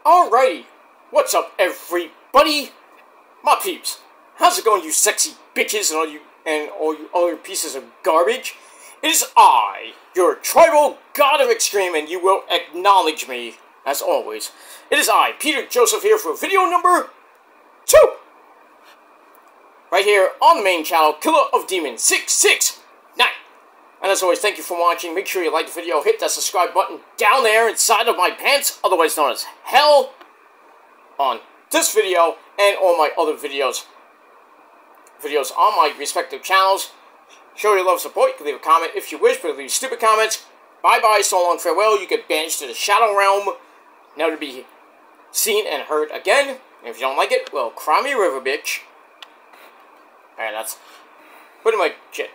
Alrighty, what's up everybody? My peeps, how's it going you sexy bitches and all you other pieces of garbage? It is I, your tribal god of extreme, and you will acknowledge me, as always. It is I, Peter Joseph, here for video number 2! Right here on the main channel, Killer of Demons 669. And as always, thank you for watching. Make sure you like the video, hit that subscribe button down there inside of my pants, otherwise known as hell, on this video and all my other videos on my respective channels. Show your love and support. You can leave a comment if you wish, but leave stupid comments. Bye-bye, so long, farewell. You get banished to the Shadow Realm, never to be seen and heard again. And if you don't like it, well, cry me a river, bitch. Alright, that's pretty much it.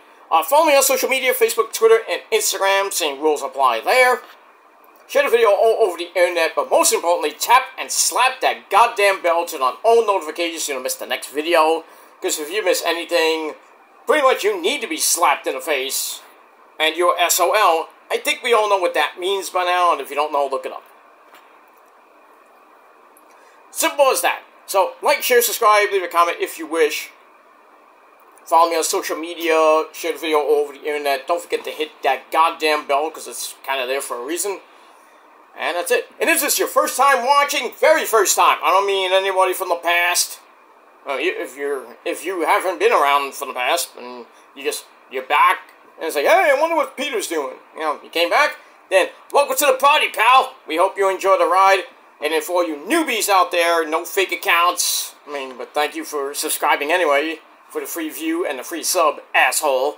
Follow me on social media, Facebook, Twitter, and Instagram. Same rules apply there. Share the video all over the internet, but most importantly, tap and slap that goddamn bell to turn on all notifications so you don't miss the next video. Because if you miss anything, pretty much you need to be slapped in the face. And you're SOL. I think we all know what that means by now, and if you don't know, look it up. Simple as that. So, like, share, subscribe, leave a comment if you wish. Follow me on social media, share the video all over the internet. Don't forget to hit that goddamn bell, because it's kind of there for a reason. And that's it. And is this your first time watching? Very first time. I don't mean anybody from the past. If you haven't been around from the past, and you're back, and it's like, hey, I wonder what Peter's doing. You know, you came back, then welcome to the party, pal. We hope you enjoy the ride. And then for all you newbies out there, no fake accounts. But thank you for subscribing anyway. For the free view and the free sub, asshole.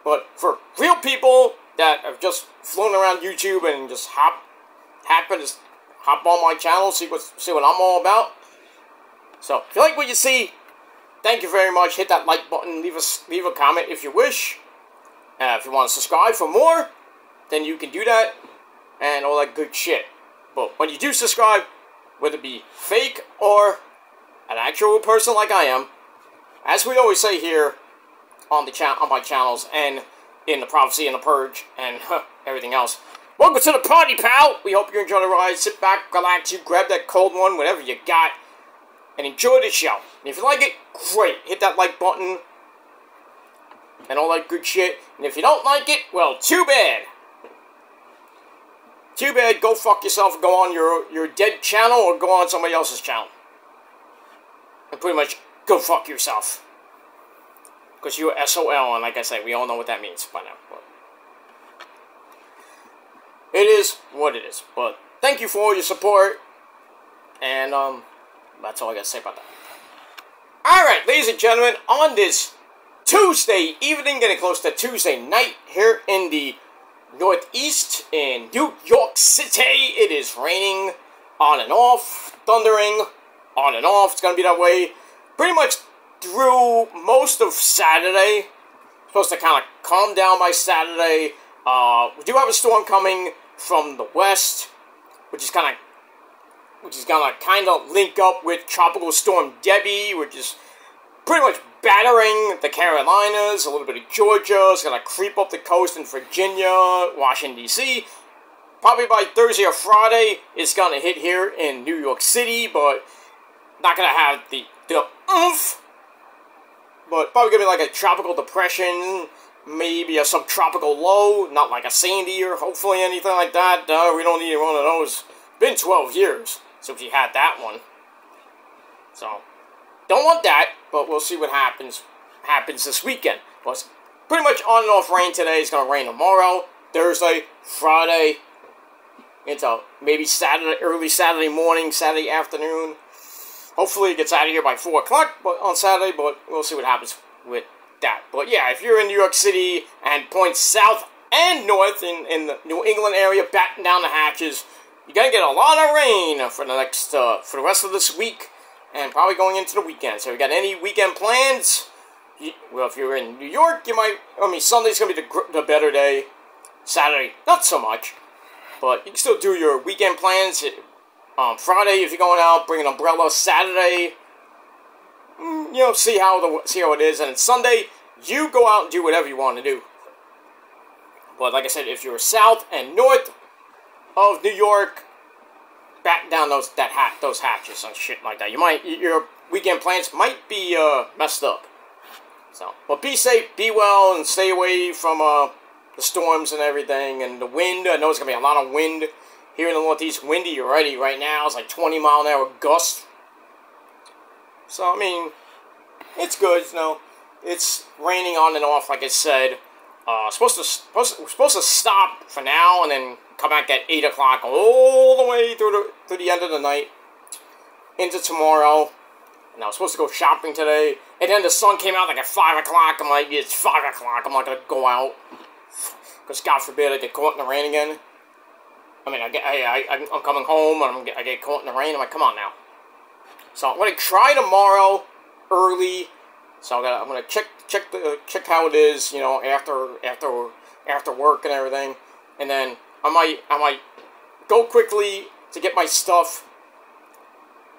But for real people that have just flown around YouTube and just happen to hop on my channel, see what I'm all about. So if you like what you see, thank you very much. Hit that like button, leave a comment if you wish. If you want to subscribe for more, then you can do that and all that good shit. But when you do subscribe, whether it be fake or an actual person like I am, as we always say here on my channels and in the Prophecy and the Purge and everything else, welcome to the party, pal! We hope you enjoy the ride. Sit back, relax, you grab that cold one, whatever you got, and enjoy the show. And if you like it, great. Hit that like button and all that good shit. And if you don't like it, well, too bad. Too bad. Go fuck yourself and go on your dead channel or go on somebody else's channel. And pretty much go fuck yourself. Because you're SOL, and like I say, we all know what that means by now. But it is what it is. But thank you for all your support. And, that's all I gotta say about that. Alright, ladies and gentlemen, on this Tuesday evening, getting close to Tuesday night, here in the Northeast, in New York City, it is raining on and off, thundering on and off. It's gonna be that way pretty much through most of Saturday. Supposed to kind of calm down by Saturday. We do have a storm coming from the west, which is gonna kind of link up with Tropical Storm Debbie, which is pretty much battering the Carolinas, a little bit of Georgia. It's gonna creep up the coast in Virginia, Washington D.C. Probably by Thursday or Friday, it's gonna hit here in New York City, but not gonna have the oomph, but probably gonna be like a tropical depression, maybe a subtropical low, not like a Sandy or hopefully anything like that. We don't need one of those. Been 12 years since we had that one, so don't want that. But we'll see what happens this weekend. Well, it's pretty much on and off rain today. It's gonna rain tomorrow, Thursday, Friday, into maybe Saturday, early Saturday morning, Saturday afternoon. Hopefully it gets out of here by 4 o'clock on Saturday, but we'll see what happens with that. But yeah, if you're in New York City and points south and north in the New England area, batten down the hatches, you're going to get a lot of rain for the rest of this week and probably going into the weekend. So if you got any weekend plans, well, if you're in New York, Sunday's going to be the better day. Saturday, not so much. But you can still do your weekend plans. Friday, if you're going out, bring an umbrella. Saturday, see how it is. And Sunday, you go out and do whatever you want to do. But like I said, if you're south and north of New York, batten down those hatches and shit like that. Your weekend plans might be messed up. So, but be safe, be well, and stay away from the storms and everything, and the wind. I know it's gonna be a lot of wind here in the Northeast. Windy already right now. It's like 20-mile-an-hour gusts. So I mean, it's good. You know, it's raining on and off, like I said. We're supposed to stop for now and then come back at 8 o'clock all the way through the end of the night into tomorrow. And I was supposed to go shopping today, and then the sun came out like at 5 o'clock. I'm like, it's 5 o'clock. I'm not gonna go out because God forbid I get caught in the rain again. I mean, I'm coming home and I get caught in the rain. I'm like, come on now. So I'm gonna try tomorrow early. So I'm gonna check how it is, you know, after work and everything, and then I might go quickly to get my stuff,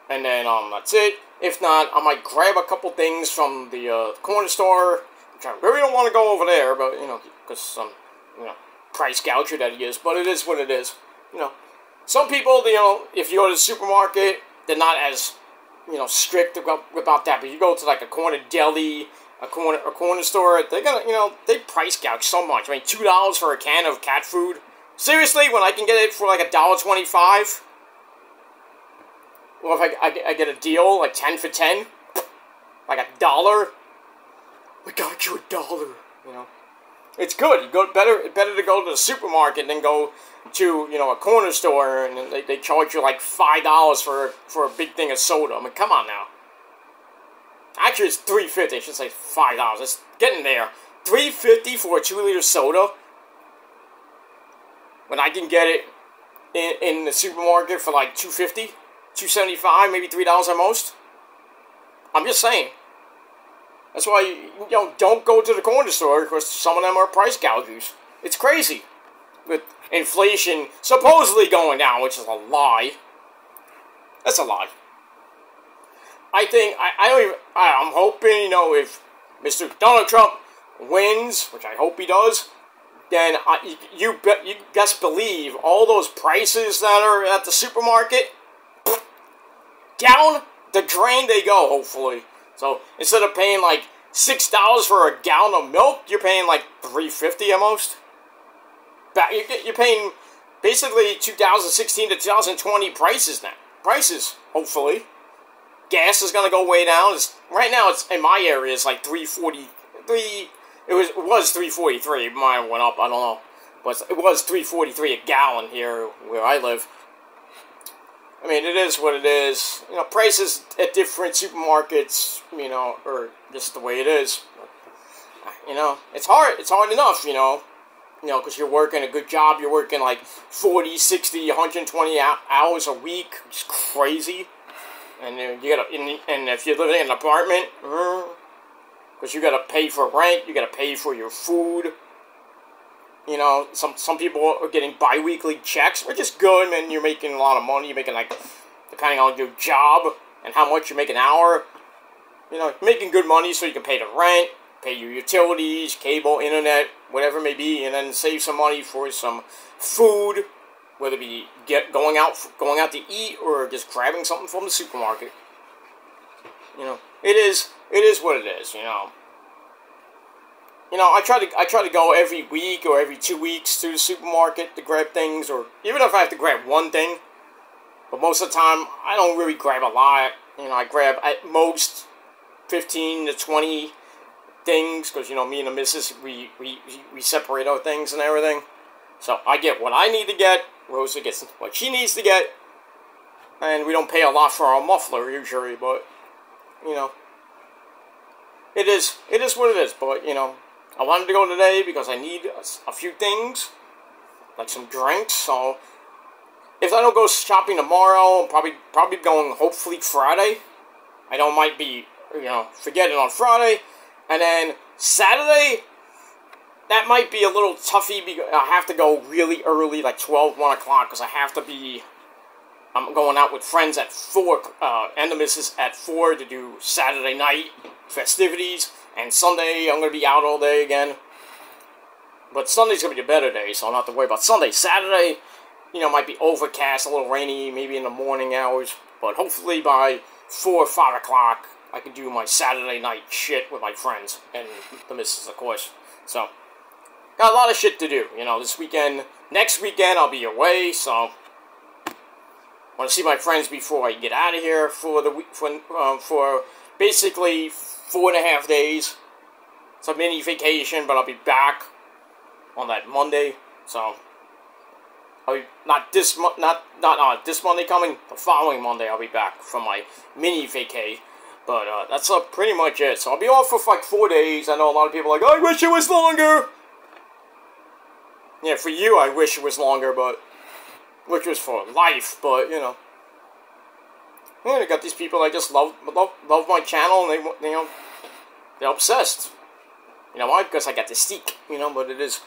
and then that's it. If not, I might grab a couple things from the corner store, which I really don't want to go over there, but you know, because you know, price gouger that he is. But it is what it is. You know, some people, you know, if you go to the supermarket, they're not as, you know, strict about that. But you go to like a corner deli, a corner store, they're gonna, you know, they price gouge so much. I mean, $2 for a can of cat food. Seriously, when I can get it for like $1.25. Well, if I get a deal like 10 for 10, like $1, we got you $1. You know, it's good. Better to go to the supermarket than go to, you know, a corner store and they charge you like $5 for a big thing of soda. I mean, come on now. Actually, it's $3.50. I should say $5. It's getting there. $3.50 for a 2-liter soda when I can get it in the supermarket for like $2.50, $2.75, maybe $3 at most. I'm just saying. That's why you know, don't go to the corner store because some of them are price gougers. It's crazy with inflation supposedly going down, which is a lie. That's a lie. I think I'm hoping, you know, if Mr. Donald Trump wins, which I hope he does, then you best believe all those prices that are at the supermarket, down the drain they go, hopefully. So instead of paying like $6 for a gallon of milk, you're paying like $3.50 at most. You're paying basically 2016 to 2020 prices now. Prices, hopefully. Gas is gonna go way down. Right now, it's in my area. It's like $3.43. It was $3.43. Mine went up. I don't know, but it was $3.43 a gallon here where I live. I mean, it is what it is. You know, prices at different supermarkets, you know, are just the way it is. You know, it's hard. It's hard enough, you know, because you're working a good job. You're working like 40, 60, 120 hours a week, which is crazy. And you gotta, and if you're living in an apartment, because you gotta pay for rent, you gotta pay for your food. You know, some people are getting bi-weekly checks, which is good, man. You're making a lot of money. You're making, like, depending on your job and how much you make an hour, you know, you're making good money so you can pay the rent, pay your utilities, cable, internet, whatever it may be, and then save some money for some food, whether it be going out to eat or just grabbing something from the supermarket. You know, it is what it is, you know. You know, I try to go every week or every 2 weeks to the supermarket to grab things, or even if I have to grab one thing. But most of the time, I don't really grab a lot. You know, I grab at most 15 to 20 things, because, you know, me and the missus, we separate our things and everything. So I get what I need to get, Rosa gets what she needs to get, and we don't pay a lot for our muffler usually, but, you know, it is what it is. But, you know, I wanted to go today because I need a few things, like some drinks. So if I don't go shopping tomorrow, I'm probably going hopefully Friday. I know I might be, you know, forgetting on Friday, and then Saturday, that might be a little toughy because I have to go really early, like 1 o'clock, because I'm going out with friends at 4, and the missus at 4 to do Saturday night festivities, and Sunday I'm going to be out all day again. But Sunday's going to be a better day, so I don't have to worry about Sunday. Saturday, you know, might be overcast, a little rainy, maybe in the morning hours. But hopefully by 4 or 5 o'clock, I can do my Saturday night shit with my friends and the missus, of course. So, got a lot of shit to do. You know, this weekend, next weekend, I'll be away. So, want to see my friends before I get out of here for the week, for basically 4.5 days. It's a mini vacation, but I'll be back on that Monday. So, I'll be, not this Monday coming, the following Monday I'll be back from my mini vacay. But that's pretty much it. So I'll be off for like 4 days. I know a lot of people are like, I wish it was longer. Yeah, for you I wish it was longer, but which was for life. But you know, yeah, I got these people that just love my channel, and they you know, they're obsessed. You know why? Because I got the steak. You know, but it is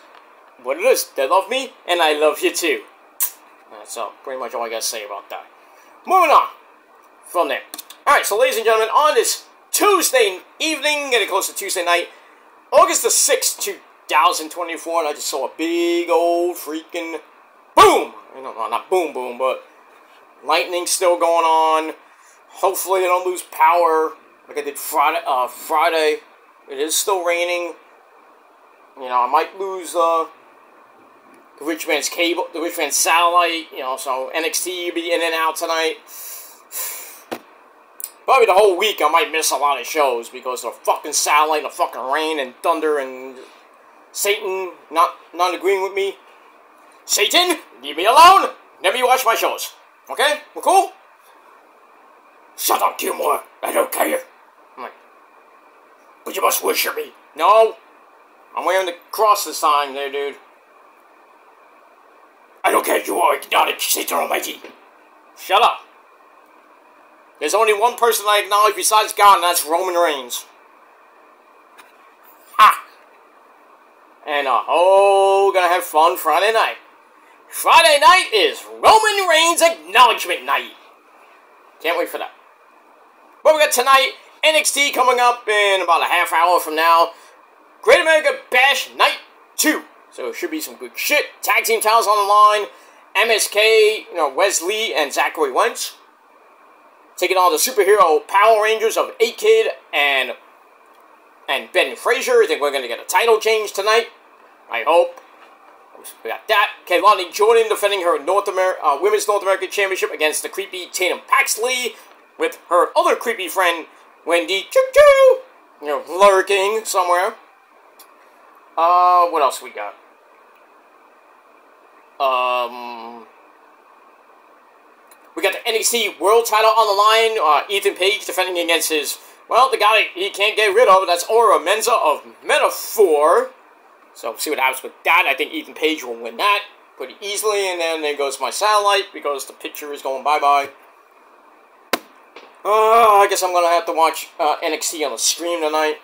what it is. They love me, and I love you too. That's pretty much all I gotta say about that. Moving on from there. Alright, so ladies and gentlemen, on this Tuesday evening, getting close to Tuesday night, August the 6th, 2024, and I just saw a big old freaking boom! You know, not boom boom, but lightning still going on. Hopefully they don't lose power like I did Friday. It is still raining. You know, I might lose the rich man's cable, the rich man's satellite, you know, so NXT will be in and out tonight. Probably the whole week I might miss a lot of shows because of the fucking satellite, and the fucking rain and thunder and Satan not agreeing with me. Satan, leave me alone. Never you watch my shows. Okay? We're cool? Shut up, Gilmore. I don't care. I'm like, but you must worship me. No. I'm wearing the cross this time there, dude. I don't care, you are acknowledged, Satan Almighty. Shut up. There's only one person I acknowledge besides God, and that's Roman Reigns. Ha! And, gonna have fun Friday night. Friday night is Roman Reigns Acknowledgement Night. Can't wait for that. But we got tonight, NXT coming up in about a half hour from now. Great America Bash Night 2. So it should be some good shit. Tag team titles on the line. MSK, you know, Wesley and Zachary Wentz. Taking on the superhero Power Rangers of A-Kid and Ben Frazier. I think we're going to get a title change tonight. I hope. We got that. Kelani Jordan defending her Women's North American Championship against the creepy Tatum Paxley with her other creepy friend, Wendy Choo-Choo, you know, lurking somewhere. What else we got? We got the NXT World title on the line. Ethan Page defending against his, well, the guy he can't get rid of. That's Ora Menza of Metaphor. So we'll see what happens with that. I think Ethan Page will win that pretty easily. And then there goes my satellite because the picture is going bye-bye. I guess I'm going to have to watch NXT on the stream tonight.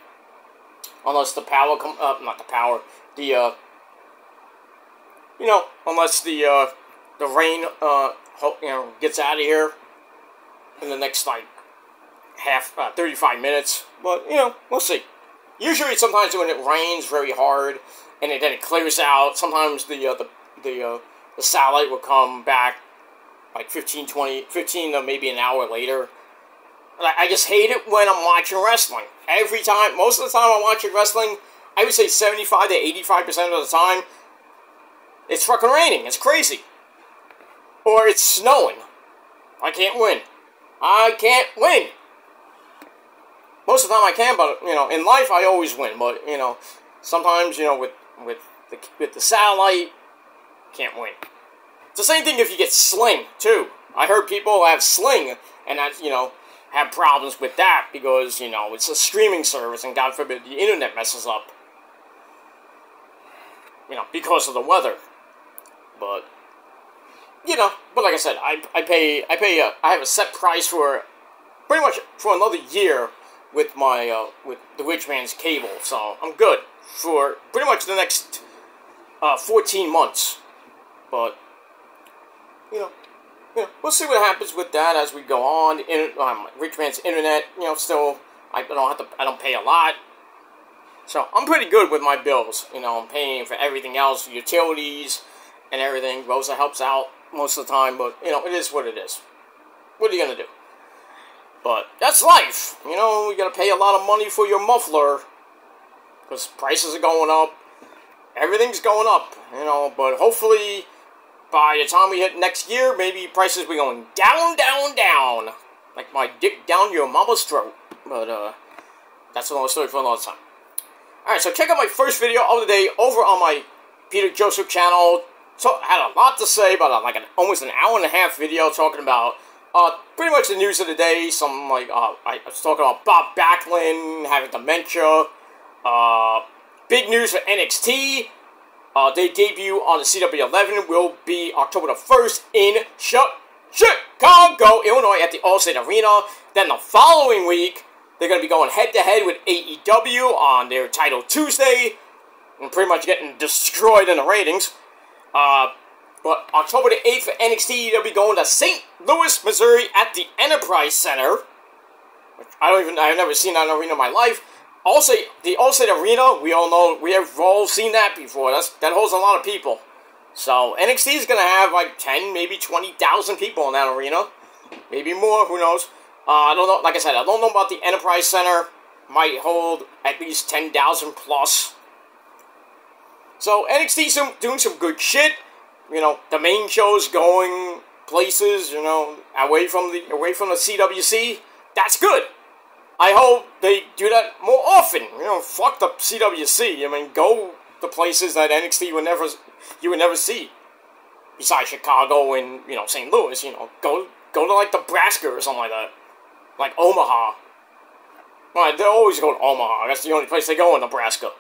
Unless the power not the power. The, you know, unless the rain, you know, gets out of here in the next, like, 35 minutes. But, you know, we'll see. Usually, sometimes when it rains very hard, and then it clears out, sometimes the satellite will come back, like 15 to maybe an hour later. I just hate it when I'm watching wrestling. Every time, most of the time I'm watching wrestling, I would say 75 to 85% of the time, it's fucking raining. It's crazy. Or it's snowing. I can't win. I can't win. Most of the time I can, but, you know, in life I always win. But, you know, sometimes, you know, with the satellite, can't win. It's the same thing if you get Sling, too. I heard people have Sling, and that, you know, have problems with that because, you know, it's a streaming service, and God forbid the internet messes up. You know, because of the weather. But, you know, but like I said, I have a set price for, pretty much for another year with my, with the rich man's cable, so I'm good for pretty much the next, 14 months. But, you know, we'll see what happens with that as we go on. Rich man's internet, you know, still, I don't pay a lot. So, I'm pretty good with my bills. You know, I'm paying for everything else, utilities, and everything. Rosa helps out most of the time, but, you know, it is what it is. What are you gonna do? But that's life. You know, you gotta pay a lot of money for your muffler, because prices are going up. Everything's going up, you know, but hopefully by the time we hit next year, maybe prices will be going down, down, down. Like my dick down your mama's throat. But, that's another story for another time. Alright, so check out my first video of the day over on my Peter Joseph channel. So, I had a lot to say about like almost an hour and a half video talking about pretty much the news of the day. Some like, I was talking about Bob Backlund having dementia. Big news for NXT. They debut on the CW11 will be October the 1st in Chicago, Illinois at the Allstate Arena. Then the following week, they're going to be going head-to-head with AEW on their Title Tuesday. And pretty much getting destroyed in the ratings. But October the 8th for NXT, they'll be going to St. Louis, Missouri at the Enterprise Center. Which I've never seen that arena in my life. Also, the Allstate Arena, we all know, we have all seen that before. That holds a lot of people. So, NXT is going to have like 10, maybe 20,000 people in that arena. Maybe more, who knows. I don't know, like I said, I don't know about the Enterprise Center. Might hold at least 10,000 plus. So, NXT's doing some good shit. You know, the main show's going places, you know, away from the CWC. That's good. I hope they do that more often. You know, fuck the CWC. I mean, go to places that NXT you would never see. Besides Chicago and, you know, St. Louis, you know, go to like Nebraska or something like that. Like Omaha. Well, they always go to Omaha. That's the only place they go in Nebraska.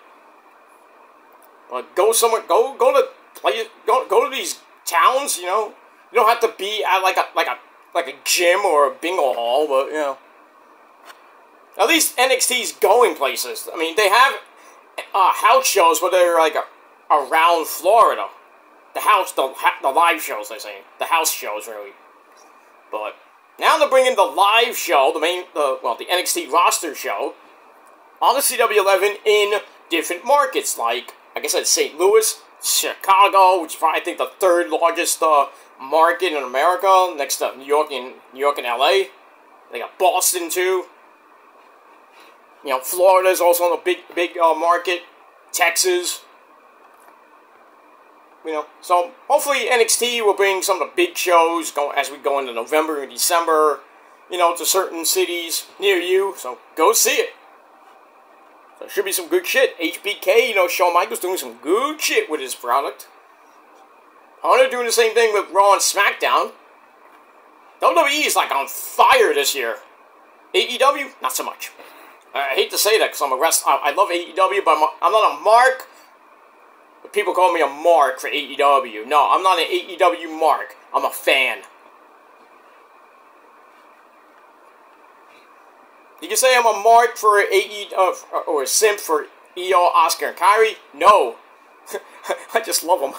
But go somewhere. Go to these towns. You know, you don't have to be at like a gym or a bingo hall, but you know. At least NXT's going places. I mean, they have house shows, but they're like around Florida. The live shows, they say. The house shows, really. But now they're bringing the live show, the NXT roster show, on the CW11 in different markets, like I said, St. Louis, Chicago, which is probably, I think, the third largest market in America, next to New York and LA. They got Boston too. You know, Florida's also on a big market. Texas. You know, so hopefully NXT will bring some of the big shows as we go into November and December, you know, to certain cities near you. So go see it. So it should be some good shit. HBK, you know, Shawn Michaels doing some good shit with his product. Hunter doing the same thing with Raw and SmackDown. WWE is like on fire this year. AEW, not so much. I hate to say that because I'm a wrestler. I love AEW, but I'm not a mark. People call me a mark for AEW. No, I'm not an AEW mark. I'm a fan. You can say I'm a mark for AEW, or a simp for EO, Oscar, and Kyrie. No. I just love them.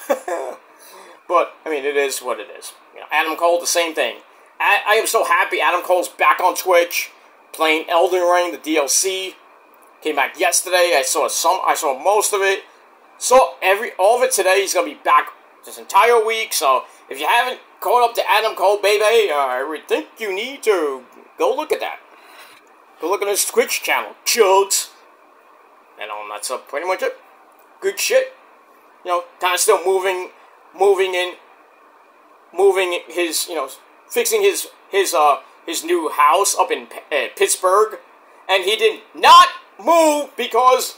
But, I mean, it is what it is. You know, Adam Cole, the same thing. I am so happy Adam Cole's back on Twitch, playing Elden Ring, the DLC. Came back yesterday. I saw most of it. So, all of it today. He's going to be back this entire week. So, if you haven't caught up to Adam Cole, baby, I would think you need to go look at that. Go look at his Twitch channel, Chugs. And that's pretty much it. Good shit. You know, kind of still moving his, you know, fixing his new house up in Pittsburgh. And he did not move because,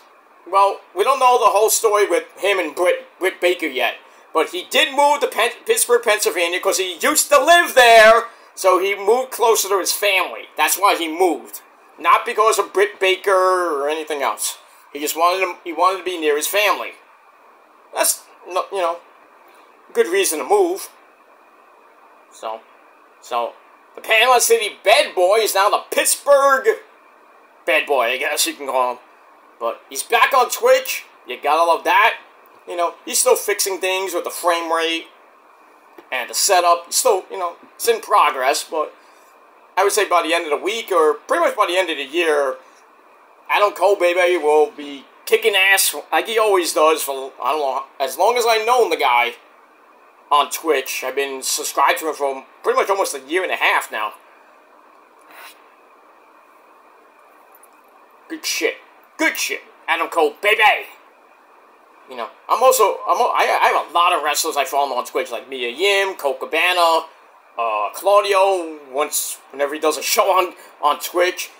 well, we don't know the whole story with him and Britt Baker yet. But he did move to Pittsburgh, Pennsylvania, because he used to live there. So he moved closer to his family. That's why he moved. Not because of Britt Baker or anything else. He just wanted to be near his family. That's, you know, good reason to move. So the Panama City Bad Boy is now the Pittsburgh Bad Boy, I guess you can call him. But he's back on Twitch. You gotta love that. You know, he's still fixing things with the frame rate and the setup. Still, you know, it's in progress, but I would say by the end of the week, or pretty much by the end of the year, Adam Cole, baby, will be kicking ass like he always does for, I don't know, as long as I've known the guy. on Twitch. I've been subscribed to him for pretty much almost a year and a half now. Good shit. Good shit. Adam Cole, baby! You know, I have a lot of wrestlers I follow on Twitch, like Mia Yim, Colt Cabana, Claudio, whenever he does a show on Twitch,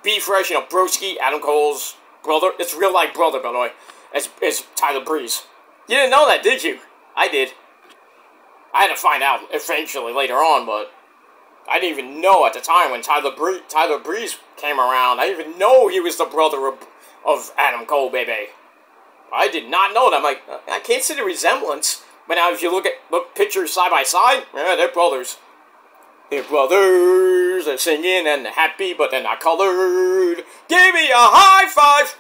B-Fresh, you know, Broski, Adam Cole's brother. It's real life brother, by the way. It's Tyler Breeze. You didn't know that, did you? I did. I had to find out eventually later on, but I didn't even know at the time when Tyler Breeze came around. I didn't even know he was the brother of Adam Cole, baby. I did not know that. I'm like, I can't see the resemblance. But now if you look pictures side by side, yeah, they're brothers. They're brothers. They're singing and they're happy, but they're not colored. Give me a high five.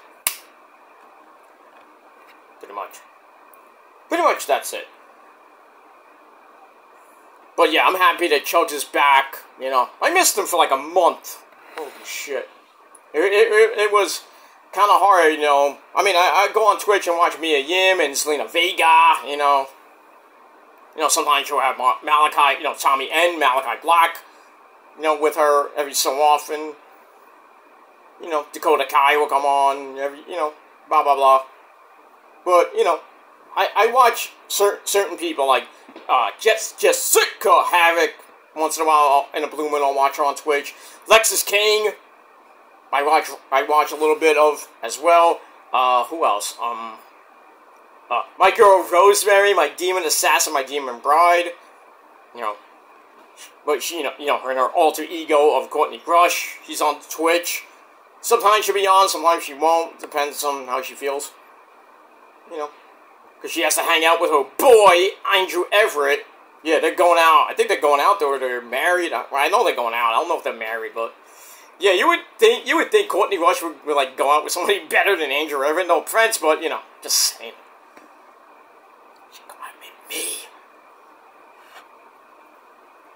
Pretty much that's it. But yeah, I'm happy that Chugs is back. You know, I missed him for like a month. Holy shit. It was kind of hard, you know. I mean, I go on Twitch and watch Mia Yim and Zelina Vega, you know. You know, sometimes she'll have Malachi, you know, Tommy and Malachi Black, you know, with her every so often. You know, Dakota Kai will come on, you know, blah, blah, blah. But, you know, I watch certain people like Jessica Havoc once in a while in a blue moon. I'll watch her on Twitch. Lexis King, I watch a little bit of as well. Who else? My girl Rosemary, my demon assassin, my demon bride. You know, but she, you know, her and her alter ego of Courtney Rush. She's on Twitch. Sometimes she'll be on, sometimes she won't. Depends on how she feels. You know, because she has to hang out with her boy Andrew Everett. Yeah, they're going out. I think they're going out, or they're married. I know they're going out. I don't know if they're married, but yeah, you would think Courtney Rush would like go out with somebody better than Andrew Everett. No offense, but you know, just saying. She go out with me.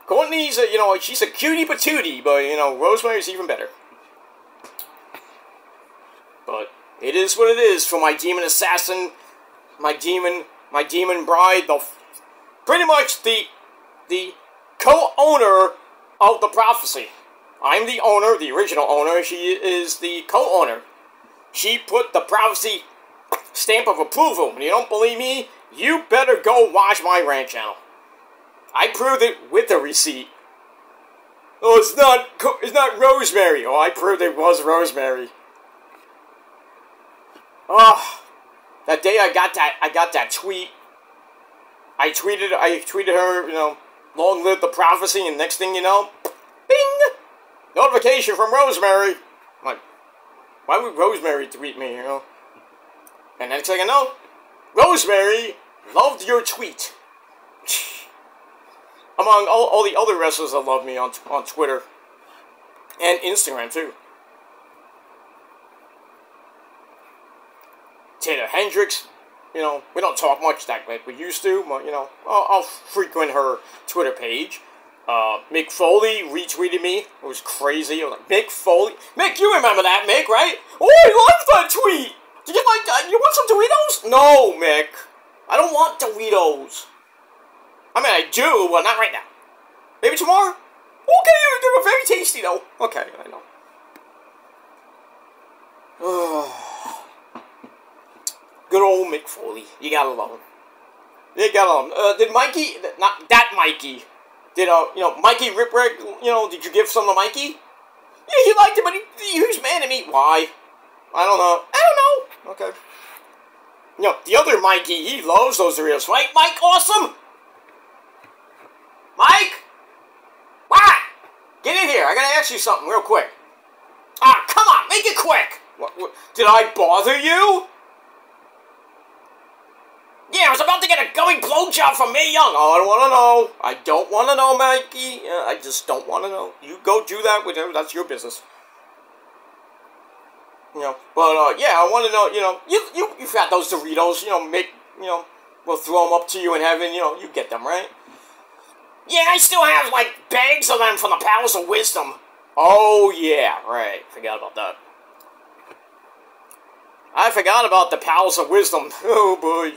Courtney's you know, she's a cutie patootie, but you know, Rosemary's even better. But it is what it is for my demon assassin, my demon bride, pretty much the co-owner of the prophecy. I'm the owner, the original owner. She is the co-owner. She put the prophecy stamp of approval. When you don't believe me, you better go watch my rant channel. I proved it with a receipt. Oh, it's not Rosemary. Oh, I proved it was Rosemary. Oh, that day I got that tweet. I tweeted her, you know, long live the prophecy, and next thing you know, bing! Notification from Rosemary. I'm like, why would Rosemary tweet me, you know? And next thing I know, Rosemary loved your tweet. Among all the other wrestlers that love me on Twitter and Instagram too. Taylor Hendricks, you know, we don't talk much like we used to, but, you know, I'll frequent her Twitter page. Mick Foley retweeted me. It was crazy. I was like, Mick Foley? Mick, you remember that, Mick, right? Oh, I love that tweet! Did you like that? You want some Doritos? No, Mick. I don't want Doritos. I mean, I do, but not right now. Maybe tomorrow? Okay, they were very tasty, though. Okay, I know. Good old Mick Foley. You gotta love him. You gotta love him. Did Mikey, not that Mikey, did, you know, Mikey Ripwreck, you know, did you give some to Mikey? Yeah, he liked it, but he was mad at me. Why? I don't know. Okay. You know, the other Mikey, he loves those Doritos. Right, Mike Awesome? Mike? What? Get in here. I gotta ask you something real quick. Ah, come on, make it quick. What, did I bother you? Yeah, I was about to get a going blowjob from Mae Young. Oh, I don't want to know. I don't want to know, Mikey. I just don't want to know. You go do that with him. That's your business. You know, but, yeah, I want to know, you know, you've got those Doritos, you know, we'll throw them up to you in heaven, you know, you get them, right? Yeah, I still have, like, bags of them from the Palace of Wisdom. Oh, yeah, right. Forgot about that. I forgot about the Palace of Wisdom. Oh, boy.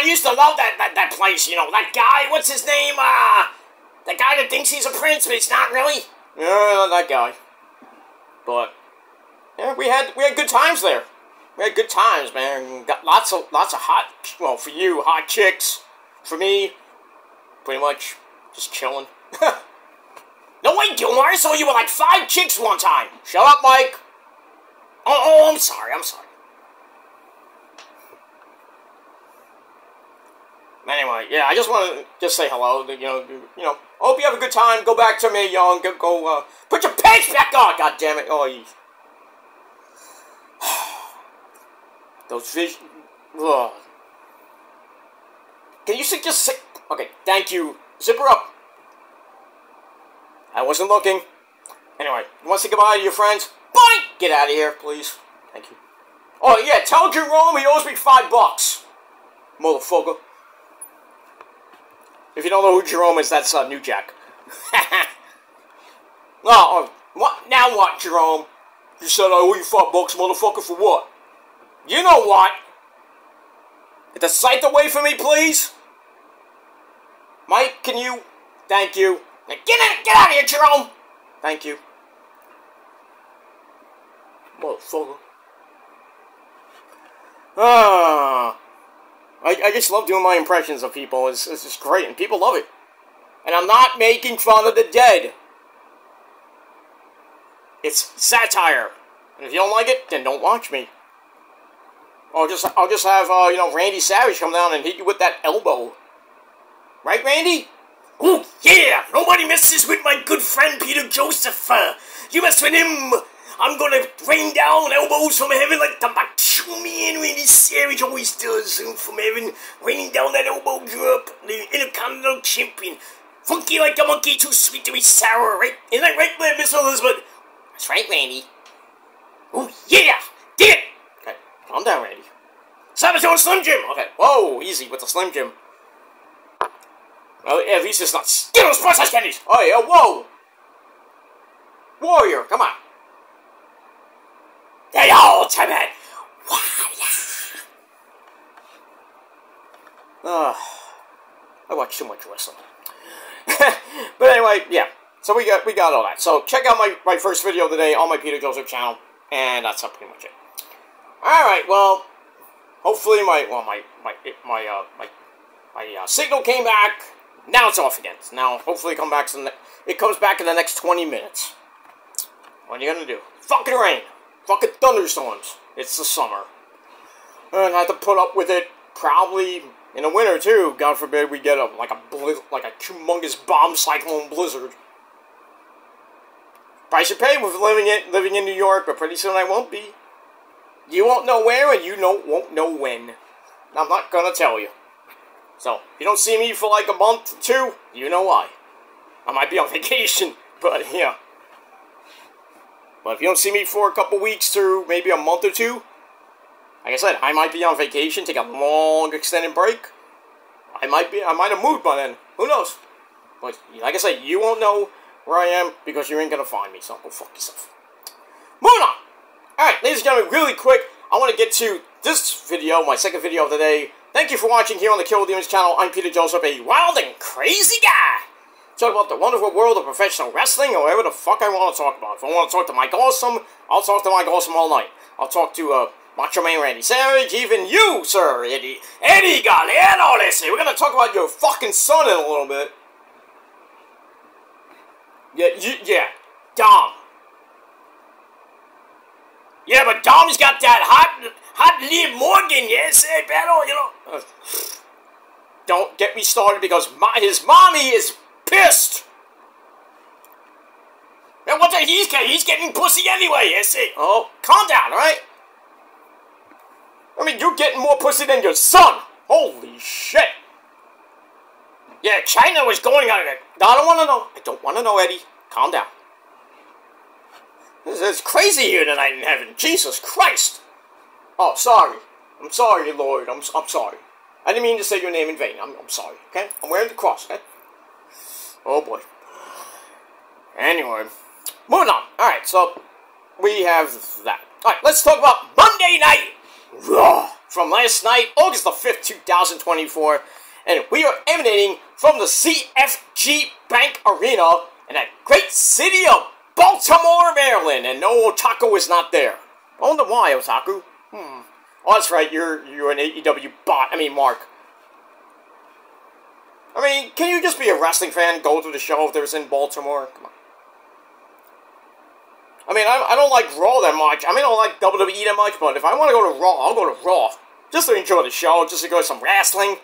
I used to love that place, you know, that guy, what's his name, the guy that thinks he's a prince, but he's not really. Yeah, that guy. But, yeah, we had good times there. We had good times, man. Got lots of hot, well, for you, hot chicks. For me, pretty much just chilling. No, wait, Gilmore, I saw you with like 5 chicks one time. Shut up, Mike. Oh, I'm sorry. Anyway, yeah, I just want to just say hello. You know, hope you have a good time. Go back to me, young. Go, put your pants back on. God damn it. Oh, you. Those fish. Ugh. Can you just say? Okay, thank you. Zip her up. I wasn't looking. Anyway, you want to say goodbye to your friends? Bye! Get out of here, please. Thank you. Oh, yeah, tell Jerome he owes me $5. Motherfucker. If you don't know who Jerome is, that's New Jack. Oh, what? Now what, Jerome? You said I owe you $5, motherfucker, for what? You know what? Get the scythe away from me, please. Mike, can you? Thank you. Now get out of here, Jerome. Thank you. Motherfucker. I just love doing my impressions of people. It's just great, and people love it. And I'm not making fun of the dead. It's satire. And if you don't like it, then don't watch me. I'll just have, you know, Randy Savage come down and hit you with that elbow. Right, Randy? Oh, yeah! Nobody messes with my good friend Peter Joseph. You mess with him, I'm gonna rain down elbows from heaven like the Macho-Man Randy Savage always does. From heaven, raining down that elbow drop. The Intercontinental Champion. Funky like a monkey, too sweet to be sour, right? Isn't that right, Miss Elizabeth? That's right, Randy. Oh, yeah! Did it! Okay, calm down, Randy. Saboteur Slim Jim! Okay, whoa, easy with the Slim Jim. Well, at least it's not Skittles processed candies! Oh, yeah, whoa! Warrior, come on. The ultimate warrior! I watch too much wrestling. But anyway, yeah. So we got all that. So check out my first video today on my Peter Joseph channel, and that's pretty much it. All right. Well, hopefully my signal came back. Now it's off again. Now hopefully it comes back in the next 20 minutes. What are you gonna do? Fucking rain. Fucking thunderstorms. It's the summer, and I have to put up with it probably. In the winter, too, God forbid we get a humongous bomb cyclone blizzard. Price you pay with living in New York, but pretty soon I won't be. You won't know where, and you won't know when. I'm not gonna tell you. So, if you don't see me for like a month or 2, you know why. I might be on vacation, but yeah. But if you don't see me for a couple weeks to maybe a month or 2, like I said, I might be on vacation, take a long extended break. I might have moved by then. Who knows? But like I said, you won't know where I am because you ain't gonna find me, so go fuck yourself. Moving on! Alright, ladies and gentlemen, really quick, I want to get to this video, my second video of the day. Thank you for watching here on the Kill Demons channel. I'm Peter Joseph, a wild and crazy guy. Talk about the wonderful world of professional wrestling or whatever the fuck I want to talk about. If I want to talk to Mike Awesome, I'll talk to Mike Awesome all night. I'll talk to, Macho-Man Randy Savage, even you, sir, Eddie Galeno, listen, we're gonna talk about your fucking son in a little bit. Yeah, Dom. Yeah, but Dom's got that hot Liv Morgan, yes, hey, Beto, you know. Don't get me started because his mommy is pissed. And what the he's getting pussy anyway, yes, hey. Oh, calm down, alright? I mean, you're getting more pussy than your son. Holy shit. Yeah, China was going on it. I don't want to know. I don't want to know, Eddie. Calm down. It's crazy here tonight in heaven. Jesus Christ. Oh, sorry. I'm sorry, Lord. I'm sorry. I didn't mean to say your name in vain. I'm sorry, okay? I'm wearing the cross, okay? Oh, boy. Anyway. Moving on. Alright, so we have that. Alright, let's talk about Monday Night Raw. from last night, August the 5th, 2024, and we are emanating from the CFG Bank Arena in that great city of Baltimore, Maryland, and no, Otaku is not there. I wonder why, Otaku. Oh, that's right, you're an AEW bot. I mean, Mark. I mean, can you just be a wrestling fan and go to the show if there's in Baltimore? Come on. I mean, I don't like Raw that much. I mean, I don't like WWE that much, but if I want to go to Raw, I'll go to Raw. Just to enjoy the show, just to go to some wrestling.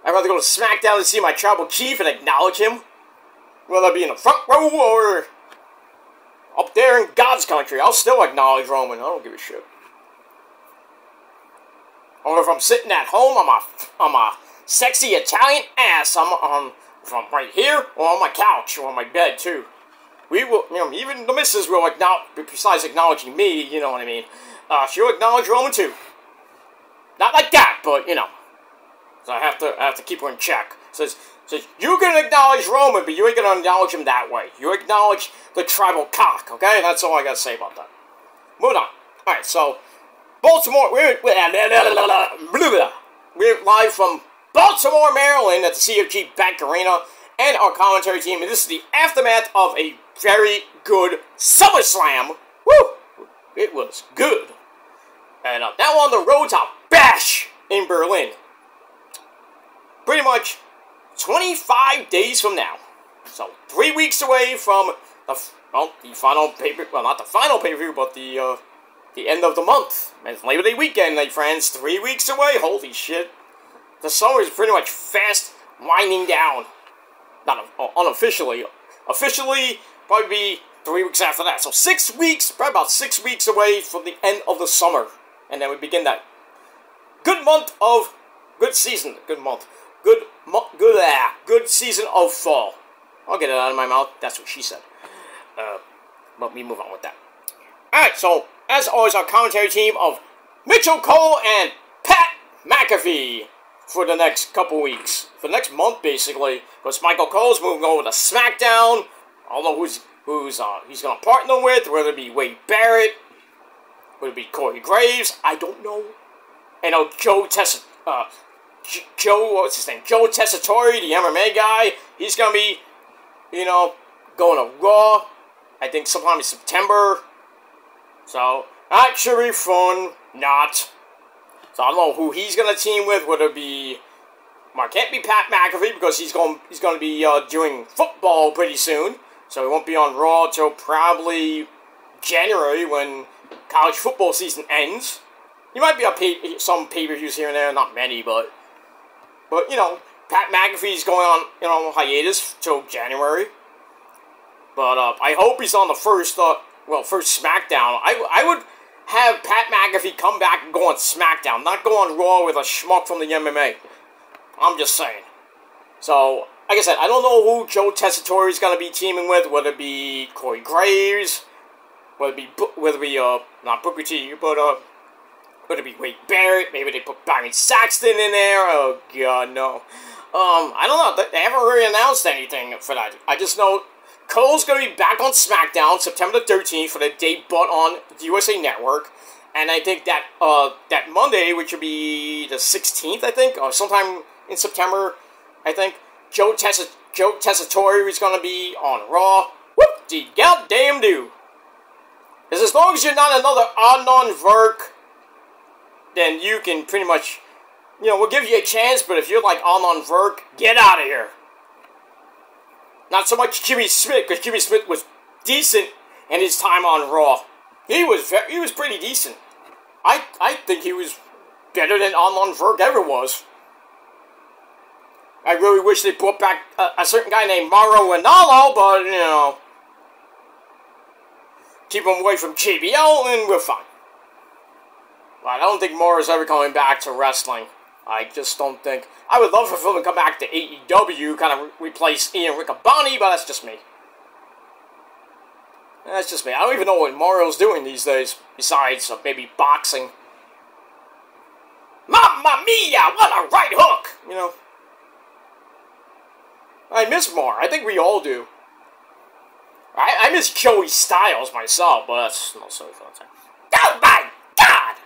I'd rather go to SmackDown and see my tribal chief and acknowledge him. Whether it be in the front row or up there in God's country, I'll still acknowledge Roman. I don't give a shit. Or if I'm sitting at home on my sexy Italian ass, from right here, or on my couch, or on my bed, too. We will, even the missus will acknowledge, besides acknowledging me, you know what I mean. She'll acknowledge Roman, too. Not like that, but, So I have to keep her in check. Says you can acknowledge Roman, but you ain't gonna acknowledge him that way. You acknowledge the tribal cock, okay? That's all I gotta say about that. Moving on. Alright, so, Baltimore, we're live from Baltimore, Maryland at the CFG Bank Arena, and our commentary team, and this is the aftermath of a very good SummerSlam. Woo! It was good. And now on the road to Bash in Berlin. Pretty much 25 days from now. So 3 weeks away from the final pay-per-view. Well, not the final pay-per-view, but the end of the month. It's Labor Day weekend, my friends. 3 weeks away. Holy shit. The summer is pretty much fast winding down. Not unofficially. Officially, probably be 3 weeks after that. So 6 weeks, probably about 6 weeks away from the end of the summer. And then we begin that good month of, good season, good month. Good season of fall. I'll get it out of my mouth. That's what she said. But we move on with that. Alright, so, as always, our commentary team of Mitchell Cole and Pat McAfee for the next couple weeks. For the next month, basically. Because Michael Cole's moving over to SmackDown. I don't know who's he's going to partner with. Whether it be Wade Barrett. Whether it be Corey Graves. I don't know. And what's his name? Joe Tessitore, the MMA guy. He's going to be, going to Raw. I think sometime in September. So, that should be fun. Not. So, I don't know who he's going to team with. Whether it be, can't be Pat McAfee because he's going to be doing football pretty soon. So, he won't be on Raw till probably January when college football season ends. He might be some pay-per-views here and there. Not many, but Pat McAfee's going on, hiatus till January. But, I hope he's on the first SmackDown. I would have Pat McAfee come back and go on SmackDown, not go on Raw with a schmuck from the MMA. I'm just saying. So, like I said, I don't know who Joe Tessitore is going to be teaming with, whether it be Corey Graves, whether it be, not Booker T, but, would it be Wade Barrett? Maybe they put Byron Saxton in there? Oh, God, no. I don't know. They haven't really announced anything for that. I just know Cole's going to be back on SmackDown September the 13th for the debut on the USA Network. And I think that that Monday, which would be the 16th, I think, or sometime in September, I think, Joe Tessitore is going to be on Raw. Whoop-de-goddamn do. Because as long as you're not another Adnan Virk, then you can pretty much, we'll give you a chance, but if you're like Adnan Virk, get out of here. Not so much Jimmy Smith, because Jimmy Smith was decent in his time on Raw. He was pretty decent. I think he was better than Adnan Virk ever was. I really wish they brought back a certain guy named Mauro Ranallo, but, keep him away from JBL, and we're fine. But I don't think Mauro's ever coming back to wrestling. I just don't think. I would love for him to come back to AEW, kind of replace Ian Riccaboni, but that's just me. That's just me. I don't even know what Mauro's doing these days, besides maybe boxing. Mamma mia, what a right hook! I miss Mauro. I think we all do. I miss Joey Styles myself, but that's not so fun. Oh my God!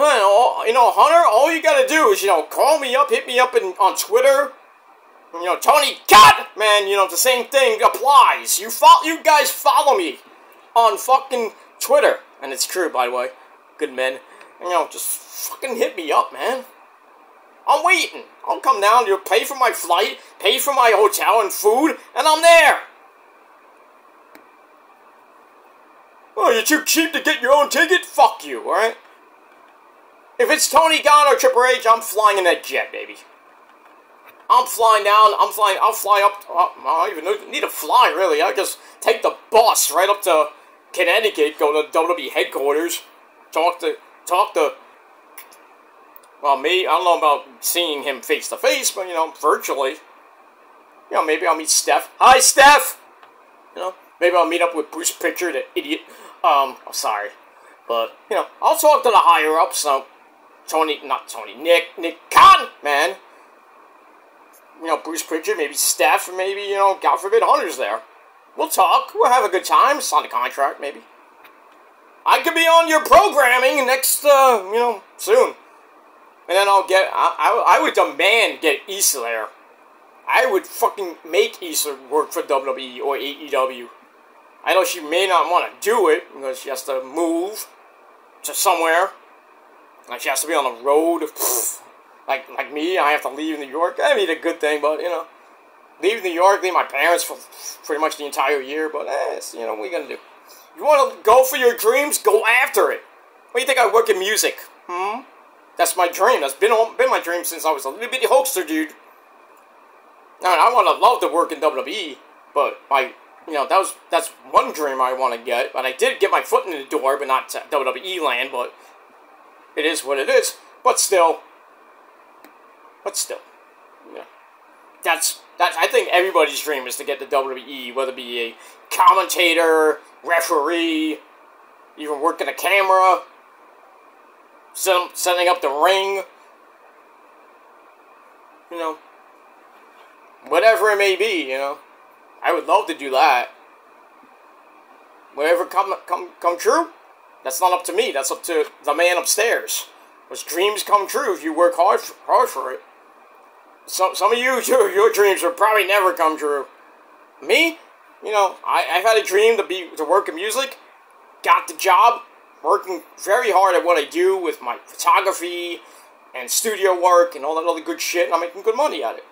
Hunter, all you gotta do is, call me up, hit me up on Twitter. Tony Cut, man, the same thing applies. You guys follow me on fucking Twitter. And it's true, by the way. Good men. Just fucking hit me up, man. I'm waiting. I'll come down, pay for my flight, pay for my hotel and food, and I'm there. Oh, you're too cheap to get your own ticket? Fuck you, alright? If it's Tony Khan or Triple H, I'm flying in that jet, baby. I'm flying down, I'll fly up, I don't even need to fly, really. I'll just take the bus right up to Connecticut, go to WWE headquarters, talk to, well, me, I don't know about seeing him face to face, but, virtually. Maybe I'll meet Steph. Hi, Steph! Maybe I'll meet up with Bruce Pritchard, the idiot. I'm sorry. But, I'll talk to the higher-ups, Nick Khan, man. Bruce Pritchard, maybe Steph, or maybe, God forbid, Hunter's there. We'll talk, we'll have a good time, sign a contract, maybe. I could be on your programming next, soon. And then I would demand get Issa there. I would fucking make Issa work for WWE or AEW. I know she may not want to do it, because she has to move to somewhere. Like, she has to be on the road. Like me, I have to leave New York. I mean, a good thing, but, leave New York, leave my parents for pretty much the entire year, but, what are you gonna do? You want to go for your dreams? Go after it. What do you think I work in music? That's my dream. That's been my dream since I was a little bitty hoaxer, dude. I want to love to work in WWE, but that's one dream I want to get. But I did get my foot in the door, but not to WWE land. But it is what it is. But still, that's I think everybody's dream is to get to WWE, whether it be a commentator, referee, even working a camera, setting up the ring, whatever it may be, I would love to do that. Whatever come true, that's not up to me, that's up to the man upstairs. Those dreams come true if you work hard for it. Some of you, your dreams will probably never come true. Me, I've had a dream to work in music, got the job, working very hard at what I do with my photography and studio work and all that other good shit, and I'm making good money at it.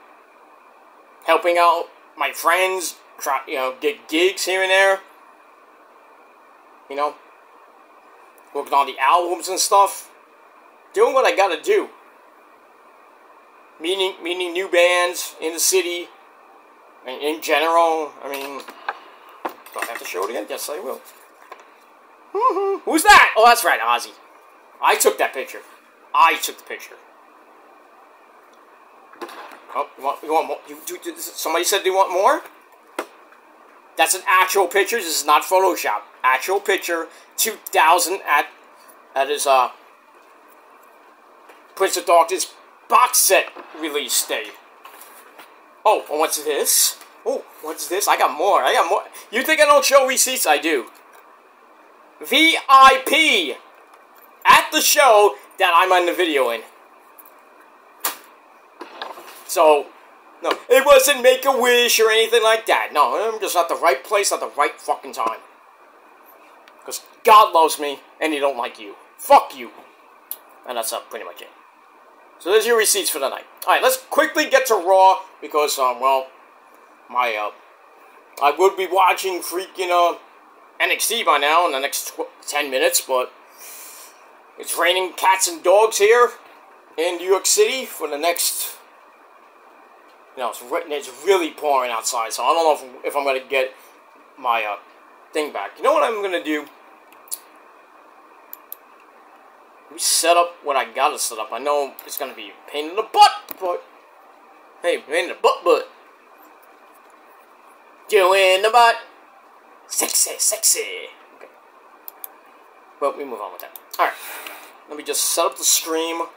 Helping out my friends, get gigs here and there. Working on the albums and stuff. Doing what I gotta do. Meeting new bands in the city. And in general, do I have to show it again? Yes, I will. Who's that? Oh, that's right, Ozzy. I took that picture. I took the picture. Oh, you want more? Somebody said they want more? That's an actual picture. This is not Photoshop. Actual picture. 2000 at his Prince of Darkness box set release day. Oh, and what's this? Oh, what's this? I got more. You think I don't show receipts? I do. VIP at the show that I'm on the video in. So, no, it wasn't Make-A-Wish or anything like that. No, I'm just at the right place at the right fucking time. Because God loves me, and He don't like you. Fuck you. And that's pretty much it. So there's your receipts for the night. Alright, let's quickly get to Raw, because, I would be watching freaking, NXT by now in the next 10 minutes, but it's raining cats and dogs here in New York City for the next... it's really pouring outside, so I don't know if I'm going to get my thing back. You know what I'm going to do? Let me set up what I got to set up. I know it's going to be a pain in the butt, but... Hey, pain in the butt. Doing the butt. Sexy. Okay. Well, we move on with that. Alright. Let me just set up the stream.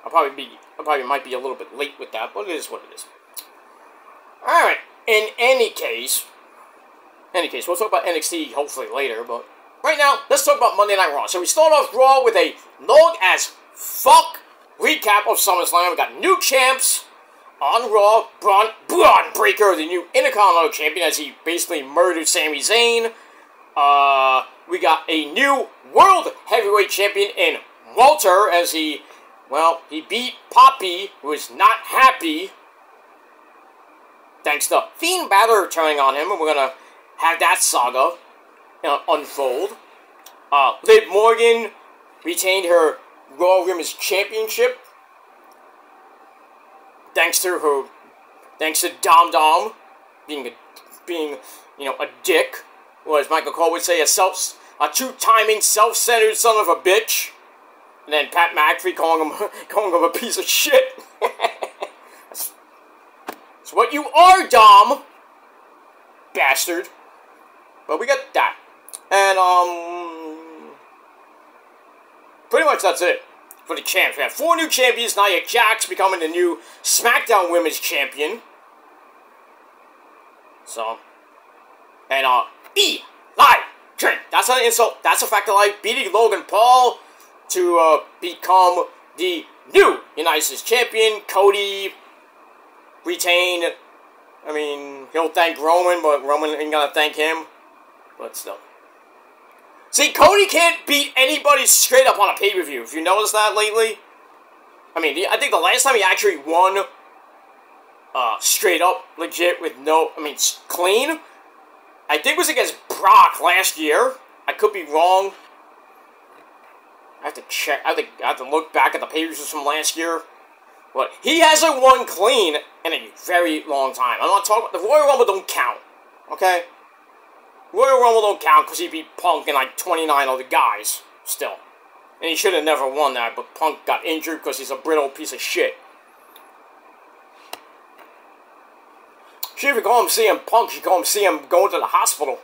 I probably might be a little bit late with that, but it is what it is. Alright. In any case, we'll talk about NXT hopefully later, but right now, let's talk about Monday Night Raw. So we start off Raw with a long-as-fuck recap of SummerSlam. We got new champs on Raw. Braun Breaker, the new Intercontinental Champion, as he basically murdered Sami Zayn. We got a new World Heavyweight Champion in Walter, as he beat Poppy, who is not happy, thanks to Fiend Balor turning on him, and we're gonna have that saga unfold. Liv Morgan retained her Raw Women's Championship, thanks to Dom Dom being a dick, or as Michael Cole would say, a two-timing, self-centered son of a bitch. And then Pat McAfee calling him a piece of shit. That's what you are, Dom, bastard. But we got that, and pretty much that's it for the champs. We have 4 new champions. Nia Jax becoming the new SmackDown Women's Champion. So, and Eli Drake. That's not an insult. That's a fact of life. Beating Logan Paul to become the new United States Champion. Cody retained. I mean, he'll thank Roman, but Roman ain't gonna thank him. But still. See, Cody can't beat anybody straight up on a pay-per-view. If you noticed that lately. I mean, I think the last time he actually won straight up, legit, with no, clean, I think it was against Brock last year. I could be wrong. I have to check. I have to look back at the pay-per-views from last year. But he hasn't won clean in a very long time. I'm not talking about the Royal Rumble. Don't count, okay? Royal Rumble don't count because he beat Punk and like 29 other guys still, and he should have never won that. But Punk got injured because he's a brittle piece of shit. Should even call him CM Punk. You call him CM going to the hospital.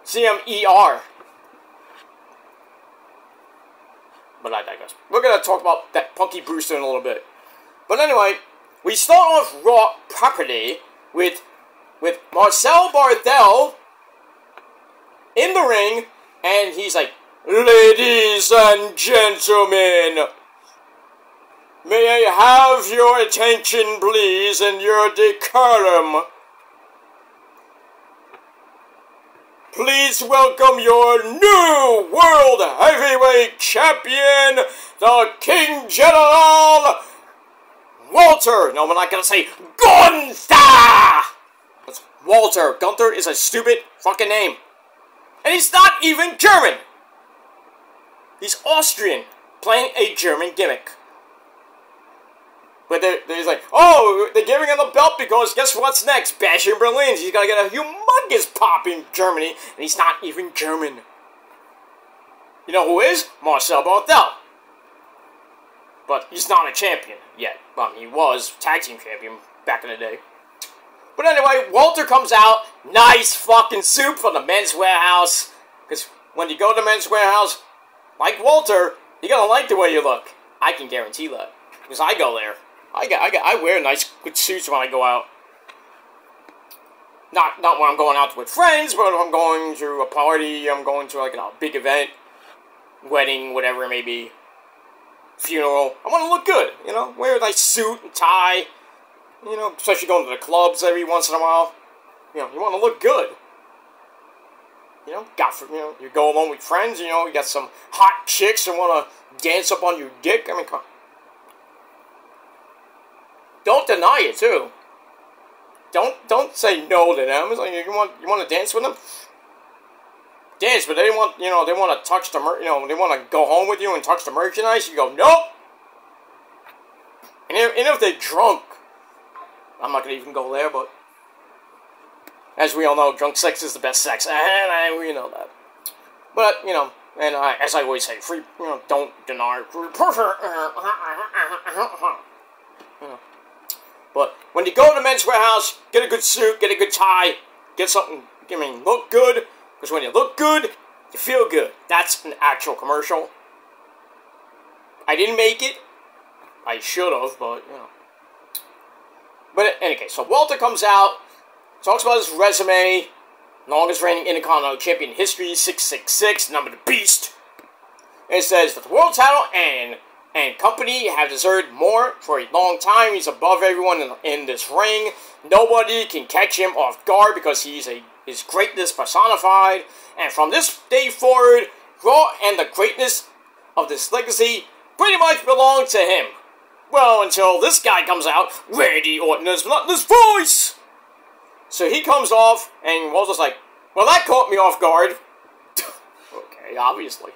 CM ER. But I digress. We're going to talk about that Punky Brewster in a little bit. But anyway, we start off Raw properly with Marcel Barthel in the ring, and he's like, "Ladies and gentlemen, may I have your attention, please, and your decorum? Please welcome your new World Heavyweight Champion, the King General, Walter." No, we're not gonna say Gunther! It's Walter. Gunther is a stupid fucking name. And he's not even German. He's Austrian, playing a German gimmick. But they're like, oh, they're giving him the belt because guess what's next? Bash in Berlin. He's gonna get a humongous pop in Germany, and he's not even German. You know who is? Marcel Barthel. But he's not a champion yet. Well, he was tag team champion back in the day. But anyway, Walter comes out. Nice fucking suit from the Men's Warehouse. Because when you go to the Men's Warehouse, like Walter, you're gonna like the way you look. I can guarantee that. Because I go there. I wear nice, good suits when I go out. Not when I'm going out with friends, but if I'm going to a party, I'm going to like a big event, wedding, whatever it may be, funeral. I want to look good, you know? Wear a nice suit and tie, you know, especially going to the clubs every once in a while. You know, you want to look good. You know, you go along with friends, you know, you got some hot chicks that want to dance up on your dick. I mean, come on. Don't deny it too. Don't say no to them. It's like you want to dance with them. Dance, but they want to touch the they want to go home with you and touch the merchandise. You go nope. And if they're drunk, I'm not gonna even go there. But as we all know, drunk sex is the best sex, and we know that. But and as I always say, free don't deny free perfect. But when you go to the Men's Warehouse, get a good suit, get a good tie, get something, look good. Because when you look good, you feel good. That's an actual commercial. I didn't make it. I should have, but, But in any case, so Walter comes out, talks about his resume, longest reigning Intercontinental Champion in history, 666, number the beast. And it says that the world title and company have deserved more for a long time. He's above everyone in this ring. Nobody can catch him off guard because he's his greatness personified. And from this day forward, Raw and the greatness of this legacy pretty much belong to him. Well, until this guy comes out, Randy Orton has monotonous voice! So he comes off, and Walter's like, well, that caught me off guard. Okay, obviously.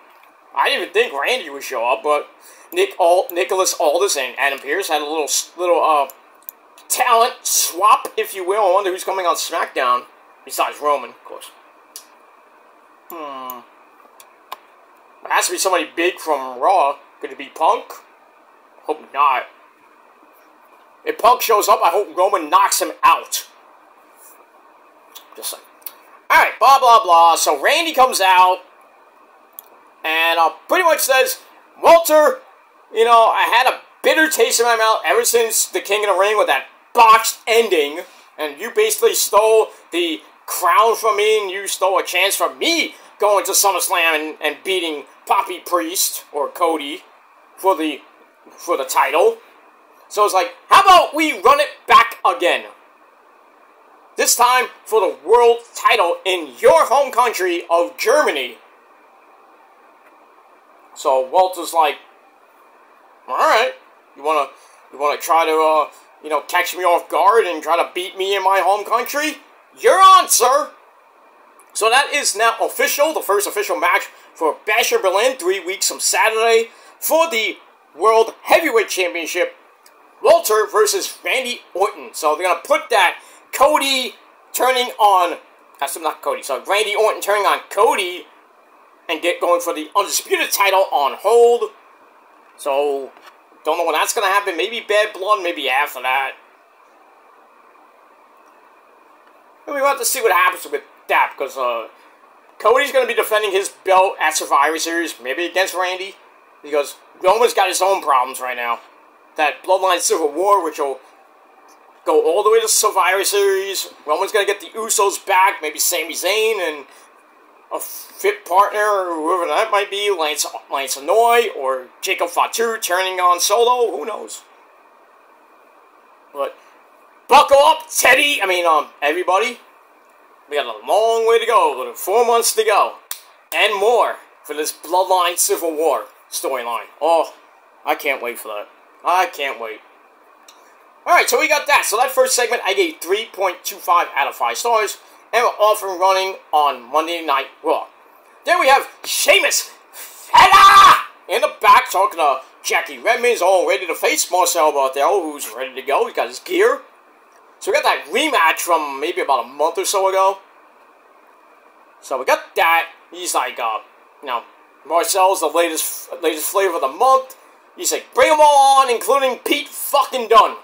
I didn't even think Randy would show up, but Nicholas Aldis and Adam Pearce had a little talent swap, if you will. I wonder who's coming on SmackDown, besides Roman, of course. It has to be somebody big from Raw. Could it be Punk? Hope not. If Punk shows up, I hope Roman knocks him out. Just saying. Alright, blah, blah, blah. So Randy comes out and pretty much says, Walter, you know, I had a bitter taste in my mouth ever since the King of the Ring with that botched ending. And you basically stole the crown from me, and you stole a chance from me going to SummerSlam and beating Poppy Priest, or Cody, for the title. So it's like, how about we run it back again? This time for the world title in your home country of Germany. So Walter's like, alright, you wanna try to catch me off guard and try to beat me in my home country? You're on, sir! So that is now official, the first official match for Bash in Berlin, 3 weeks from Saturday, for the World Heavyweight Championship, Walter versus Randy Orton. So they're going to put that Randy Orton turning on Cody and get going for the Undisputed title on hold. So, don't know when that's going to happen. Maybe Bad Blood, maybe after that. And we want to see what happens with that, because Cody's going to be defending his belt at Survivor Series, maybe against Randy, because Roman's got his own problems right now. That Bloodline Civil War, which will go all the way to Survivor Series. Roman's going to get the Usos back, maybe Sami Zayn and a fit partner, or whoever that might be, Lance Anoy, or Jacob Fatu turning on Solo, who knows. But, buckle up, everybody. We got a long way to go, 4 months to go, and more for this Bloodline Civil War storyline. Oh, I can't wait for that. I can't wait. Alright, so we got that. So that first segment, I gave 3.25 out of 5 stars, and we're off and running on Monday Night Raw. Then we have Sheamus Fella in the back talking to Jackie Redmond's all ready to face Marcel Barthel, who's ready to go. He's got his gear. So we got that rematch from maybe about a month or so ago. So we got that. He's like, Marcel's the latest flavor of the month. He's like, bring them all on, including Pete fucking Dunne.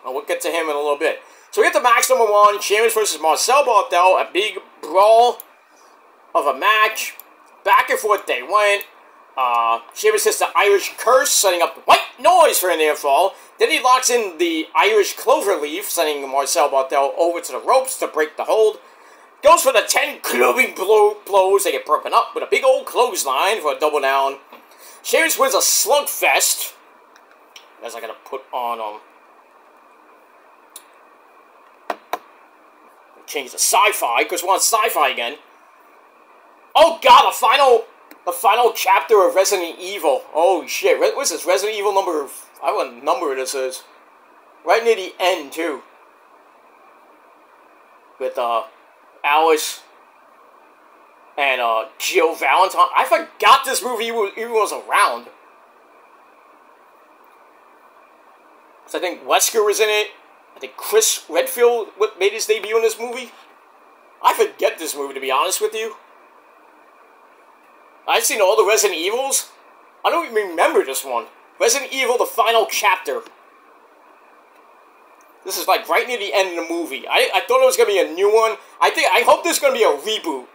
And we'll get to him in a little bit. So we get the match number 1, Sheamus versus Marcel Barthel, a big brawl of a match. Back and forth they went. Sheamus hits the Irish Curse, setting up the White Noise for a near fall. Then he locks in the Irish Cloverleaf, sending Marcel Barthel over to the ropes to break the hold. Goes for the 10 clubbing blows. They get broken up with a big old clothesline for a double down. Sheamus wins a slugfest. As I gotta put on change the sci-fi, because we're on sci-fi again. Oh god, the final chapter of Resident Evil. Oh shit, what's this? Resident Evil number... I don't know what number this is. Right near the end, too. With, Alice and, Jill Valentine. I forgot this movie even was around. So I think Wesker was in it. I think Chris Redfield made his debut in this movie. I forget this movie, to be honest with you. I've seen all the Resident Evils. I don't even remember this one. Resident Evil, the final chapter. This is like right near the end of the movie. I thought it was going to be a new one. I hope there's going to be a reboot.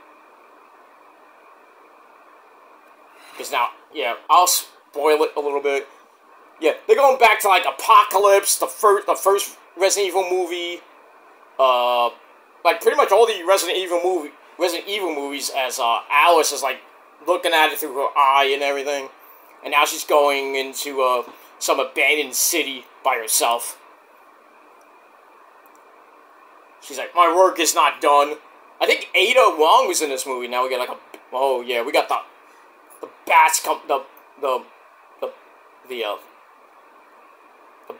Because now, yeah, I'll spoil it a little bit. Yeah, they're going back to like Apocalypse, the first Resident Evil movie. Like pretty much all the Resident Evil Resident Evil movies as Alice is like looking at it through her eye and everything, and now she's going into some abandoned city by herself. She's like, my work is not done. I think Ada Wong was in this movie. Now we got like a, oh yeah, we got the bats the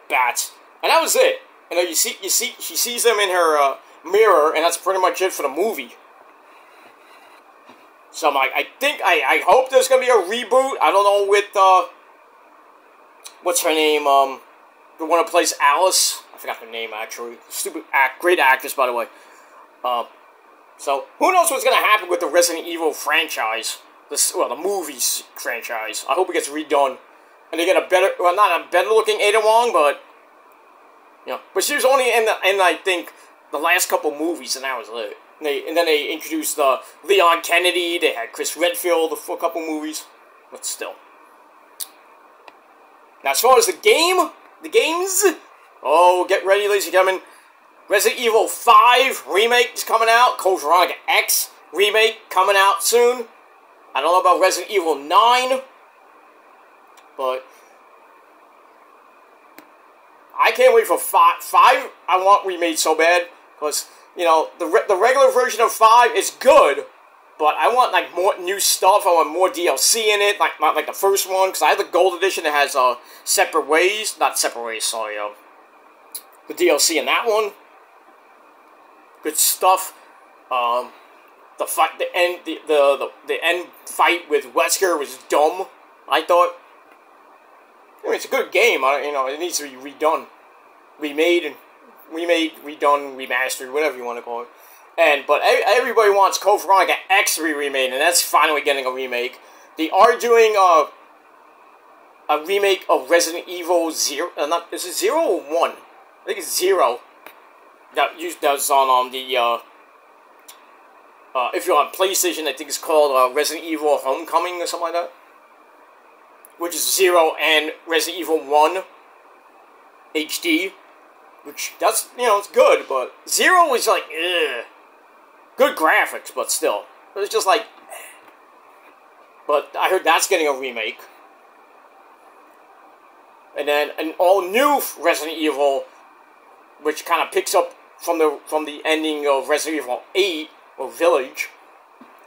bats, and that was it. And then she sees them in her mirror, and that's pretty much it for the movie. So I'm like, I hope there's gonna be a reboot. I don't know with what's her name? The one who plays Alice. I forgot her name actually. Great actress, by the way. So who knows what's gonna happen with the Resident Evil franchise? The movies franchise. I hope it gets redone, and they get a better, well, not a better looking Ada Wong, but you know, but she was only in I think the last couple movies, and that was it. And then they introduced Leon Kennedy. They had Chris Redfield for a couple movies, but still. Now, as far as the games, oh, get ready, ladies and gentlemen. Resident Evil 5 remake is coming out. Code Veronica X remake coming out soon. I don't know about Resident Evil 9, but I can't wait for 5. 5 I want remade so bad, because, you know, the regular version of 5 is good, but I want, like, more new stuff. I want more DLC in it, not like the first one, because I have the Gold Edition that has, Separate Ways, not Separate Ways, sorry, the DLC in that one. Good stuff. The fight, the end fight with Wesker was dumb, I thought. I mean, it's a good game, you know, it needs to be redone. Remade, redone, remastered, whatever you want to call it. But everybody wants Code Veronica X to be remade, and that's finally getting a remake. They are doing a remake of Resident Evil 0. Is it 0 or 1? I think it's 0. That was on the if you're on PlayStation, I think it's called Resident Evil Homecoming or something like that. Which is 0 and Resident Evil 1 HD. Which, that's, you know, it's good, but 0 is like, ugh. Good graphics, but still. It's just like, but I heard that's getting a remake. And then an all-new Resident Evil, which kind of picks up from the ending of Resident Evil 8, or Village.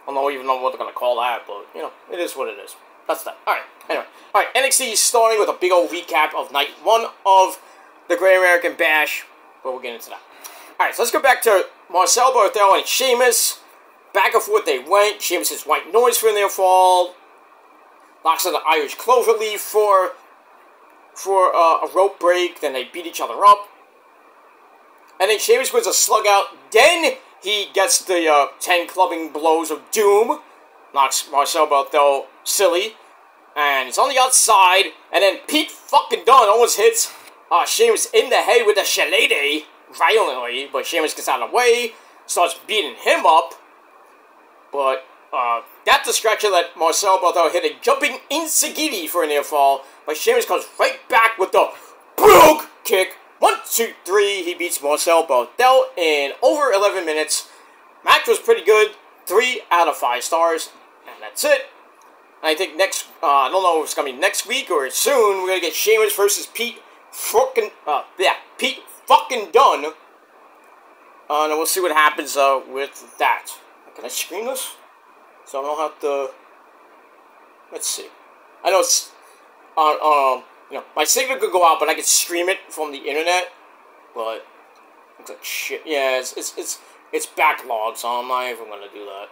I don't even know what they're going to call that, but, you know, it is what it is. That's that. Alright, anyway. Alright, NXT is starting with a big old recap of Night 1 of the Great American Bash, but we'll get into that. Alright, so let's go back to Marcel Barthel and Sheamus. Back and forth they went. Sheamus hits white noise for their fall. Locks on the Irish Cloverleaf for a rope break. Then they beat each other up. And then Sheamus wins a slug out. Then he gets the 10 clubbing blows of doom. Knocks Marcel Barthel silly. And it's on the outside. And then Pete fucking Dunne almost hits Sheamus in the head with a shillelagh violently. But Sheamus gets out of the way. Starts beating him up. But that distraction let Marcel Barthel hit a jumping Insigiti for a near fall. But Sheamus comes right back with the brogue kick. 1, 2, 3. He beats Marcel Barthel in over 11 minutes. Match was pretty good. 3 out of 5 stars. And that's it. I think next, I don't know if it's going to be next week or soon, we're going to get Sheamus versus Pete fucking Dunne. And we'll see what happens with that. Can I screen this? So I don't have to, let's see. I know it's you know, my signal could go out, but I could stream it from the internet. But looks like shit. Yeah, it's backlogged, so I'm not even gonna do that.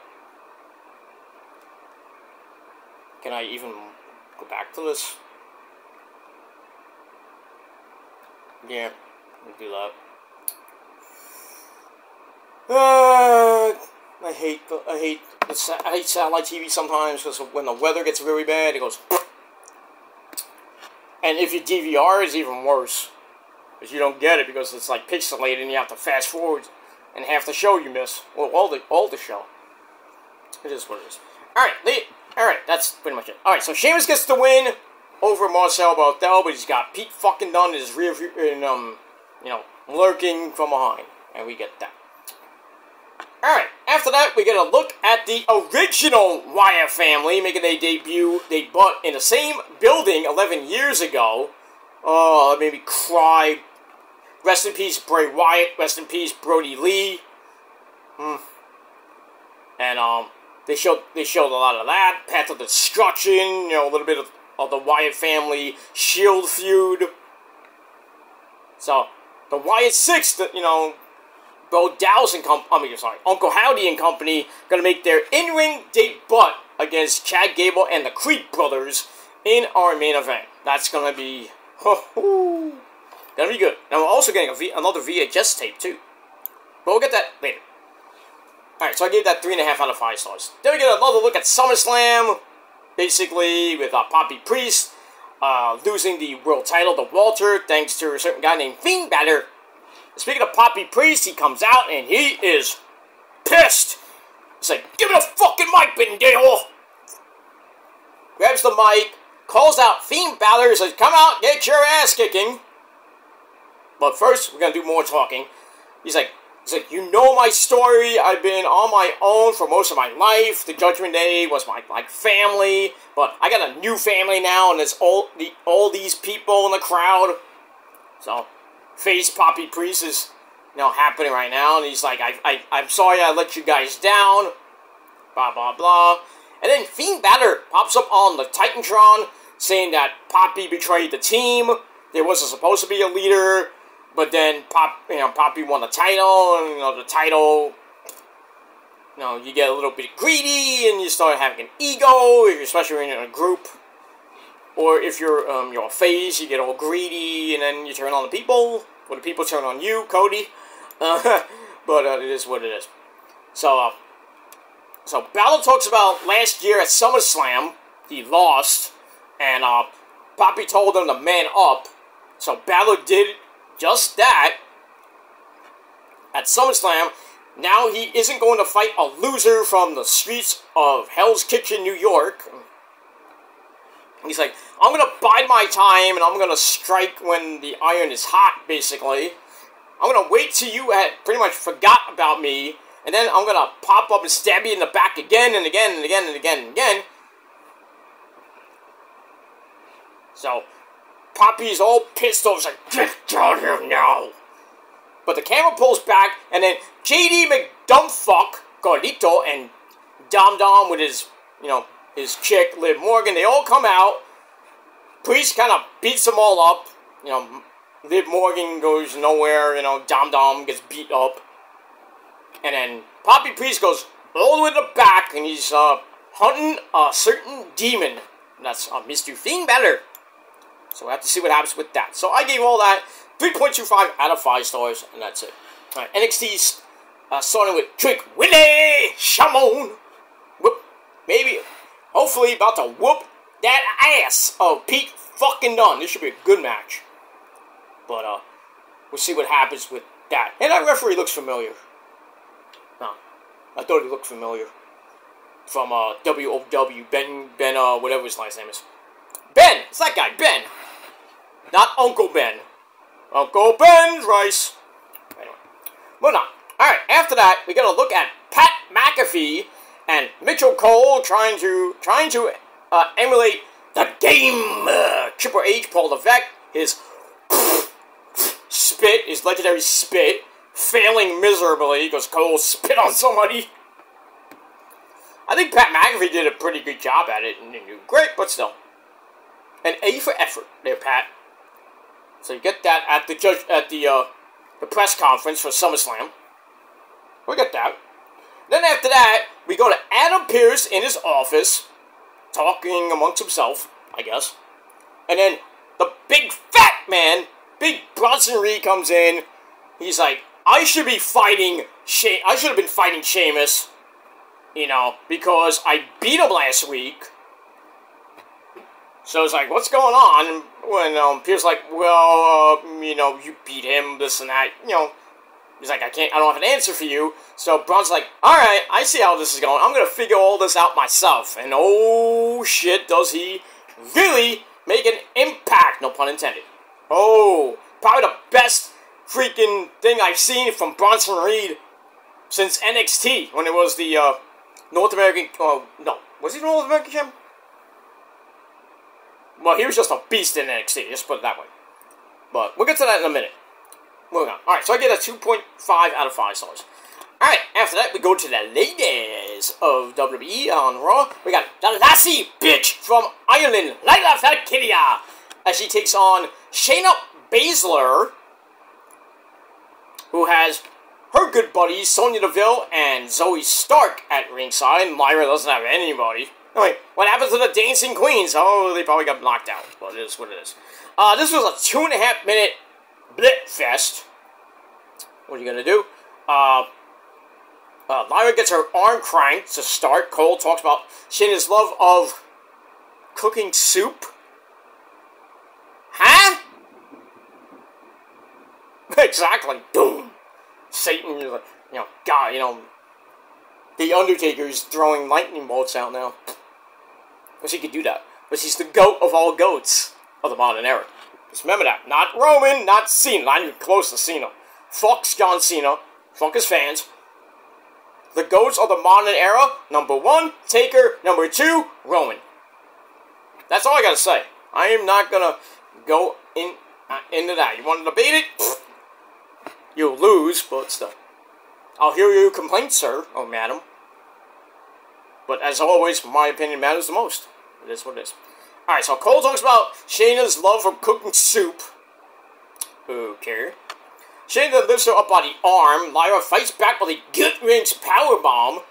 Can I even go back to this? Yeah, I'll do that. I hate satellite TV sometimes, because when the weather gets really bad, it goes. And if you DVR, it's even worse, because you don't get it because it's like pixelated and you have to fast forward, and half the show you miss. Well, all the show. It is what it is. All right, that's pretty much it. All right, so Sheamus gets the win over Marcel Barthel, but he's got Pete fucking Dunne in his rear view, you know, lurking from behind, and we get that. Alright, after that, we get a look at the original Wyatt family making their debut. They bought in the same building 11 years ago. Oh, that made me cry. Rest in peace, Bray Wyatt. Rest in peace, Brody Lee. And, they showed a lot of that. Path of Destruction, you know, a little bit of the Wyatt family Shield feud. So, the Wyatt Six, you know, Bo Dallas and Uncle Howdy and company, gonna make their in-ring debut against Chad Gable and the Creed brothers in our main event. That's gonna be, gonna be good. Now, we're also getting another VHS tape, too. But we'll get that later. Alright, so I gave that 3.5 out of 5 stars. Then we get another look at SummerSlam, basically with Poppy Priest losing the world title to Walter thanks to a certain guy named Fiend Balor. Speaking of Poppy Priest, he comes out and he is pissed. He's like, "Give me the fucking mic, pendejo!" Grabs the mic, calls out Fiend Balor, says, "Come out, get your ass kicking." But first, we're gonna do more talking. He's like, "You know my story. I've been on my own for most of my life. The Judgment Day was my family, but I got a new family now, and there's all these people in the crowd." So, face Poppy Priest is, you know, happening right now, and he's like, I'm sorry I let you guys down, blah, blah, blah. And then Fiend Balor pops up on the Titantron, saying that Poppy betrayed the team, there wasn't supposed to be a leader, but then Poppy won the title, and, you know, the title, you know, you get a little bit greedy, and you start having an ego, especially when you're in a group. Or if you're a face, you get all greedy, and then you turn on the people, or the people turn on you, Cody. But it is what it is. So Balor talks about last year at SummerSlam, he lost, and Poppy told him to man up. So Balor did just that at SummerSlam. Now he isn't going to fight a loser from the streets of Hell's Kitchen, New York. He's like, "I'm going to bide my time, and I'm going to strike when the iron is hot, basically. I'm going to wait till you had pretty much forgot about me, and then I'm going to pop up and stab you in the back again and again and again and again and again." So, Poppy's all pissed off. He's like, "Get down here now." But the camera pulls back, and then JD McDumbfuck, Carlito, and Dom Dom with his, you know, his chick, Liv Morgan, they all come out. Priest kind of beats them all up. You know, Liv Morgan goes nowhere, you know, Dom Dom gets beat up. And then Poppy Priest goes all the way to the back, and he's hunting a certain demon. And that's Mr. Fiend Balor. So we'll have to see what happens with that. So I gave all that 3.25 out of 5 stars, and that's it. Alright, NXT's starting with Trick Willie Shamon. Whoop, maybe. Hopefully about to whoop that ass of Pete fucking Dunne. This should be a good match. But, we'll see what happens with that. And that referee looks familiar. No, I thought he looked familiar. From, WOW, Ben, whatever his last name is. Ben! It's that guy, Ben! Not Uncle Ben. Uncle Ben's rice. Anyway, moving on. Alright, after that, we gotta look at Pat McAfee and Mitchell Cole trying to emulate the game. Triple H, Paul Levesque, his spit, his legendary spit, failing miserably because Cole spit on somebody. I think Pat McAfee did a pretty good job at it and didn't do great, but still. An A for effort there, Pat. So you get that at the press conference for SummerSlam. We get that. Then after that, we go to Adam Pearce in his office, talking amongst himself, I guess. And then the big fat man, Big Bronson Reed, comes in. He's like, I should have been fighting Sheamus, you know, because I beat him last week. So it's like, what's going on? When Pearce like, well, you know, you beat him, this and that, you know. He's like, I don't have an answer for you. So Braun's like, alright, I see how this is going. I'm going to figure all this out myself. And oh shit, does he really make an impact, no pun intended. Oh, probably the best freaking thing I've seen from Bronson Reed since NXT, when it was the North American, no, was he the North American champion? Well, he was just a beast in NXT, just put it that way. But we'll get to that in a minute. Moving on. Alright, so I get a 2.5 out of 5 stars. Alright, after that, we go to the ladies of WWE on Raw. We got the Lassie bitch from Ireland, Layla Valkyria, as she takes on Shayna Baszler, who has her good buddies, Sonya Deville and Zoe Stark at ringside. Lyra doesn't have anybody. Anyway, what happened to the Dancing Queens? Oh, they probably got knocked out, but it is what it is. This was a 2.5 minute blip fest. What are you gonna do? Lyra gets her arm cranked to start. Cole talks about Shayna's love of cooking soup. Huh? Exactly. Boom. Satan, God, the Undertaker's throwing lightning bolts out now. Wish he could do that. But he's the GOAT of all GOATs of the modern era. Just remember that. Not Roman, not Cena. Not even close to Cena. Fuck John Cena. Fuck his fans. The GOATs of the modern era. Number 1, Taker. Number 2, Roman. That's all I gotta say. I am not gonna go into that. You want to debate it? Pfft. You'll lose, but still. I'll hear your complaint, sir, or madam. But as always, my opinion matters the most. It is what it is. Alright, so Cole talks about Shayna's love for cooking soup. Okay. Shayna lifts her up by the arm. Lyra fights back with a gut-wrench powerbomb.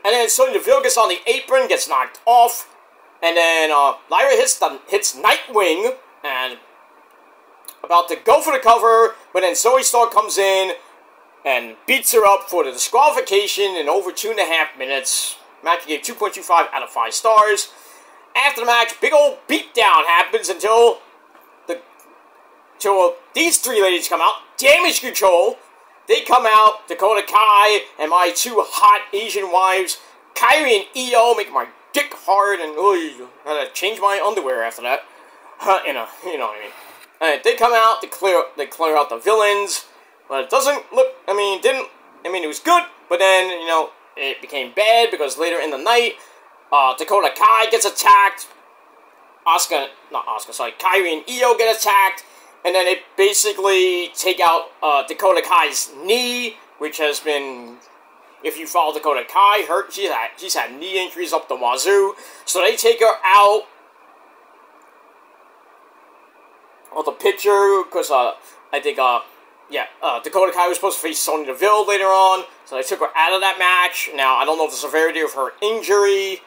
And then Sonya Deville gets on the apron, gets knocked off. And then Lyra hits Nightwing. And about to go for the cover. But then Zoe Stark comes in and beats her up for the disqualification in over 2.5 minutes. Match gave 2.25 out of 5 stars. After the match, big old beatdown happens until these 3 ladies come out. Damage Control. They come out. Dakota Kai and my 2 hot Asian wives, Kairi and Io, make my dick hard, and I had to change my underwear after that. You know what I mean. Alright, they come out. They clear out the villains. But it doesn't look. It was good, but then it became bad because later in the night, Dakota Kai gets attacked. Kairi and Io get attacked, and then they basically take out Dakota Kai's knee, which has been, if you follow Dakota Kai, she's had knee injuries up the wazoo. So they take her out of the picture because I think Dakota Kai was supposed to face Sonya Deville later on, so they took her out of that match. Now I don't know the severity of her injury.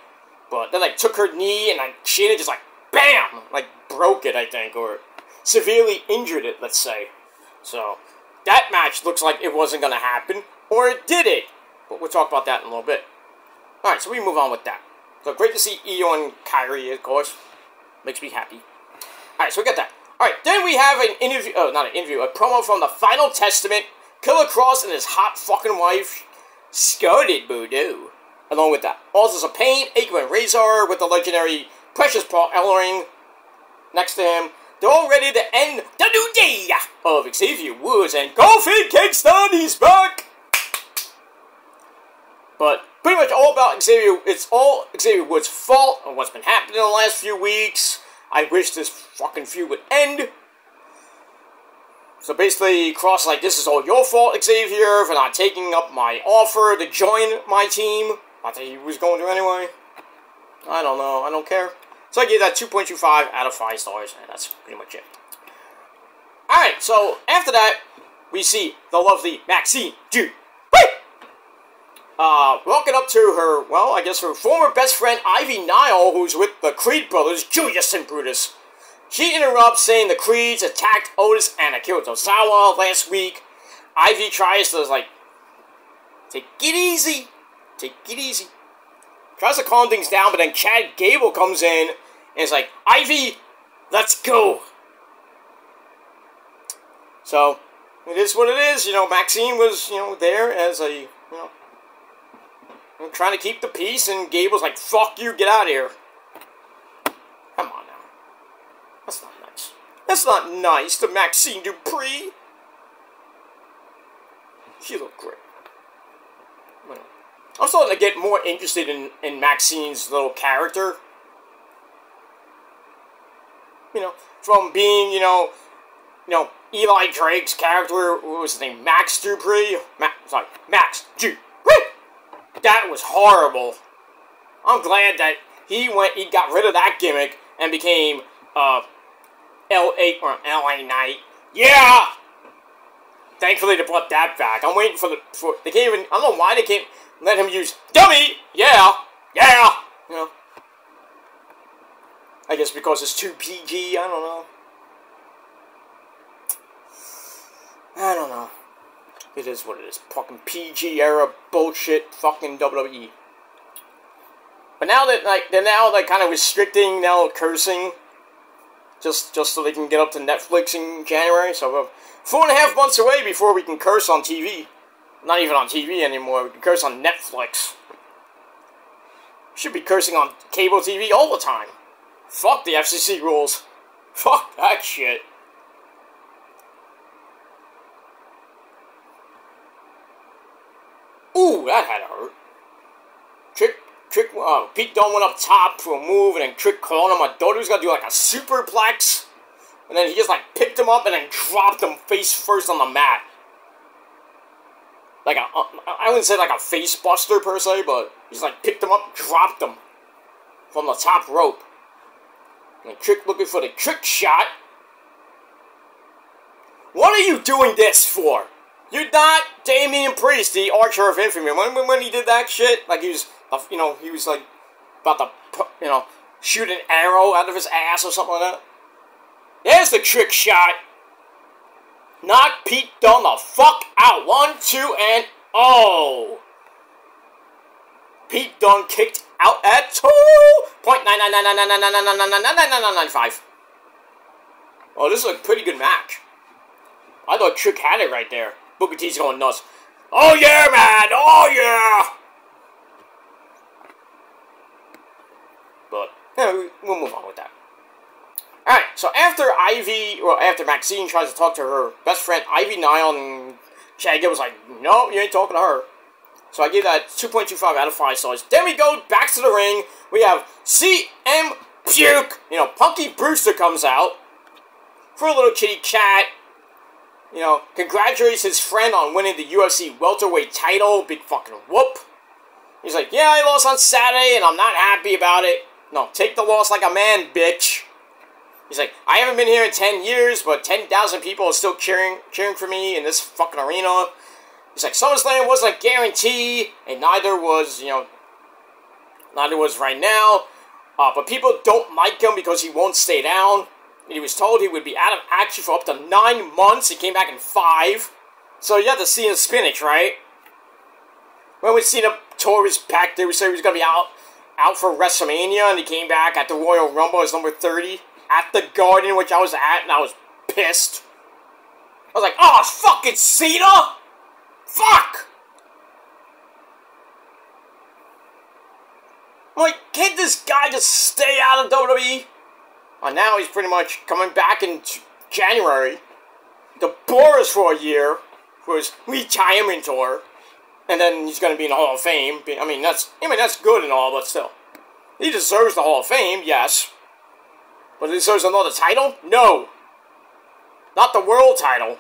But then, took her knee, and Shayna just, BAM! Broke it, I think, or severely injured it, let's say. So, that match looks like it wasn't going to happen, or it did it. But we'll talk about that in a little bit. Alright, so we move on with that. So, great to see Io and Kairi, of course. Makes me happy. Alright, so we got that. Alright, then we have an interview, a promo from the Final Testament. Killer Kross and his hot fucking wife, Scarlet Bordeaux. Along with that, Authors of Pain, Akam and Razor, with the legendary Precious Paul Ellering next to him. They're all ready to end the new day of Xavier Woods, and Kofi Kingston, he's back! But pretty much all about Xavier, it's all Xavier Woods' fault and what's been happening in the last few weeks. I wish this fucking feud would end. So basically, Kross this is all your fault, Xavier, for not taking up my offer to join my team. I think he was going to anyway. I don't know. I don't care. So I gave that 2.25 out of 5 stars, and that's pretty much it. Alright, so after that, we see the lovely Maxine Dupree. Walking up to her, her former best friend, Ivy Nile, who's with the Creed brothers, Julius and Brutus. She interrupts, saying the Creeds attacked Otis and Akira Tozawa last week. Ivy tries to, take it easy. Take it easy. Tries to calm things down, but then Chad Gable comes in and is like, Ivy, let's go. So, it is what it is. Maxine was, there as a, trying to keep the peace, and Gable's like, fuck you, get out of here. Come on now. That's not nice. That's not nice to Maxine Dupree. She looked great. I'm starting to get more interested in Maxine's little character. You know, from being, Eli Drake's character, what was his name, Max Dupree? Max Dupree! That was horrible. I'm glad that he got rid of that gimmick and became, LA Knight. Yeah! Thankfully they brought that back. I'm waiting for they can't even, I don't know why they can't let him use dummy! Yeah! Yeah! You know. I guess because it's too PG, I don't know. I don't know. It is what it is. Fucking PG era bullshit fucking WWE. But now that, they're kind of restricting, cursing. Just so they can get up to Netflix in January. So we're 4.5 months away before we can curse on TV. Not even on TV anymore. We can curse on Netflix. Should be cursing on cable TV all the time. Fuck the FCC rules. Fuck that shit. Ooh, that had to hurt. Pete Dunne went up top for a move, and then Trick called him. I thought he was gonna do like a superplex, and then he just picked him up and then dropped him face first on the mat. I wouldn't say like a face buster per se, but he's picked him up, dropped him from the top rope. And Trick looking for the trick shot. What are you doing this for? You're not Damian Priest, the Archer of Infamy. When he did that shit, he was, he was about to, shoot an arrow out of his ass or something like that. There's the trick shot. Knock Pete Dunne the fuck out. 1, 2, and oh. Pete Dunne kicked out at 2.9999999999995. Oh, this is a pretty good match. I thought Trick had it right there. Booker T's going nuts. Oh yeah, man! Oh yeah! But, we'll move on with that. Alright, so after Maxine tries to talk to her best friend, Ivy Nile, and Shaggy was like, no, you ain't talking to her. So I gave that 2.25 out of 5 stars. Then we go back to the ring. We have CM Puke. Punky Brewster comes out for a little kitty cat. Congratulates his friend on winning the UFC welterweight title. Big fucking whoop. He's like, yeah, I lost on Saturday, and I'm not happy about it. No, take the loss like a man, bitch. He's like, I haven't been here in 10 years, but 10,000 people are still cheering for me in this fucking arena. He's like, SummerSlam wasn't a guarantee, and neither was right now. But people don't like him because he won't stay down. And he was told he would be out of action for up to 9 months. He came back in 5. So you have to see the spinach, right? When we seen him tore his back, they said he was going to be out for WrestleMania, and he came back at the Royal Rumble as number 30 at the Garden, which I was at, and I was pissed. I was like, oh, fucking Cena! Fuck! I'm like, can't this guy just stay out of WWE? And now he's pretty much coming back in January to bore us for a year for his retirement tour, and then he's going to be in the Hall of Fame. I mean, that's good and all, but still, he deserves the Hall of Fame, yes. But he deserves another title? No, not the world title.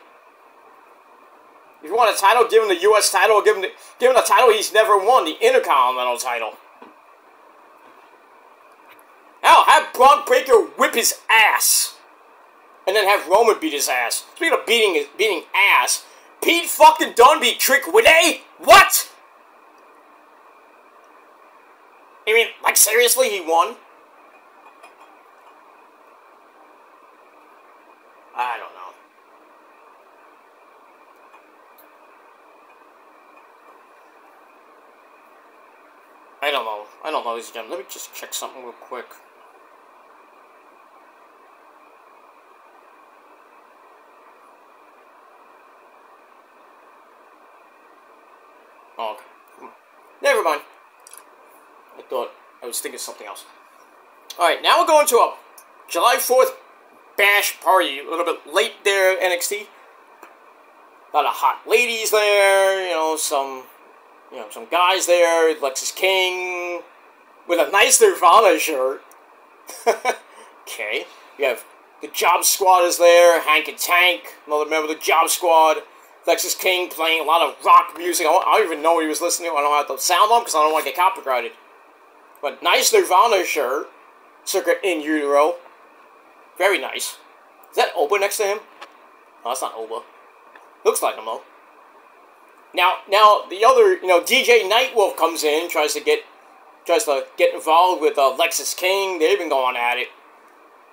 If you want a title, give him the U.S. title, or give him the title he's never won, the Intercontinental title. Hell, have Braun Breaker whip his ass. And then have Roman beat his ass. Speaking of beating ass, Pete fucking Dunne beat Trick Williams? What? I mean, seriously, he won? I don't know. I don't know, ladies and gentlemen. Let me just check something real quick. Oh, okay. Never mind. I was thinking something else. Alright, now we're going to a July 4th bash party. A little bit late there, NXT. A lot of hot ladies there, some you know, some guys there. Lexis King with a nice Nirvana shirt. Okay. You have the Job Squad is there. Hank and Tank, another member of the Job Squad. Lexis King playing a lot of rock music. I don't even know what he was listening to. I don't have the sound on because I don't want to get copyrighted. But nice Nirvana shirt. Circa in utero. Very nice. Is that Oba next to him? No, that's not Oba. Looks like him though. Now the other, you know, DJ Nightwolf comes in, tries to get involved with Lexis King. They've been going at it,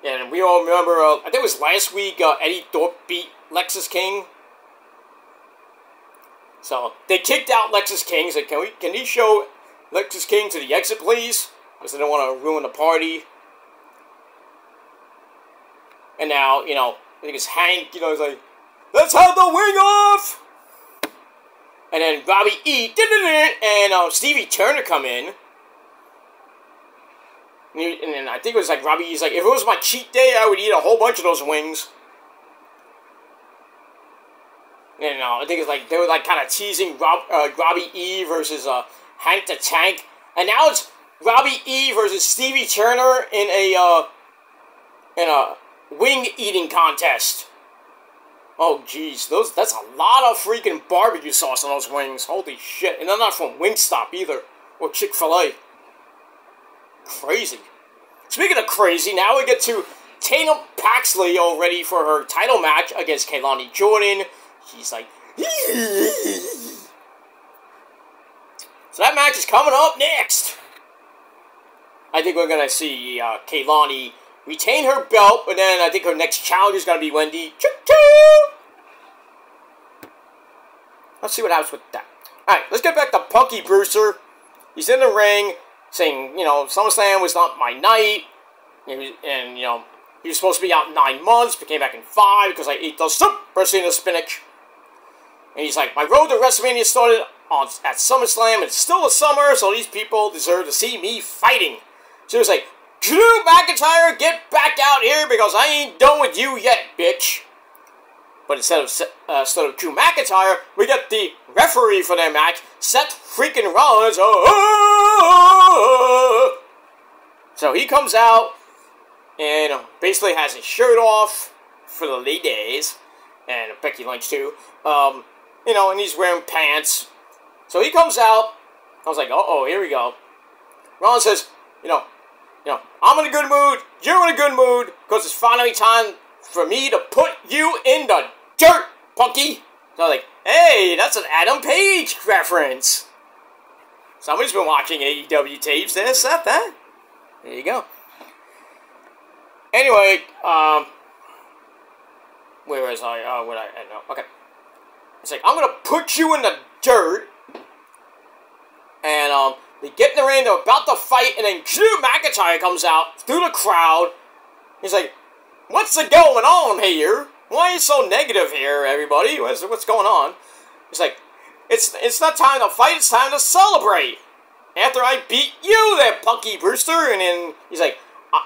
and we all remember. I think it was last week. Eddie Thorpe beat Lexis King. So they kicked out Lexis King. Said, "Can he show Lexis King to the exit, please?" Because they don't want to ruin the party. And now, you know, I think it's Hank. You know, he's like, "Let's have the wing off." And then Robbie E. and Stevie Turner come in. And then I think it was like Robbie E's like, if it was my cheat day, I would eat a whole bunch of those wings. And I think it's like they were like kind of teasing Robbie E versus Hank the Tank, and now it's Robbie E versus Stevie Turner in a wing eating contest. Oh jeez, that's a lot of freaking barbecue sauce on those wings. Holy shit! And they're not from Wingstop either, or Chick-fil-A. Crazy. Speaking of crazy, now we get to Tatum Paxley all ready for her title match against Kehlani Jordan. He's like, so that match is coming up next. I think we're gonna see Kehlani retain her belt, but then I think her next challenger is gonna be Wendy. Let's see what happens with that. All right, let's get back to Punky Brewster. He's in the ring, saying, you know, SummerSlam was not my night, and you know, he was supposed to be out 9 months, but came back in 5 because I ate the Super Cena spinach. And he's like, my road to WrestleMania started at SummerSlam, and it's still the summer, so these people deserve to see me fighting. So he was like, Drew McIntyre, get back out here because I ain't done with you yet, bitch. But instead of Drew McIntyre, we get the referee for their match, Seth freaking Rollins. So he comes out and basically has his shirt off for the ladies, and Becky Lynch too. You know, and he's wearing pants. So he comes out. I was like, uh-oh, here we go. Rollins says, you know, I'm in a good mood, you're in a good mood, because it's finally time for me to put you in the dirt, Punky. So I was like, hey, that's an Adam Page reference. Somebody's been watching AEW tapes. There's that. There you go. Anyway, where was I? No, okay. It's like, I'm gonna put you in the dirt. And, they get in the ring, they're about to fight, and then Drew McIntyre comes out through the crowd. He's like, what's going on here? Why are you so negative here, everybody? What's going on? He's like, it's not time to fight, it's time to celebrate. After I beat you there, Punky Brewster. And then he's like,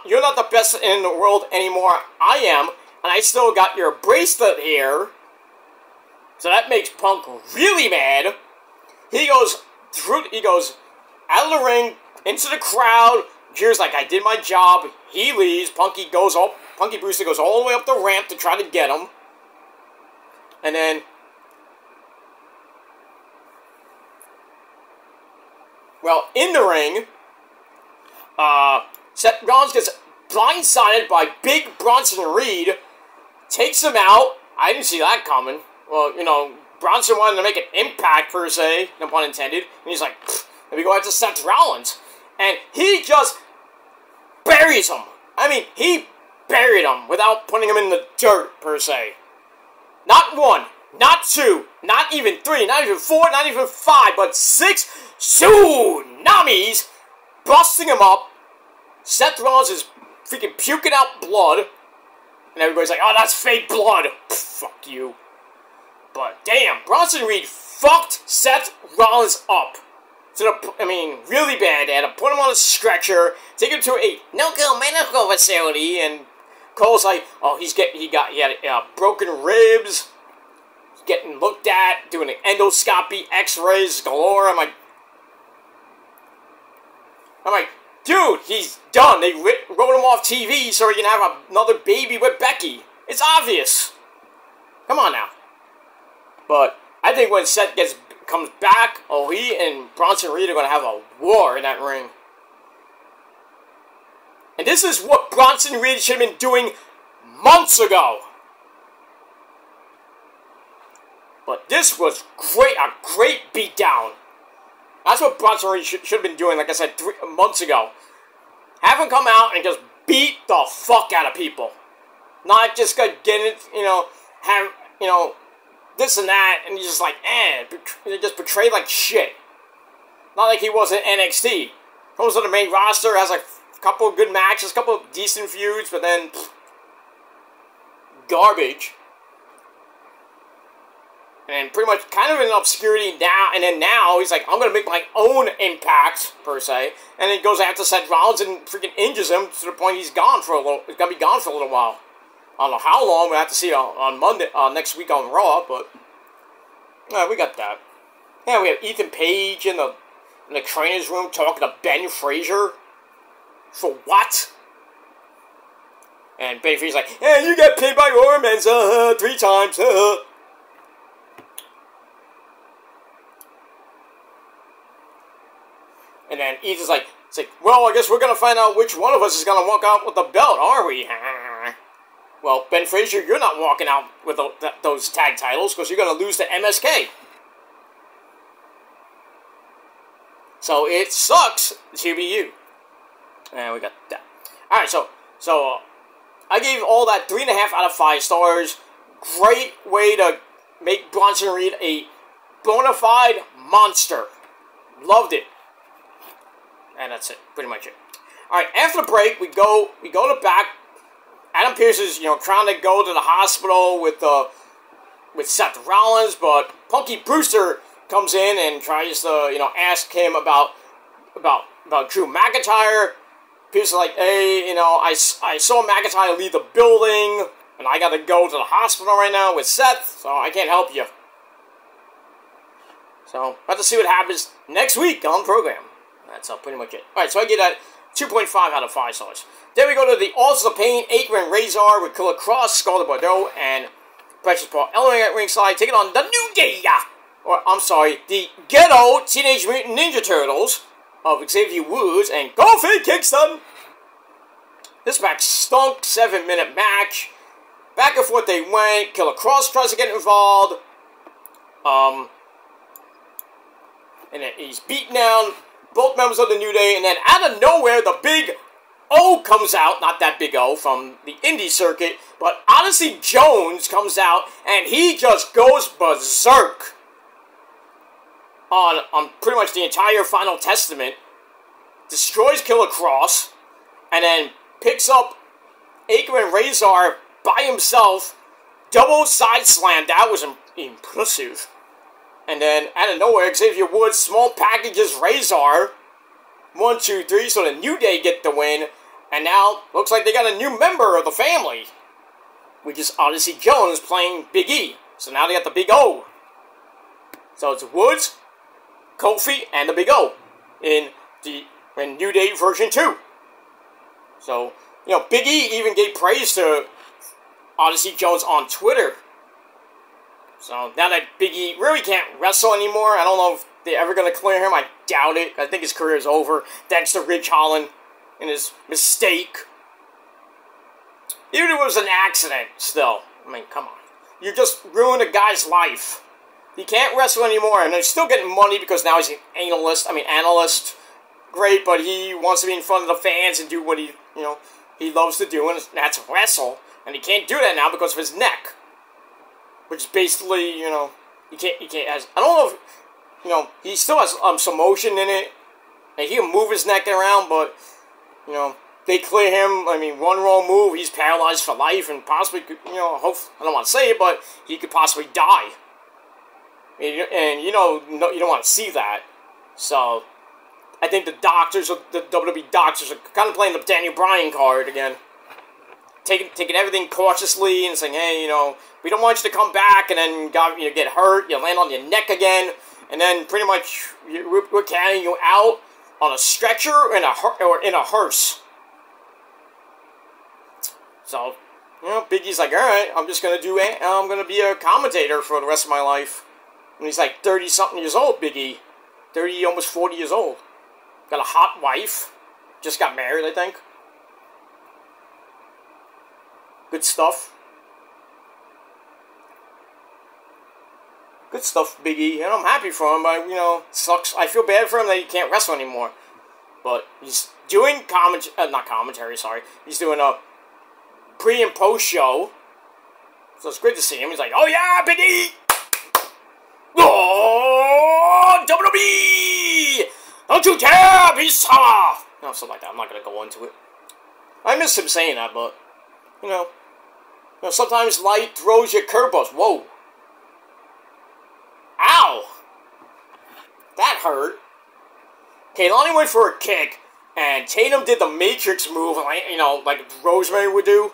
you're not the best in the world anymore. I am, and I still got your bracelet here. So that makes Punk really mad. He goes out of the ring, into the crowd. Drew's like, I did my job. He leaves. Punky Brewster goes all the way up the ramp to try to get him. And then, well, in the ring, Seth Rollins gets blindsided by Big Bronson Reed. Takes him out. I didn't see that coming. Well, you know, Bronson wanted to make an impact, per se, no pun intended. And he's like, let me go after Seth Rollins. And he just buries him. I mean, he buried him without putting him in the dirt, per se. Not 1, not 2, not even 3, not even 4, not even 5, but 6 tsunamis busting him up. Seth Rollins is freaking puking out blood. And everybody's like, oh, that's fake blood. Pff, fuck you. But damn, Bronson Reed fucked Seth Rollins up. Really bad. They had to put him on a stretcher, take him to a medical facility, and Cole's like, oh, he had broken ribs, getting looked at, doing an endoscopy, x-rays galore. I'm like, I'm like, dude, he's done. They wrote him off TV so he can have another baby with Becky. It's obvious. Come on now. But I think when Seth comes back, he and Bronson Reed are going to have a war in that ring. And this is what Bronson Reed should have been doing months ago. But this was great, a great beatdown. That's what Bronson Reed should have been doing, like I said, 3 months ago. Have him come out and just beat the fuck out of people. Not just get it, have, this and that, and he's just like, they just portrayed like shit. Not like he was in NXT. Comes to the main roster, has like a couple of good matches, a couple of decent feuds, but then garbage. And pretty much kind of in obscurity now, and then now he's like, I'm going to make my own impact, per se. And then he goes after Seth Rollins and freaking injures him to the point he's gone for a little, he's going to be gone for a little while. I don't know how long, we'll have to see on Monday, next week on Raw, but we got that. Yeah, we have Ethan Page in the trainer's room talking to Ben Frazier. For what? And Ben Frazier's like, hey, you got paid by Roman Reigns 3 times, And then Ethan's like, well, I guess we're going to find out which one of us is going to walk out with the belt, are we? Well, Ben Frazier, you're not walking out with those tag titles because you're going to lose to MSK. So it sucks to be you. And we got that. Alright, so I gave all that 3.5 out of 5 stars. Great way to make Bronson Reed a bona fide monster. Loved it. And that's it, pretty much it. Alright, after the break, we go to back. Adam Pearce is, trying to go to the hospital with Seth Rollins, but Punky Brewster comes in and tries to, ask him about Drew McIntyre. Pearce is like, hey, I saw McIntyre leave the building, and I gotta go to the hospital right now with Seth, so I can't help you. So, we'll have to see what happens next week on the program. That's pretty much it. Alright, so I get that 2.5 out of 5 stars. Then we go to the Authors of Pain, Akron and Razor with Killer Cross, Scarlett Bordeaux, and Precious Paul Ellering at ringside, taking on the New Day, the Ghetto Teenage Mutant Ninja Turtles of Xavier Woods and Kofi Kingston. This match stunk, 7-minute match. Back and forth they went. Killer Cross tries to get involved. And then he's beaten down both members of the New Day, and then out of nowhere, the Big O comes out, not that Big O from the indie circuit, but Odyssey Jones comes out, and he just goes berserk on pretty much the entire Final Testament, destroys Killer Cross, and then picks up Akron and Razor by himself, double side slam. That was impressive. And then, out of nowhere, Xavier Woods small packages Razor. 1, 2, 3, so the New Day get the win. And now, looks like they got a new member of the family, which is Odyssey Jones playing Big E. So now they got the Big O. So it's Woods, Kofi, and the Big O in New Day version 2. So, Big E even gave praise to Odyssey Jones on Twitter. So, now that Big E really can't wrestle anymore, I don't know if they're ever going to clear him. I doubt it. I think his career is over, thanks to Ridge Holland and his mistake. Even if it was an accident, still. I mean, come on. You just ruined a guy's life. He can't wrestle anymore, and they're still getting money because now he's an analyst. Great, but he wants to be in front of the fans and do what he loves to do, and that's wrestle. And he can't do that now because of his neck. Which is basically, he can't, I don't know if, he still has some motion in it, and he can move his neck around, but, they clear him, one wrong move, he's paralyzed for life, and possibly, I don't want to say it, but he could possibly die. And, you don't want to see that. So, I think the WWE doctors are kind of playing the Daniel Bryan card again. Taking everything cautiously and saying, hey, we don't want you to come back and then get hurt, you land on your neck again, and then pretty much we're carrying you out, on a stretcher or in a hearse. So, you know, Big E's like, all right, I'm gonna be a commentator for the rest of my life. And he's like 30-something years old, Big E. 30, almost 40 years old. Got a hot wife. Just got married, I think. Good stuff. Good stuff, Big E. And I'm happy for him, but, you know, it sucks. I feel bad for him that he can't wrestle anymore. But he's doing not commentary, sorry. He's doing a pre- and post-show. So it's great to see him. He's like, oh yeah, Big E! Oh, WWE! Don't you dare be soft! No, something like that. I'm not going to go into it. I miss him saying that, but, you know, sometimes life throws you curveballs. Whoa. Ow! That hurt. Kaylani went for a kick, and Tatum did the Matrix move, you know, like Rosemary would do.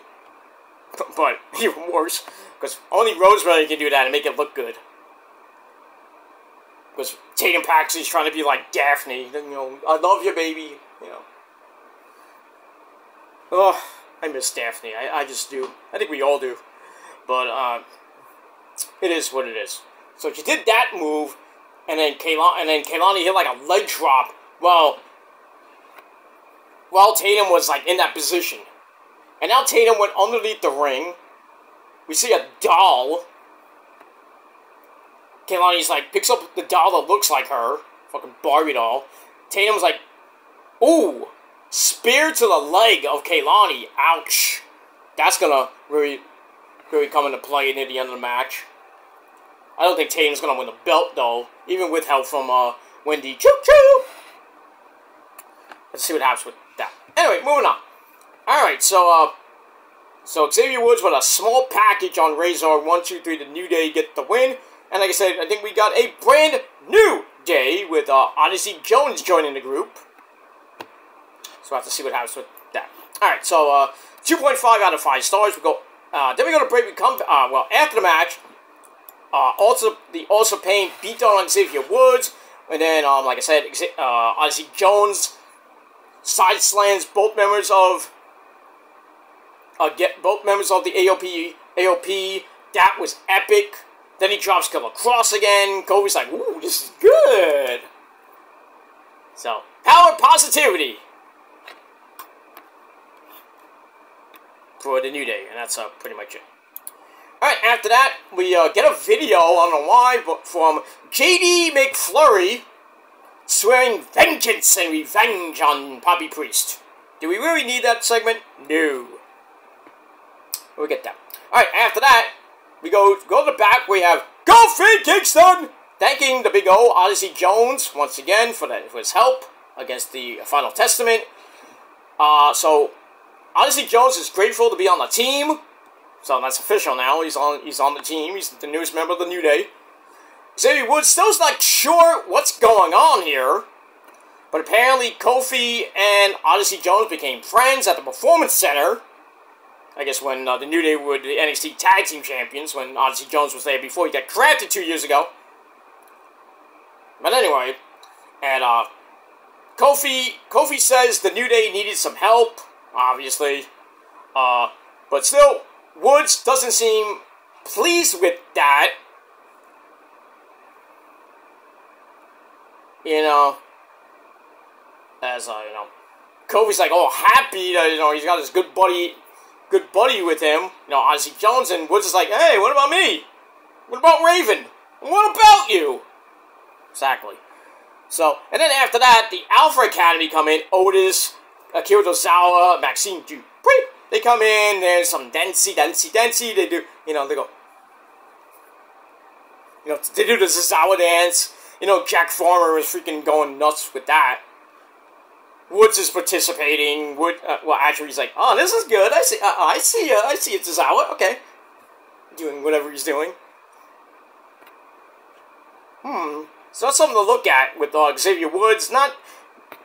But even worse, because only Rosemary can do that and make it look good. Because Tatum Paxley's trying to be like Daphne, you know, I love you, baby, you know. Oh, I miss Daphne. I just do. I think we all do. But it is what it is. So she did that move, and then Kaylani hit like a leg drop. While Tatum was like in that position, and now Tatum went underneath the ring. We see a doll. Kaylani's like picks up the doll that looks like her, fucking Barbie doll. Tatum's like, ooh, spear to the leg of Kaylani. Ouch. That's gonna really come into play near the end of the match. I don't think Tatum's gonna win the belt though, even with help from Wendy. Choo choo. Let's see what happens with that. Anyway, moving on. All right, so Xavier Woods with a small package on Razor 1, 2, 3. The New Day get the win. And like I said, I think we got a brand new day with Odyssey Jones joining the group. So we'll have to see what happens with that. Alright, so 2.5 out of 5 stars. Then we go to break. We come, after the match, also Payne beat down on Xavier Woods. And then, like I said, Odyssey Jones side slams both members of the AOP. That was epic. Then he drops Killer Cross again. Kofi's like, ooh, this is good. So, power positivity for the New Day. And that's pretty much it. Alright, after that, we get a video, I don't know why, but from JD McFlurry swearing vengeance and revenge on Bobby Priest. Do we really need that segment? No. We'll get that. Alright, after that, we go to the back. We have Kofi Kingston thanking the Big O, Odyssey Jones, once again for his help against the Final Testament. So Odyssey Jones is grateful to be on the team. So that's official now. He's on the team. He's the newest member of the New Day. Xavier Woods still's not sure what's going on here, but apparently Kofi and Odyssey Jones became friends at the Performance Center. I guess when the New Day were the NXT Tag Team Champions, when Odyssey Jones was there before he got drafted 2 years ago. But anyway, and Kofi says the New Day needed some help, obviously. But still, Woods doesn't seem pleased with that. You know, as Kofi's like, oh, happy that he's got his good buddy with him, Odyssey Jones, and Woods is like, hey, what about me? What about Raven? What about you? Exactly. So, and then after that, the Alpha Academy come in. Otis, Akira Tozawa, Maxine Dupree. They come in, there's some Densey. They do, they go, they do the Tozawa dance. Jack Farmer is freaking going nuts with that. Woods is participating. Actually, he's like, oh, this is good. I see it, Tozawa. Okay. Doing whatever he's doing. So that's something to look at with Xavier Woods. Not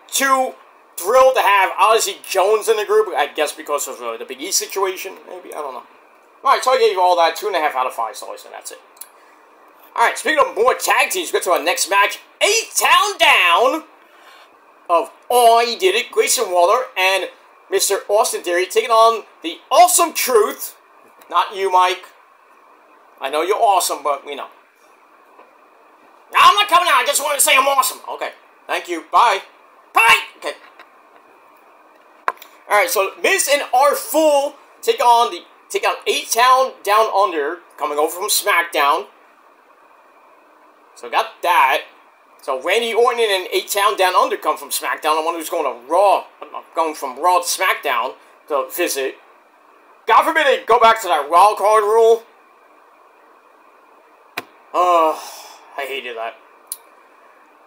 too thrilled to have Odyssey Jones in the group. I guess because of the Big E situation. Maybe. I don't know. Alright, so I gave you all that. 2.5 out of 5 stars, and that's it. Alright, speaking of more tag teams, we get to our next match. 8 Town Down of I Did It, Grayson Waller, and Mr. Austin Theory taking on the Awesome Truth. Not you, Mike. I know you're awesome, but we know. No, I'm not coming out. I just wanted to say I'm awesome. Okay. Thank you. Bye. Bye! Okay. Alright, so Miz and R-Fool take on A-Town Down Under, coming over from SmackDown. So got that. So Randy Orton and A-Town Down Under come from SmackDown. The one who's going to Raw, going from Raw to SmackDown to visit. God forbid they go back to that wild card rule. I hated that.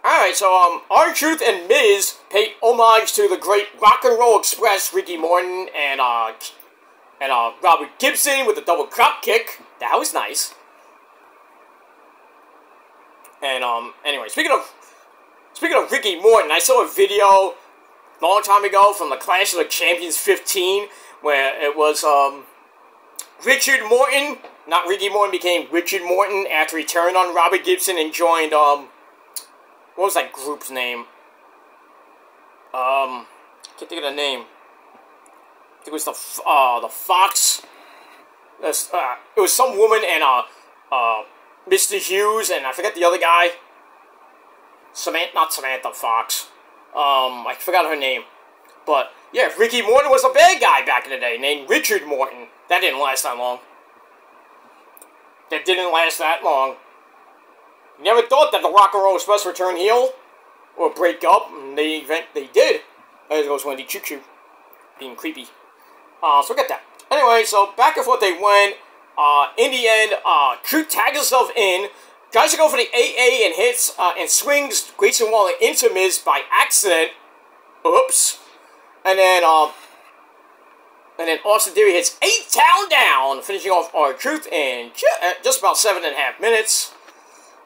Alright, so, R-Truth and Miz pay homage to the great Rock and Roll Express, Ricky Morton, and Robert Gibson with a double drop kick. That was nice. And, anyway, speaking of Ricky Morton, I saw a video a long time ago from the Clash of the Champions 15, where it was, Richard Morton, not Ricky Morton, became Richard Morton after he turned on Robert Gibson and joined, what was that group's name? Can't think of the name. I think it was the Fox. It was some woman and, Mr. Hughes, and I forget the other guy. Not Samantha Fox. I forgot her name. But, yeah, Ricky Morton was a bad guy back in the day, named Richard Morton. That didn't last that long. You never thought that the Rock and Roll Express would turn heel or break up, and they did. There goes Wendy Choo Choo, being creepy. So get that. Anyway, so back and forth they went. In the end, Truth tags himself in, tries to go for the AA and hits and swings Grayson Waller into Miz by accident. Oops. And then Austin Theory hits A-Town down, finishing off R-Truth in just about 7.5 minutes.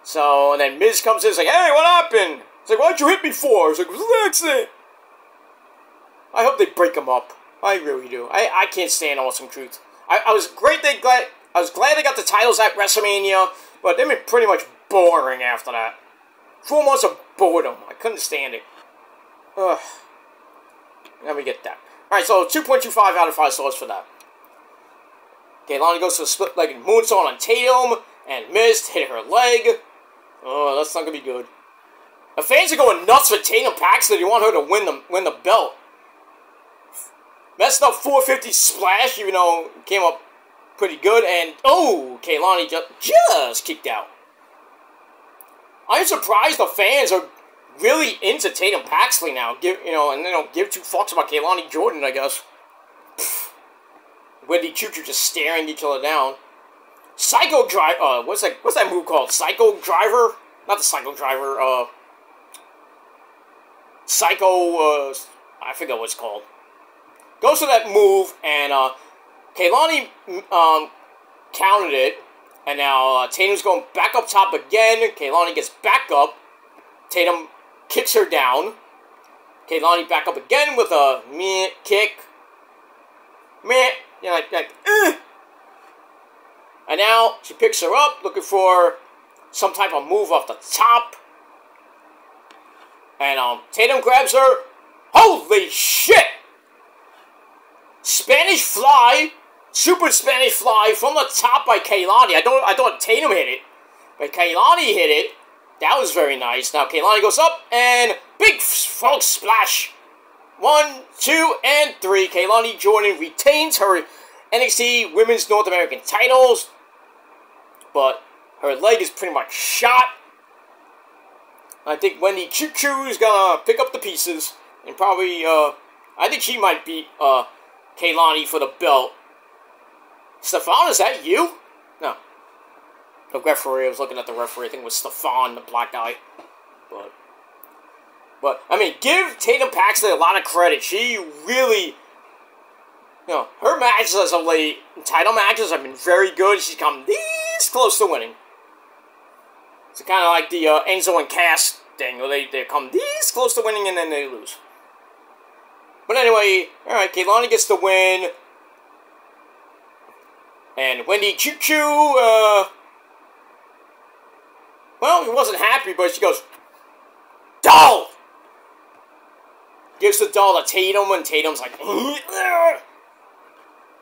So, and then Miz comes in and is like, hey, what happened? It's like, why'd you hit me for? It's like, it was an accident. I hope they break him up. I really do. I can't stand Awesome Truth. I was glad they got the titles at WrestleMania, but they've been pretty much boring after that. 4 months of boredom. I couldn't stand it. Ugh. Let me get that. Alright, so 2.25 out of 5 stars for that. Okay, Lana goes to a split-legged moonsault on Tatum, and Miz hit her leg. Oh, that's not gonna be good. The fans are going nuts for Tatum Paxton. They want her to win the belt. Messed up 450 splash, even though it came up pretty good, and oh, Kaylani just kicked out. I'm surprised the fans are really into Tatum Paxley now. And they don't give 2 fucks about Kaylani Jordan, I guess. Pfft. Wendy Choo Choo just staring each other down. Psycho Driver, what's that move called? Psycho Driver? Not the Psycho Driver, I forget what it's called. Goes to that move, and, Kaylani, counted it, and now, Tatum's going back up top again. Kaylani gets back up. Tatum kicks her down. Kaylani back up again with a meh kick. Meh. And now she picks her up, looking for some type of move off the top. And Tatum grabs her. Holy shit! Spanish Fly, Super Spanish Fly from the top by Kaylani. I thought Tatum hit it, but Kaylani hit it. That was very nice. Now Kaylani goes up and big frog splash. 1, 2, and 3. Kaylani Jordan retains her NXT Women's North American titles, but her leg is pretty much shot. I think Wendy Choo Choo is gonna pick up the pieces and probably, I think she might beat Kaylani for the belt. Stefan, is that you? No. The referee, I was looking at the referee. I think it was Stefan, the black guy. But I mean, give Tatum Paxton a lot of credit. She really, her matches as of late, title matches have been very good. She's come this close to winning. It's kind of like the Enzo and Cass thing, where they come this close to winning and then they lose. But anyway, alright, Kaylani gets the win. And Wendy Choo Choo, well, he wasn't happy, but she goes, "Doll!" gives the doll to Tatum, and Tatum's like, you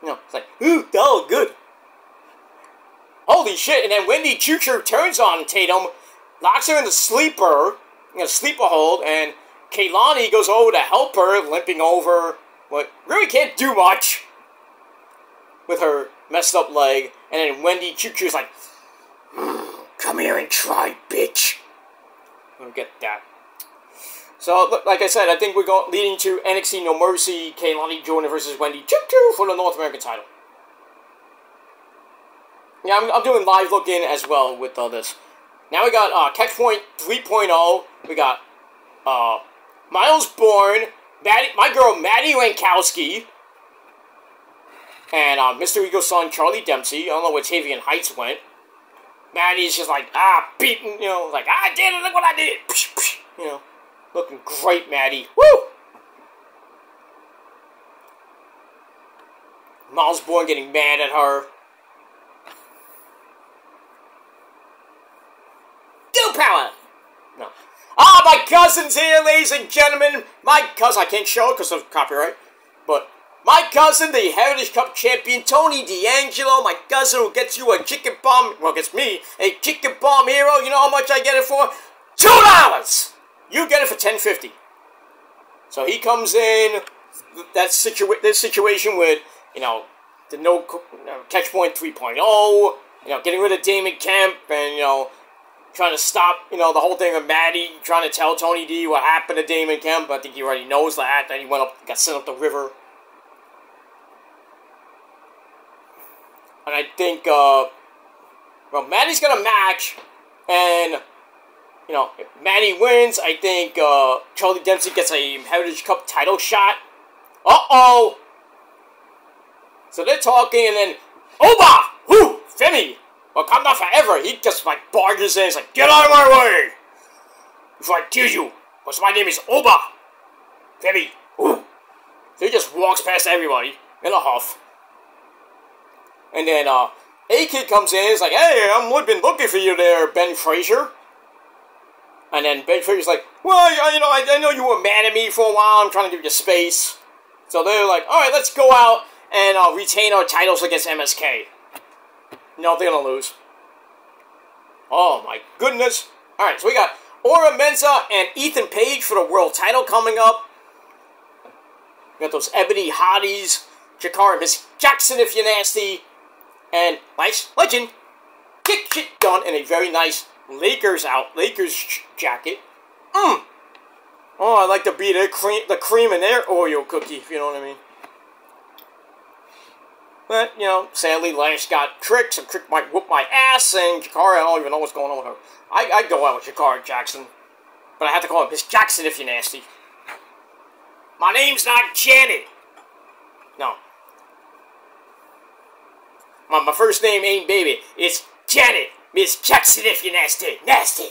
know, it's like, ooh, doll, good. Holy shit, and then Wendy Choo Choo turns on Tatum, locks her in the sleeper hold, and Kaylani goes over to help her, limping over, but really can't do much with her messed up leg, and then Wendy Choo Choo's like, come here and try, bitch. I don't get that. So, like I said, I think we're leading to NXT No Mercy, Kaylani Jordan versus Wendy Choo Choo for the North American title. Yeah, I'm doing live look-in as well with this. Now we got Catchpoint 3.0. We got Miles Bourne, my girl Maddie Lankowski, and Mr. Ego's son Charlie Dempsey. I don't know where Tavian Heights went. Maddie's just like, beaten, you know, like, I did it, look what I did. You know, looking great, Maddie. Woo! Miles Bourne getting mad at her. Go power! No. My cousin's here, ladies and gentlemen. My cousin, I can't show it because of copyright, but my cousin, the Heritage Cup champion, Tony D'Angelo, my cousin who gets you a chicken bomb, well, gets me a chicken bomb hero. You know how much I get it for? $2! You get it for $10.50. So he comes in, this situation with, you know, the Catchpoint 3.0, you know, getting rid of Damon Kemp, and, you know, trying to stop, you know, the whole thing of Maddie trying to tell Tony D what happened to Damon Kemp. I think he already knows that he got sent up the river. And I think, well, Maddie's got a match, and, you know, if Maddie wins, I think, Charlie Dempsey gets a Heritage Cup title shot. Uh-oh! So they're talking, and then, Oba! Whoo! Femi! Wakanda forever! He just, like, barges in, he's like, get out of my way! Before I kill you! Because my name is Oba! Femi! Whoo! So he just walks past everybody, in a huff. And then, A-Kid comes in, he's like, hey, I've been looking for you there, Ben Frazier. And then Ben Frazier's like, well, you know, I know you were mad at me for a while, I'm trying to give you space. So they're like, alright, let's go out and retain our titles against MSK. No, they're gonna lose. Oh my goodness. Alright, so we got Ora Menza and Ethan Page for the world title coming up. We got those Ebony Hotties, Jakara Miss Jackson if you're nasty. And nice legend, kick shit done in a very nice Lakers jacket. Oh, I like to beat the cream in their Oreo cookie, if you know what I mean. But, you know, sadly, Lash got tricked, and Trick might whoop my ass, and Jakara, I don't even know what's going on with her. I'd go out with Jakara Jackson, but I have to call her Miss Jackson if you're nasty. My name's not Janet. No. My first name ain't baby. It's Janet. Miss Jackson if you're nasty. Nasty.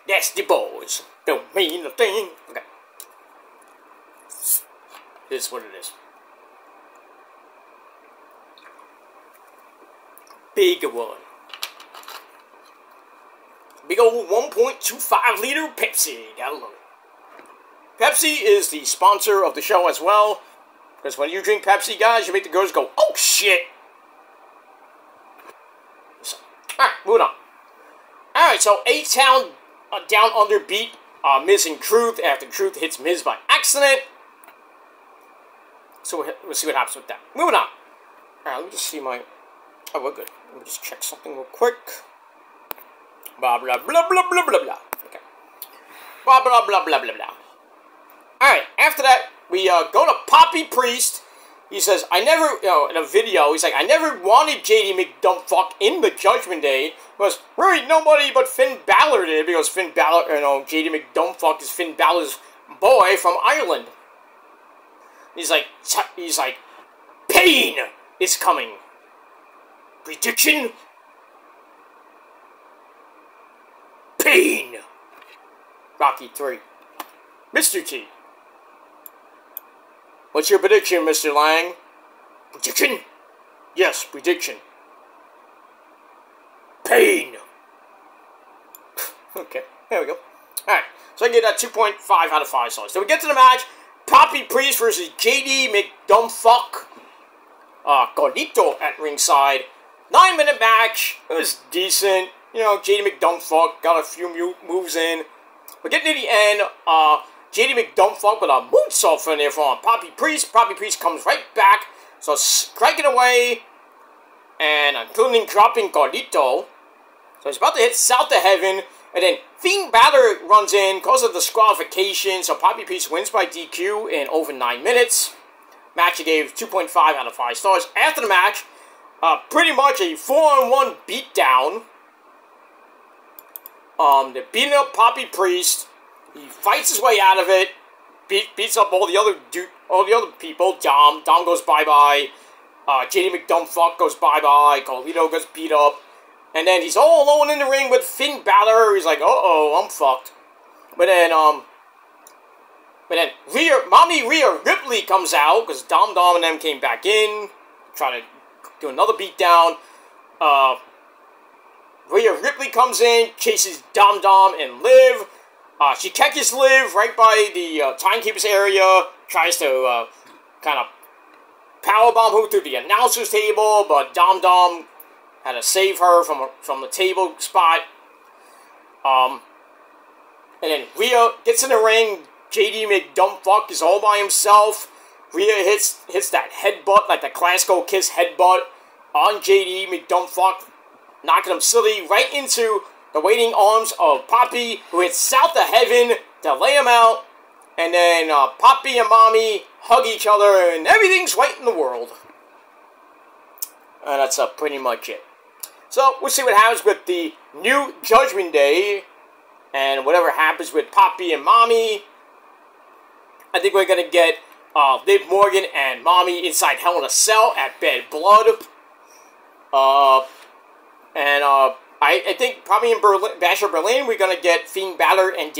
Nasty boys. Don't mean a thing. Okay. This is what it is. Big one. Big old 1.25 liter Pepsi. Gotta love it. Pepsi is the sponsor of the show as well. Because when you drink Pepsi, guys, you make the girls go, oh shit. Alright, moving on. Alright, so A-Town Down Under beat Miz and Truth after Truth hits Miz by accident. So we'll see what happens with that. Moving on. Alright, let me just see my... Oh, we're good. Let me just check something real quick. Blah, blah, blah, blah, blah, blah, blah. Okay. Blah, blah, blah, blah, blah, blah. Alright, after that, we go to Poppy Priest. He says, I never, you know, in a video, he's like, I never wanted JD McDumpfuck in the Judgment Day, because really nobody but Finn Balor did, because Finn Balor, you know, JD McDumpfuck is Finn Balor's boy from Ireland. He's like, pain is coming. Prediction? Pain. Rocky 3. Mr. T. What's your prediction, Mr. Lang? Prediction? Yes, prediction. Pain. Okay, there we go. Alright, so I can get that 2.5 out of 5 stars. So we get to the match. Poppy Priest versus JD McDumbfuck. Carlito at ringside. 9-minute match. It was decent. You know, JD McDumbfuck got a few moves in. But getting to the end, JD McDumbfuck with a moonsault in there from Poppy Priest. Poppy Priest comes right back. So striking away. And including dropping Carlito. So he's about to hit South of Heaven. And then Fiend Balor runs in, causes a disqualification. So Poppy Priest wins by DQ in over 9 minutes. Match he gave 2.5 out of 5 stars. After the match, pretty much a 4-on-1 beatdown. They're beating up Poppy Priest. He fights his way out of it. Beats up all the other people. Dom goes bye-bye. JD McDumbfuck goes bye-bye. Carlito gets beat up. And then he's all alone in the ring with Finn Balor. He's like, uh-oh, I'm fucked. But then Mommy Rhea Ripley comes out, because Dom and them came back in, trying to do another beatdown. Rhea Ripley comes in, chases Dom and Liv. She catches Liv right by the timekeeper's area, tries to kind of powerbomb her through the announcer's table, but Dom had to save her from the table spot. And then Rhea gets in the ring. JD McDumbfuck is all by himself. Rhea hits that headbutt, like the classical Kiss headbutt, on JD McDumbfuck, knocking him silly right into the waiting arms of Poppy, who hits South of Heaven to lay him out. And then Poppy and Mommy hug each other, and everything's right in the world. And that's pretty much it. So, we'll see what happens with the new Judgment Day, and whatever happens with Poppy and Mommy. I think we're going to get Liv Morgan and Mommy inside Hell in a Cell at Bad Blood. I think probably in Bash of Berlin, we're going to get Fiend Balor and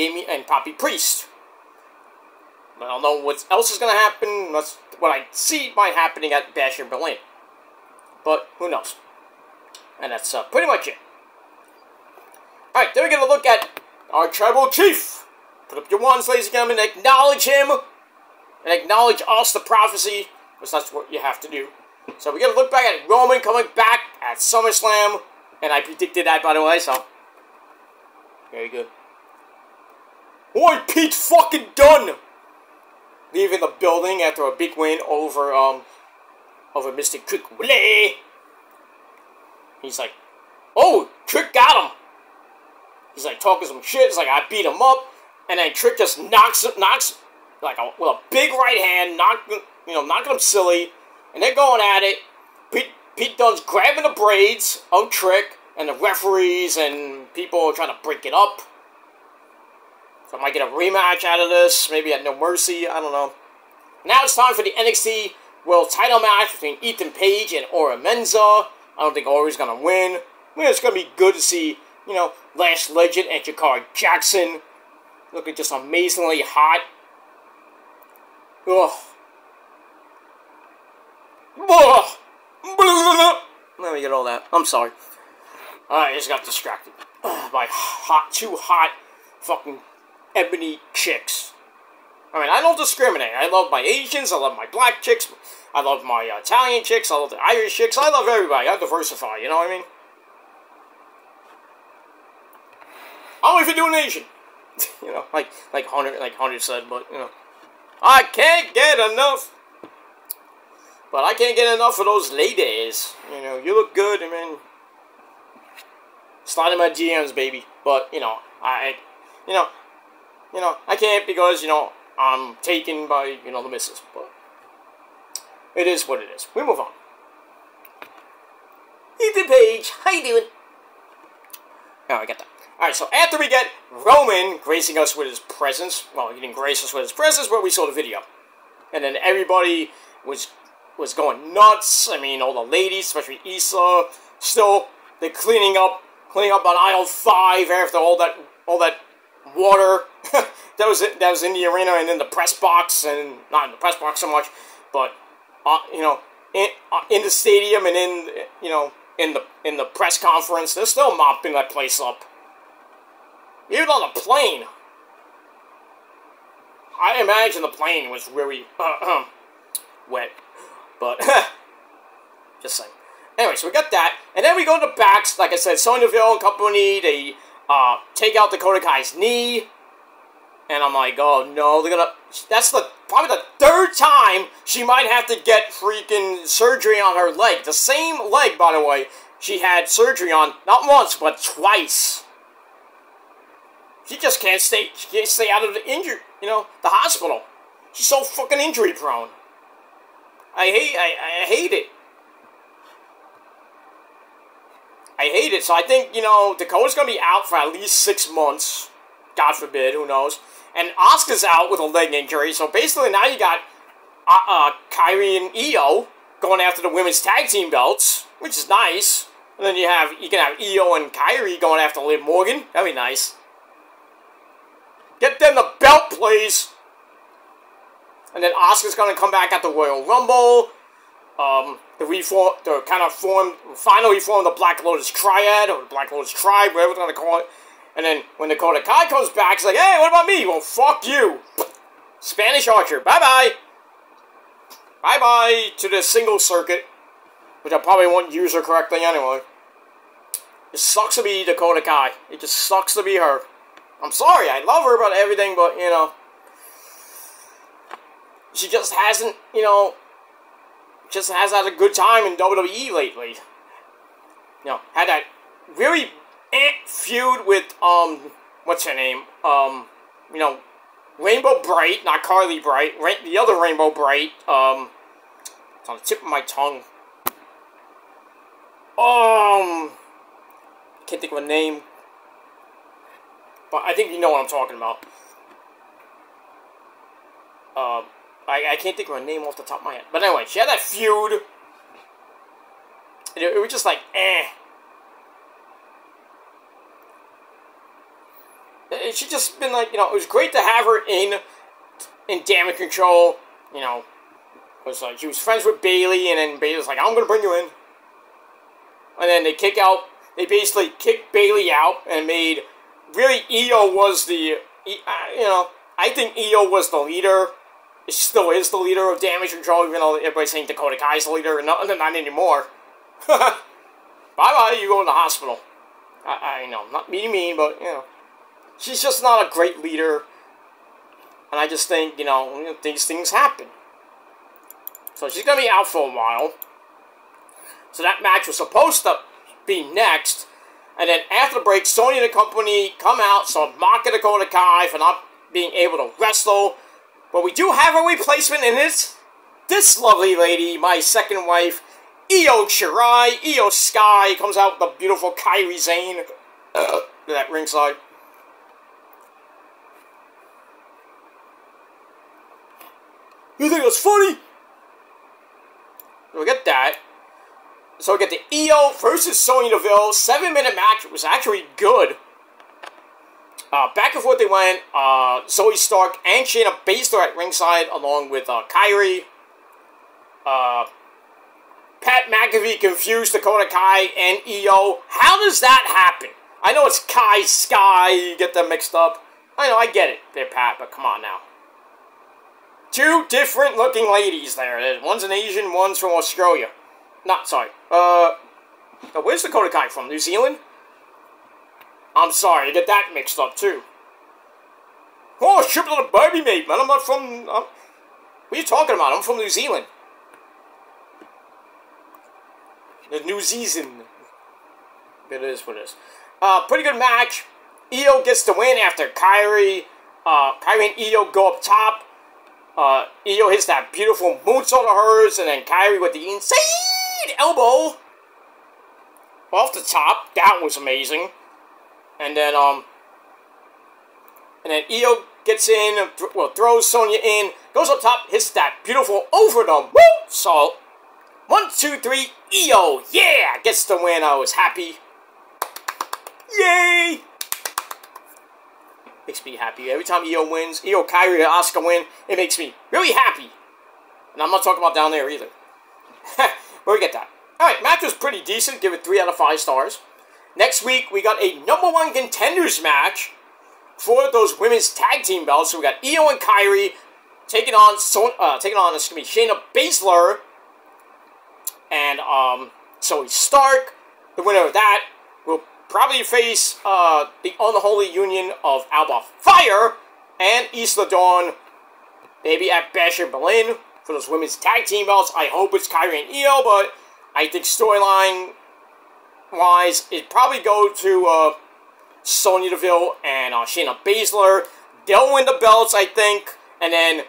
Poppy Priest. I don't know what else is going to happen. That's what I see might happening at Bash of Berlin. But, who knows? And that's pretty much it. Alright, then we're going to look at our Tribal Chief. Put up your ones, ladies and gentlemen, and acknowledge him. And acknowledge us, the prophecy. Because that's what you have to do. So we're going to look back at Roman coming back at SummerSlam. And I predicted that, by the way, so. Very good. Oi, Pete fucking Dunne! Leaving the building after a big win over Mr. Trick Willie. He's like, oh, Trick got him. He's like talking some shit. It's like, I beat him up. And then Trick just knocks like with a big right hand, knocking him silly. And they're going at it. Pete Dunne's grabbing the braids of Trick, and the referees and people are trying to break it up. So I might get a rematch out of this, maybe at No Mercy, I don't know. Now it's time for the NXT World Title match between Ethan Page and Ora Menza. I don't think Ora's gonna win. I mean, it's gonna be good to see, Lash Legend and Jakara Jackson looking just amazingly hot. Ugh. Let me get all that. I'm sorry. I just got distracted by two hot fucking ebony chicks. I mean, I don't discriminate. I love my Asians, I love my black chicks, I love my Italian chicks, I love the Irish chicks, I love everybody. I diversify, you know what I mean? I'm only for doing Asian. like Hunter said, but, I can't get enough. But I can't get enough of those ladies. You look good, I mean, slide in my DMs, baby. But, I can't because, I'm taken by, the missus. But it is what it is. We move on. Ethan Page, how you doing? Oh, I got that. Alright, so after we get Roman gracing us with his presence, well, he didn't grace us with his presence, but we saw the video. And then everybody was going nuts. I mean, all the ladies, especially Issa, still, they're cleaning up on aisle 5 after all that water that was in the arena and in the press box, and not in the press box so much, but in the stadium and in the press conference, they're still mopping that place up. Even on the plane. I imagine the plane was really wet, but just saying. Anyway, so we got that, and then we go to the backs. Like I said, Sonya Deville and company, they take out Dakota Kai's knee, and I'm like, oh no, they're gonna. That's probably the third time she might have to get freaking surgery on her leg. The same leg, by the way, she had surgery on not once but twice. She just can't stay. She can't stay out of the the hospital. She's so fucking injury prone. I hate it. I hate it. So I think, Dakota's going to be out for at least 6 months. God forbid, who knows. And Asuka's out with a leg injury. So basically now you got Kairi and Io going after the women's tag team belts, which is nice. And then you can have Io and Kairi going after Liv Morgan. That'd be nice. Get them the belt, please. And then Asuka's going to come back at the Royal Rumble. Finally formed the Black Lotus Triad, or the Black Lotus Tribe, whatever we're going to call it. And then when Dakota Kai comes back, he's like, hey, what about me? Well, fuck you. Spanish Archer, bye-bye. Bye-bye to the single circuit, which I probably won't use her correctly anyway. It sucks to be Dakota Kai. It just sucks to be her. I'm sorry, I love her about everything, but, she just hasn't, just has had a good time in WWE lately. Had that really feud with, what's her name? Rainbow Bright, not Carly Bright, the other Rainbow Bright, it's on the tip of my tongue. Can't think of a name. But I think you know what I'm talking about. I can't think of her name off the top of my head. But anyway, she had that feud. And it was just like, She just been like, it was great to have her in Damage Control. Because she was friends with Bayley, and then Bayley's like, I'm going to bring you in. And then they basically kicked Bayley out and made, really, Io was the, I think Io was the leader. It still is the leader of Damage Control, even though everybody's saying Dakota Kai's the leader, and not anymore. Bye-bye, you go in the hospital. I know, not mean, but, she's just not a great leader. And I just think, these things happen. So she's going to be out for a while. So that match was supposed to be next. And then after the break, Sonya and the company come out, so mocking Dakota Kai for not being able to wrestle. But we do have a replacement in this. This lovely lady, my second wife, Io Shirai. Io Sky comes out with the beautiful Kairi Sane. That ringside. You think that's funny? So we get that. So we get the Io versus Sonya Deville 7-minute match. It was actually good. Back and forth they went. Zoe Stark and Shayna Baszler at ringside, along with Kairi. Pat McAfee confused Dakota Kai and Io. How does that happen? I know it's Kai Sky. You get them mixed up. I know, I get it there, Pat, but come on now. Two different looking ladies there. One's an Asian, one's from Australia. Where's Dakota Kai from? New Zealand? I'm sorry, I get that mixed up too. Oh, ship little Barbie mate, man. I'm not from... what are you talking about? I'm from New Zealand. The New Zealand. It is what it is. Pretty good match. Io gets the win after Kairi. Kairi and Io go up top. Io hits that beautiful moonsault of hers, and then Kairi with the insane elbow off the top. That was amazing. And then Io gets in, throws Sonya in, goes up top, hits that beautiful over the moonsault. 1, 2, 3, Io, yeah, gets the win. I was happy. Yay! Makes me happy. Every time Io wins, Kairi, and Asuka win, it makes me really happy. And I'm not talking about down there either. But we get that. Alright, match was pretty decent. Give it 3 out of 5 stars. Next week, we got a #1 contenders match. for those women's tag team belts. So we got Io and Kairi taking on Shayna Baszler and Zoe Stark. The winner of that will probably face the unholy union of Alba Fire and Isla Dawn, maybe at Bash in Berlin for those women's tag team belts. I hope it's Kairi and Io, but I think storyline-wise, it'd probably go to Sonya Deville and Shayna Baszler. They'll win the belts, I think, and then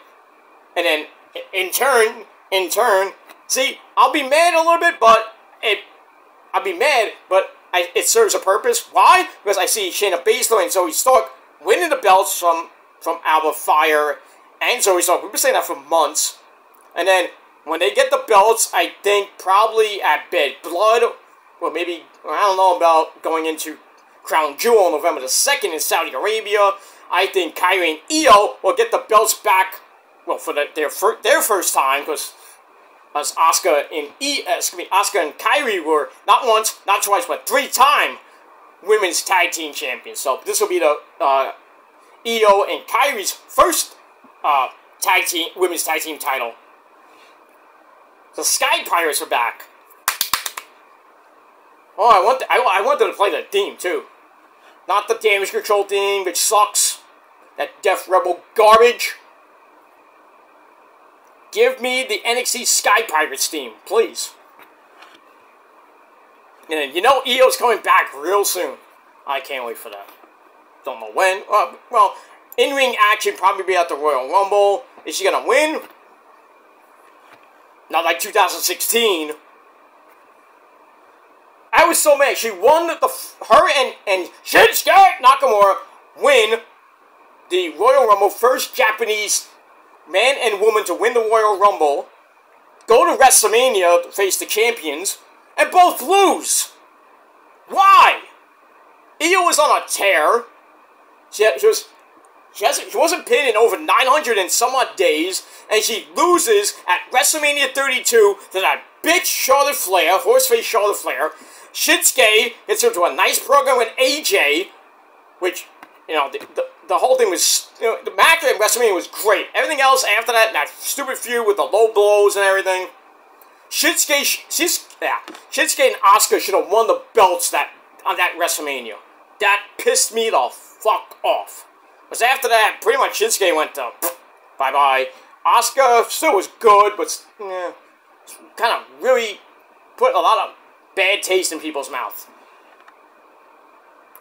in turn, see, I'll be mad a little bit, but it serves a purpose. Why? Because I see Shayna Baszler and Zoe Stark winning the belts from Alba Fire and Zoe Stark. We've been saying that for months. And then, when they get the belts, I think probably at Bad Blood, or maybe, I don't know about going into Crown Jewel on November the 2nd in Saudi Arabia. I think Kairi and Io will get the belts back, well, for their first time, because Asuka and Kairi were not once, not twice, but 3-time women's tag team champions. So this will be the Io and Kairi's first women's tag team title. The Sky Pirates are back. Oh, I want them to play the theme too, not the Damage Control theme, which sucks. That Death Rebel garbage. Give me the NXT Sky Pirates theme, please. And you know Io's coming back real soon. I can't wait for that. Don't know when. Well, in-ring action probably be at the Royal Rumble. Is she gonna win? Not like 2016. I was so mad. She won her and Shinsuke Nakamura win the Royal Rumble. First Japanese man and woman to win the Royal Rumble. Go to WrestleMania to face the champions. And both lose. Why? Io was on a tear. She wasn't pinned in over 900 and some odd days, and she loses at WrestleMania 32 to that bitch Charlotte Flair, horseface Charlotte Flair. Shinsuke gets her to a nice program with AJ, which, you know, the whole thing was, you know, the match at WrestleMania was great. Everything else after that stupid feud with the low blows and everything. Shinsuke and Asuka should have won the belts on that WrestleMania. That pissed me the fuck off. Because after that, pretty much Shinsuke went to bye-bye. Asuka still was good, but kind of really put a lot of bad taste in people's mouths.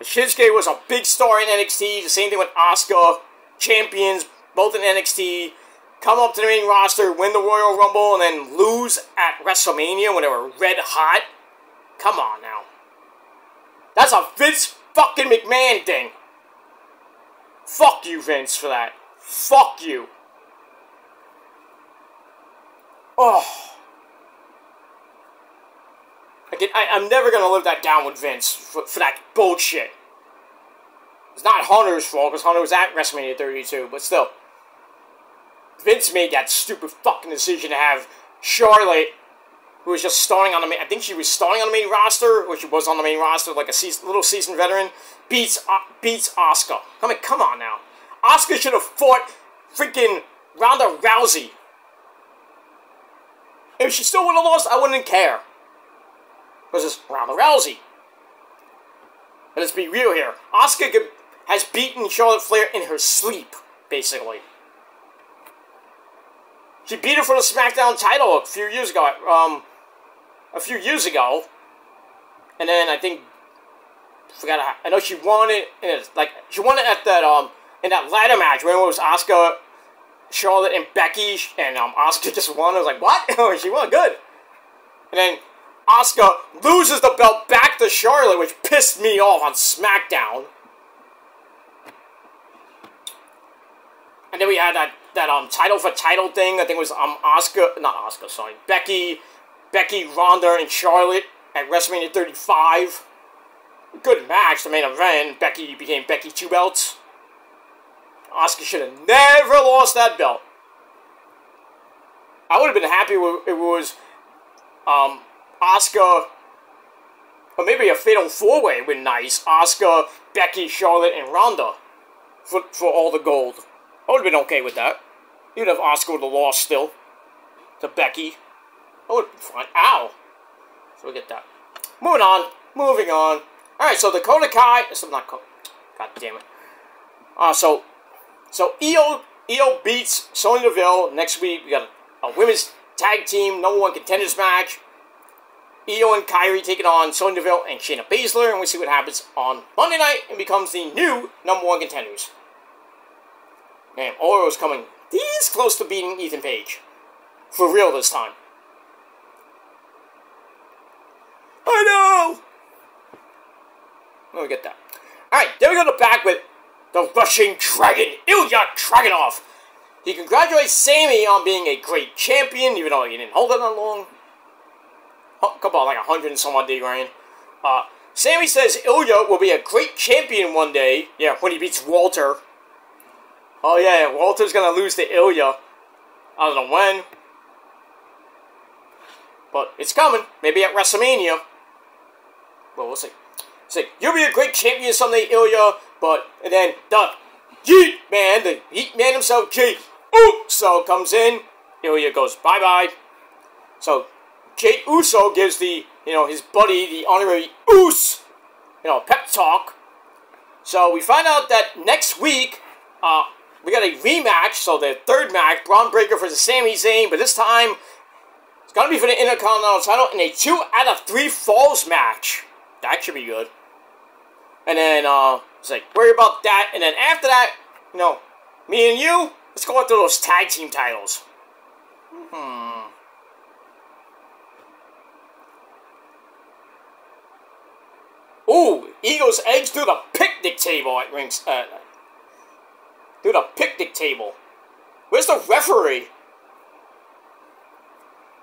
Shinsuke was a big star in NXT. The same thing with Asuka. Champions, both in NXT. Come up to the main roster, win the Royal Rumble, and then lose at WrestleMania when they were red hot. Come on now. That's a Vince fucking McMahon thing. Fuck you, Vince, for that. Fuck you. Oh. I'm never gonna live that down with Vince for that bullshit. It's not Hunter's fault, because Hunter was at WrestleMania 32, but still. Vince made that stupid fucking decision to have Charlotte, who was just starting on the main, I think she was starting on the main roster, or she was on the main roster, like a little seasoned veteran, beats Asuka. Come on now. Asuka should have fought freaking Ronda Rousey. If she still would have lost, I wouldn't care. Because it's Ronda Rousey. But let's be real here. Asuka has beaten Charlotte Flair in her sleep, basically. She beat her for the SmackDown title a few years ago. And then I think, I know she won it. She won it at that in that ladder match. Remember it was Asuka, Charlotte, and Becky, and Asuka just won. I was like, what? She won good. And then Asuka loses the belt back to Charlotte, which pissed me off on SmackDown. And then we had that title for title thing. I think it was Becky, Ronda, and Charlotte at WrestleMania 35. Good match, the main event. Becky became Becky 2 belts. Asuka should have never lost that belt. I would have been happy if it was Asuka, or maybe a fatal 4-way would be nice. Asuka, Becky, Charlotte, and Ronda. for all the gold. I would have been okay with that. You'd have Asuka would have lost still to Becky. That would have been fine. Ow! So we get that. Moving on. Alright, so Dakota Kai. Not God damn it. So Io beats Sonya Deville. Next week, we got a women's tag team #1 contenders match. Io and Kairi taking on Sonya Deville and Shayna Baszler, and we see what happens on Monday night and becomes the new #1 contenders. Man, Oro's coming this close to beating Ethan Page. For real this time. I know! Let me get that. Alright, then we go to back with the Russian Dragon, Ilya Dragunov. He congratulates Sammy on being a great champion, even though he didn't hold it that long. A couple of like 100 and some odd day grand. Sammy says Ilya will be a great champion one day. Yeah, when he beats Walter. Oh yeah, Walter's gonna lose to Ilya. I don't know when. But it's coming. Maybe at WrestleMania. Well, we'll see. Say, you'll be a great champion someday, Ilya. But, and then the Yeet Man himself, Jey Uso comes in. Ilya goes bye-bye. So, Jey Uso gives the, his buddy, the honorary Uso, pep talk. So, we find out that next week, we got a rematch. So, the third match, Braun Breaker versus Sami Zayn. But this time, it's going to be for the Intercontinental title in a 2 out of 3 falls match. That should be good. And then, it's like, worry about that. And then after that, me and you, let's go after those tag team titles. Ooh, Eagles eggs through the picnic table at rings. Through the picnic table. Where's the referee?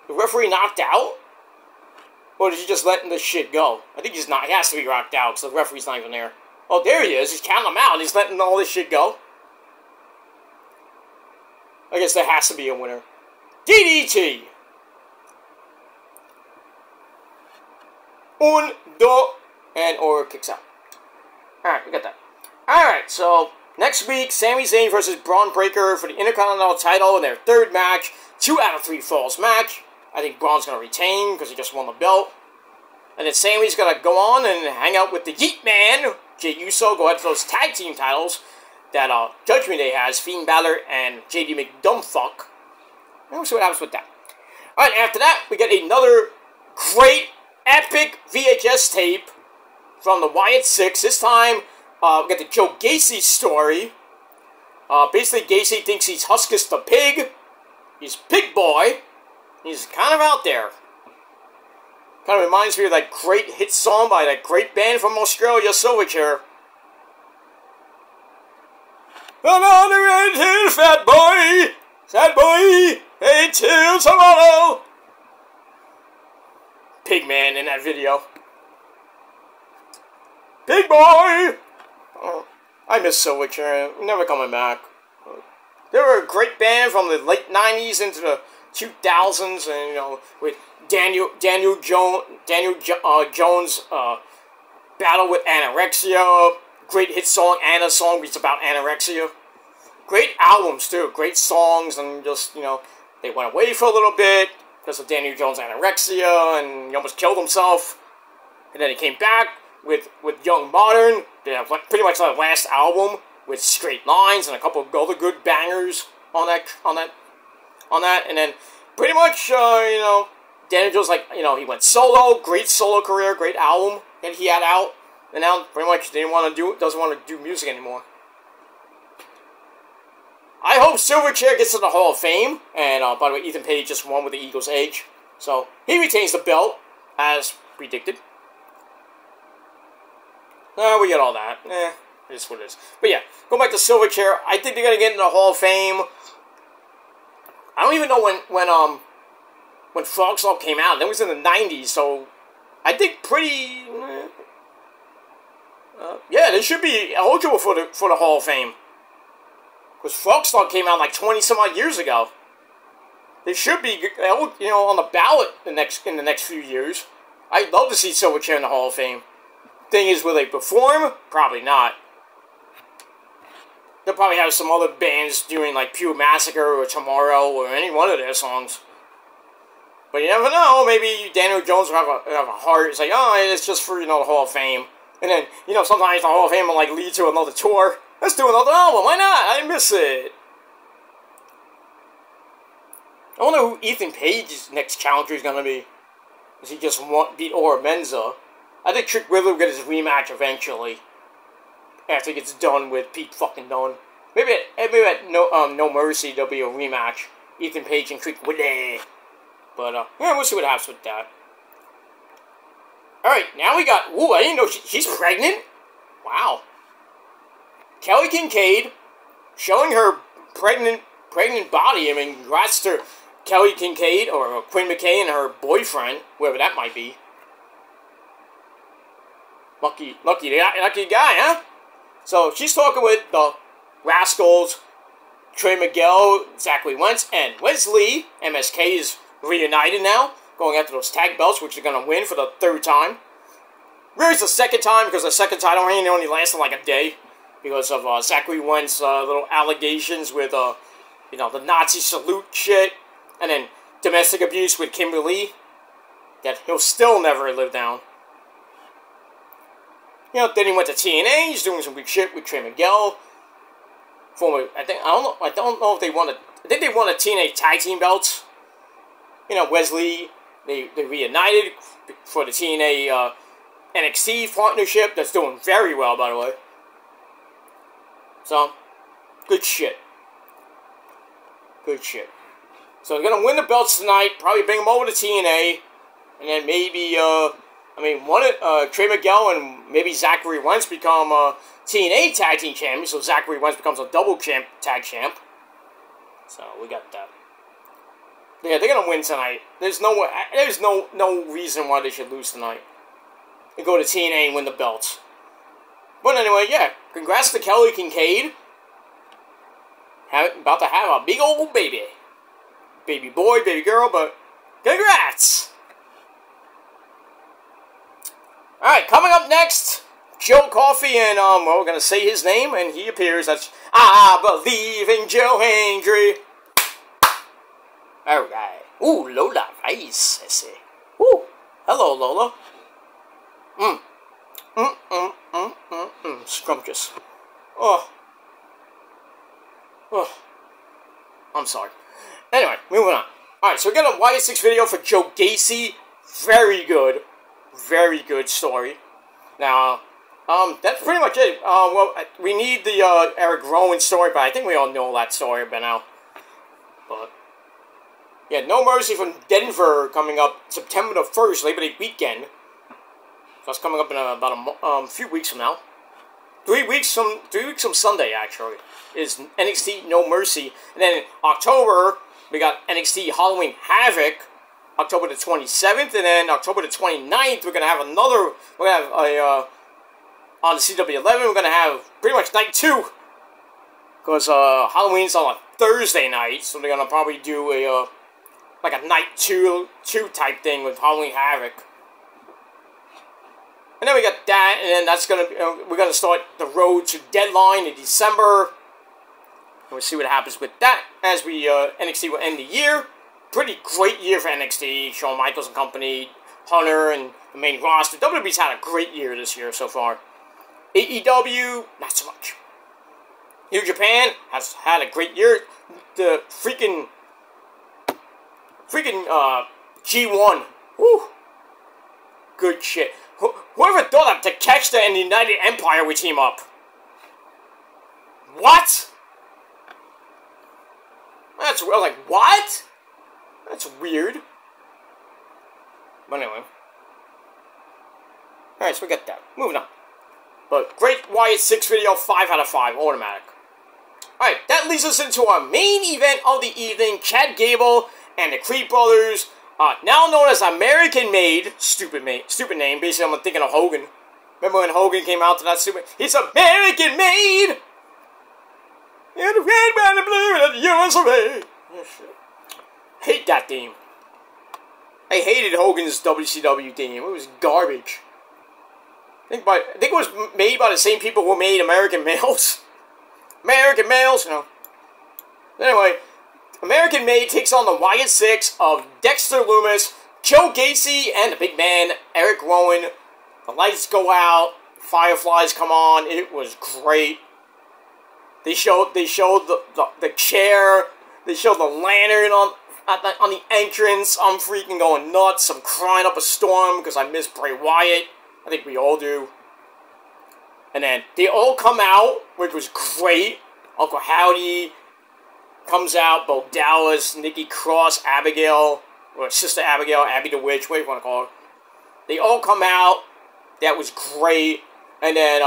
The referee knocked out? Or is he just letting this shit go? I think he's not. He has to be knocked out because the referee's not even there. Oh, there he is. He's counting them out. He's letting all this shit go. I guess there has to be a winner. DDT. 1, 2, and Oro kicks out. Alright, we got that. Alright, so next week, Sami Zayn versus Braun Breaker for the Intercontinental title in their third match. 2 out of 3 falls match. I think Braun's going to retain because he just won the belt. And then Sami's going to go on and hang out with the Yeet Man, Jey Uso, go after those tag team titles that Judgment Day has, Fiend Balor and JD McDumbfuck. And we'll see what happens with that. Alright, after that, we get another great, epic VHS tape from the Wyatt Six. This time, we get the Joe Gacy story. Basically, Gacy thinks he's Huskus the Pig. He's Pig Boy. He's kind of out there. Kind of reminds me of that great hit song by that great band from Australia, Silverchair. Another fat boy, until tomorrow. Pigman in that video. Pig Boy! Oh, I miss Silverchair. Never coming back. They were a great band from the late 90s into the 2000s, and with Daniel Jones battle with anorexia, great hit song, Anna song, which is about anorexia. Great albums too, great songs, and just they went away for a little bit because of Daniel Jones' anorexia, and he almost killed himself. And then he came back with Young Modern. They have pretty much the last album with Straight Lines and a couple of other good bangers on that, and then pretty much, Daniel Jones, he went solo, great solo career, great album that he had out, and now pretty much doesn't want to do music anymore. I hope Silverchair gets to the Hall of Fame, and by the way, Ethan Page just won with the Eagles Edge, so he retains the belt, as predicted. We get all that. It is what it is. But yeah, going back to Silverchair, I think they're gonna get into the Hall of Fame. I don't even know when Frog Law came out. That was in the 90s, so I think pretty. Yeah, they should be eligible for the Hall of Fame. Because Frog Law came out like 20 some odd years ago. They should be, on the ballot in the next few years. I'd love to see Silverchair in the Hall of Fame. Thing is, will they perform? Probably not. they'll probably have some other bands doing like Pure Massacre or Tomorrow or any one of their songs. But you never know. Maybe Daniel Jones will have a heart. It's like, oh, it's just for, you know, the Hall of Fame. And then, you know, sometimes the Hall of Fame will like lead to another tour. Let's do another album. Why not? I miss it. I wonder who Ethan Page's next challenger is gonna be. Does he just beat Ora Menza? I think Trick Williams will get his rematch eventually. After he gets done with Pete fucking Dunne. Maybe at No Mercy there'll be a rematch. Ethan Page and Trick Williams. But, yeah, we'll see what happens with that. Alright, now we got... Ooh, I didn't know she's pregnant? Wow. Kelly Kincaid showing her pregnant body. I mean, congrats to Kelly Kincaid or Quinn McKay and her boyfriend, whoever that might be. Lucky guy, huh? So, she's talking with the Rascals, Trey Miguel, Zachary Wentz, and Wesley. MSK is reunited now, going after those tag belts, which they're going to win for the third time. Really, it's the second time, because the second title reign only lasted like a day, because of Zachary Wentz's little allegations with, you know, the Nazi salute shit, and then domestic abuse with Kimberly, that he'll still never live down. You know, then he went to TNA, he's doing some good shit with Trey Miguel. I don't know if they won I think they won a TNA tag team belts. You know, Wesley, they reunited for the TNA NXT partnership. That's doing very well, by the way. So, good shit. Good shit. So they're gonna win the belts tonight. Probably bring them over to TNA, and then maybe Trey Miguel and maybe Zachary Wentz become TNA tag team champions. So Zachary Wentz becomes a double tag champ. So we got that. Yeah, they're gonna win tonight. There's no reason why they should lose tonight. And go to TNA and win the belts. But anyway, yeah, congrats to Kelly Kincaid. About to have a big old baby. Baby boy, baby girl, but congrats! Alright, coming up next, Joe Coffey, and we're gonna say his name, and he appears. That's I Believe in Joe Hendry. Alright. Ooh, Lola Rice, I see. Ooh, hello, Lola. Scrumptious. Oh. I'm sorry. Anyway, moving on. Alright, so we got a Y6 video for Joe Gacy. Very good. Very good story. Now, that's pretty much it. Well, we need the Eric Rowan story, but I think we all know that story by now. But, yeah, No Mercy from Denver coming up September the 1st, Labor Day weekend. So that's coming up in about a few weeks from now. 3 weeks from Sunday, actually, is NXT No Mercy. And then in October, we got NXT Halloween Havoc, October the 27th. And then October the 29th, we're going to have on the CW11, we're going to have pretty much night 2. Because Halloween's on a Thursday night, so they're going to probably do a night 2 type thing with Halloween Havoc. And then we got that, and then that's gonna we're gonna start the road to Deadline in December. And we'll see what happens with that as we NXT will end the year. Pretty great year for NXT. Shawn Michaels and company, Hunter, and the main roster. WWE's had a great year this year so far. AEW, not so much. New Japan has had a great year. The freaking G1, woo, good shit. Whoever thought that Takeshita and the United Empire would team up? What? That's weird. Like, what? That's weird. But anyway. Alright, so we got that. Moving on. But great Wyatt 6 video, 5 out of 5, automatic. Alright, that leads us into our main event of the evening. Chad Gable and the Creed Brothers, now known as American Made, stupid name, basically I'm thinking of Hogan. Remember when Hogan came out to that stupid, he's American Made! And the red, white, and blue, and the US of A. Oh, shit. Hate that theme. I hated Hogan's WCW theme, it was garbage. I think it was made by the same people who made American Males. American males, you know. Anyway, American Made takes on the Wyatt Six of Dexter Lumis, Joe Gacy, and the big man, Eric Rowan. The lights go out, fireflies come on, it was great. They showed the chair, they showed the lantern on the entrance. I'm freaking going nuts, I'm crying up a storm because I miss Bray Wyatt. I think we all do. And then they all come out, which was great. Uncle Howdy comes out, Bo Dallas, Nikki Cross, Abigail, or Sister Abigail, Abby the Witch, whatever you want to call her. They all come out. That was great. And then,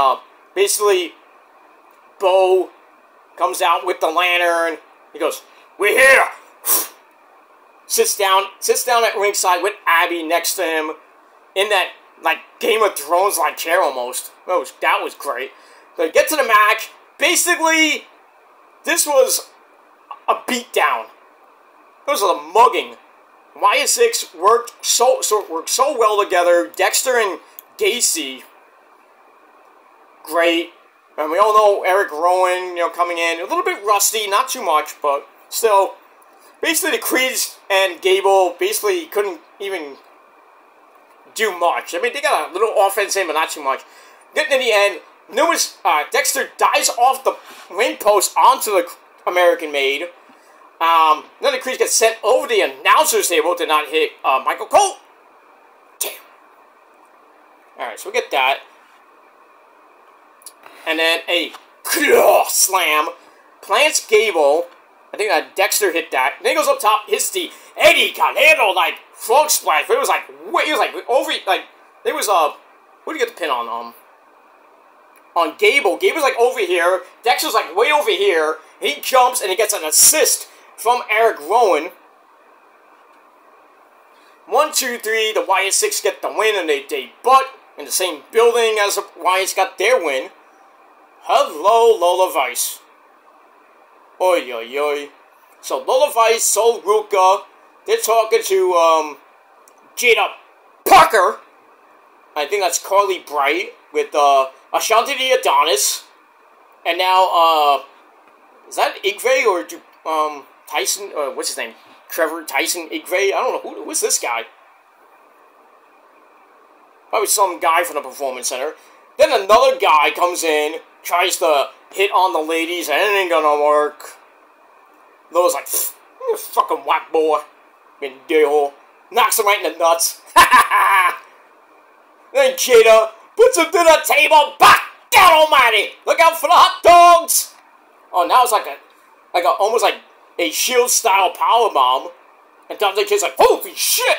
basically, Bo comes out with the lantern. He goes, "We're here!" Sits down at ringside with Abby next to him in that, like, Game of Thrones-like chair almost. That was great. So get to the match. Basically, this was a beatdown. It was a mugging. Wyatt Six worked so well together. Dexter and Gacy, great. And we all know Eric Rowan, coming in. A little bit rusty, not too much, but still. Basically, the Creeds and Gable basically couldn't even do much. I mean, they got a little offense in, but not too much. Getting to the end, Dexter dives off the ring post onto the American Made. Then the Creeds get sent over the announcer's table to not hit Michael Cole. Damn. Alright, so we get that. And then a claw slam. Plants Gable. I think Dexter hit that. Then he goes up top, hits the Eddie Calero, like, frog splash. But it was like, over, like, there was, what did you get the pin on Gable. Gable's like over here. Dexter's like way over here. He jumps and he gets an assist from Eric Rowan. 1, 2, 3. The Wyatt Six get the win, and they butt in the same building as the Wyatts got their win. Hello, Lola Vice. Oi, oi, oi. So Lola Vice, Sol Ruka, they're talking to Jada Parker. I think that's Carly Bright with Ashanti the Adonis. And now, is that Igwe or Tyson? What's his name? Trevor Tyson Igwe? I don't know. Who's this guy? Probably some guy from the Performance Center. Then another guy comes in, tries to hit on the ladies, and it ain't gonna work. Lola's like, you fucking whack boy. Pendejo. Knocks him right in the nuts. Then Jada puts him to the table. Bah! God almighty! Look out for the hot dogs! Oh, now it's like almost like a Shield style powerbomb. And Dante Kid's like, holy shit!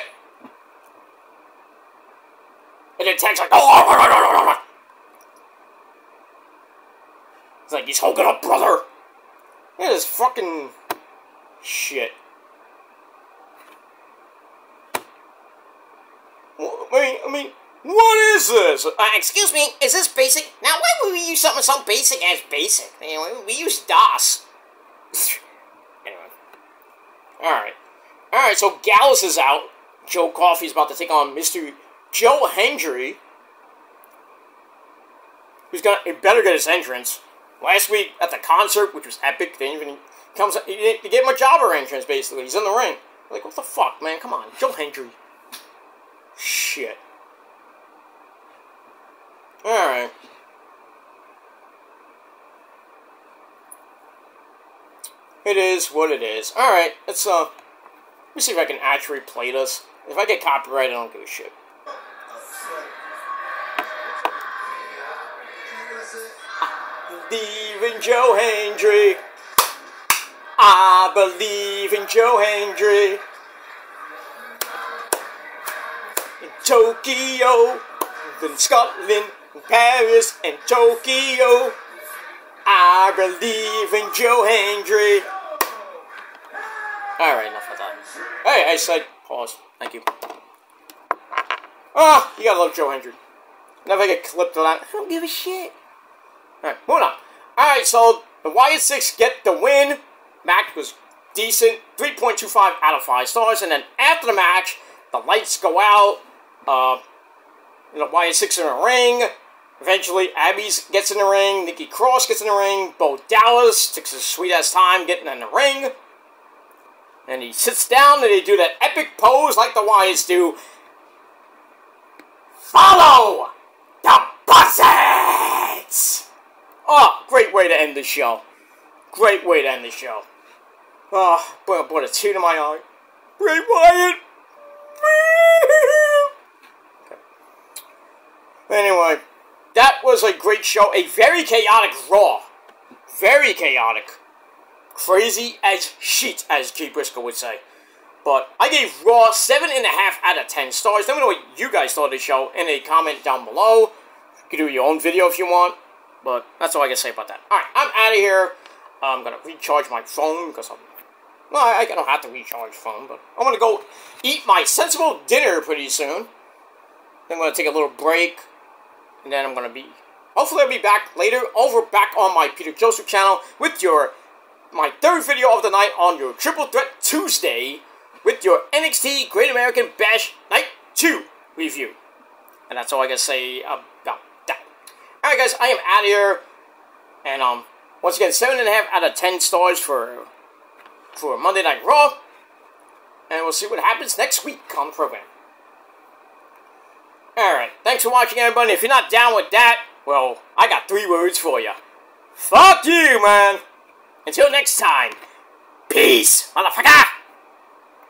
And then Tank's like, oh! It's like, he's hulking up, brother. Yeah, this fucking shit. I mean, what is this? Excuse me, is this basic? Now, why would we use something so basic as basic? We use DOS. Anyway. Alright, so Gallus is out. Joe Coffey's about to take on Mr. Joe Hendry. Who's he better get his entrance. Last week at the concert, which was epic, they gave him a jobber entrance, basically. He's in the ring. Like, what the fuck, man? Come on. Joe Hendry. Shit. Alright. It is what it is. Alright, let me see if I can actually play this. If I get copyrighted, I don't give a shit. I believe in Joe Hendry. I believe in Joe Hendry. In Tokyo, in Scotland, in Paris, and Tokyo. I believe in Joe Hendry. Alright, enough of that. Hey, I said pause. Thank you. Ah, you gotta love Joe Hendry. Never get clipped on that. I don't give a shit. Alright, moving on. Alright, so the Wyatt Six get the win. Match was decent. 3.25 out of 5 stars. And then after the match, the lights go out. The Wyatt Six are in a ring. Eventually, Abby gets in the ring, Nikki Cross gets in the ring, Bo Dallas takes his sweet-ass time getting in the ring. And he sits down and they do that epic pose like the Wyatts do. Follow the buzzards! Oh, great way to end the show. Great way to end the show. Oh, brought a tear to my eye. Bray Wyatt! Okay. Anyway, that was a great show. A very chaotic Raw. Very chaotic. Crazy as shit, as Jay Briscoe would say. But I gave Raw 7.5 out of 10 stars. Let me know what you guys thought of the show in a comment down below. You can do your own video if you want. But that's all I can say about that. Alright, I'm out of here. I'm going to recharge my phone because I don't have to recharge phone. But I'm going to go eat my sensible dinner pretty soon. Then I'm going to take a little break. And then I'm going to be... Hopefully I'll be back later. Back on my Peter Joseph channel with my third video of the night on your Triple Threat Tuesday with your NXT Great American Bash Night 2 review. And that's all I gotta say about that. Alright guys, I am out of here. And once again, 7.5 out of 10 stars for Monday Night Raw. And we'll see what happens next week on the program. Alright, thanks for watching everybody. If you're not down with that, well, I got 3 words for you. Fuck you, man! Until next time, peace, motherfucker!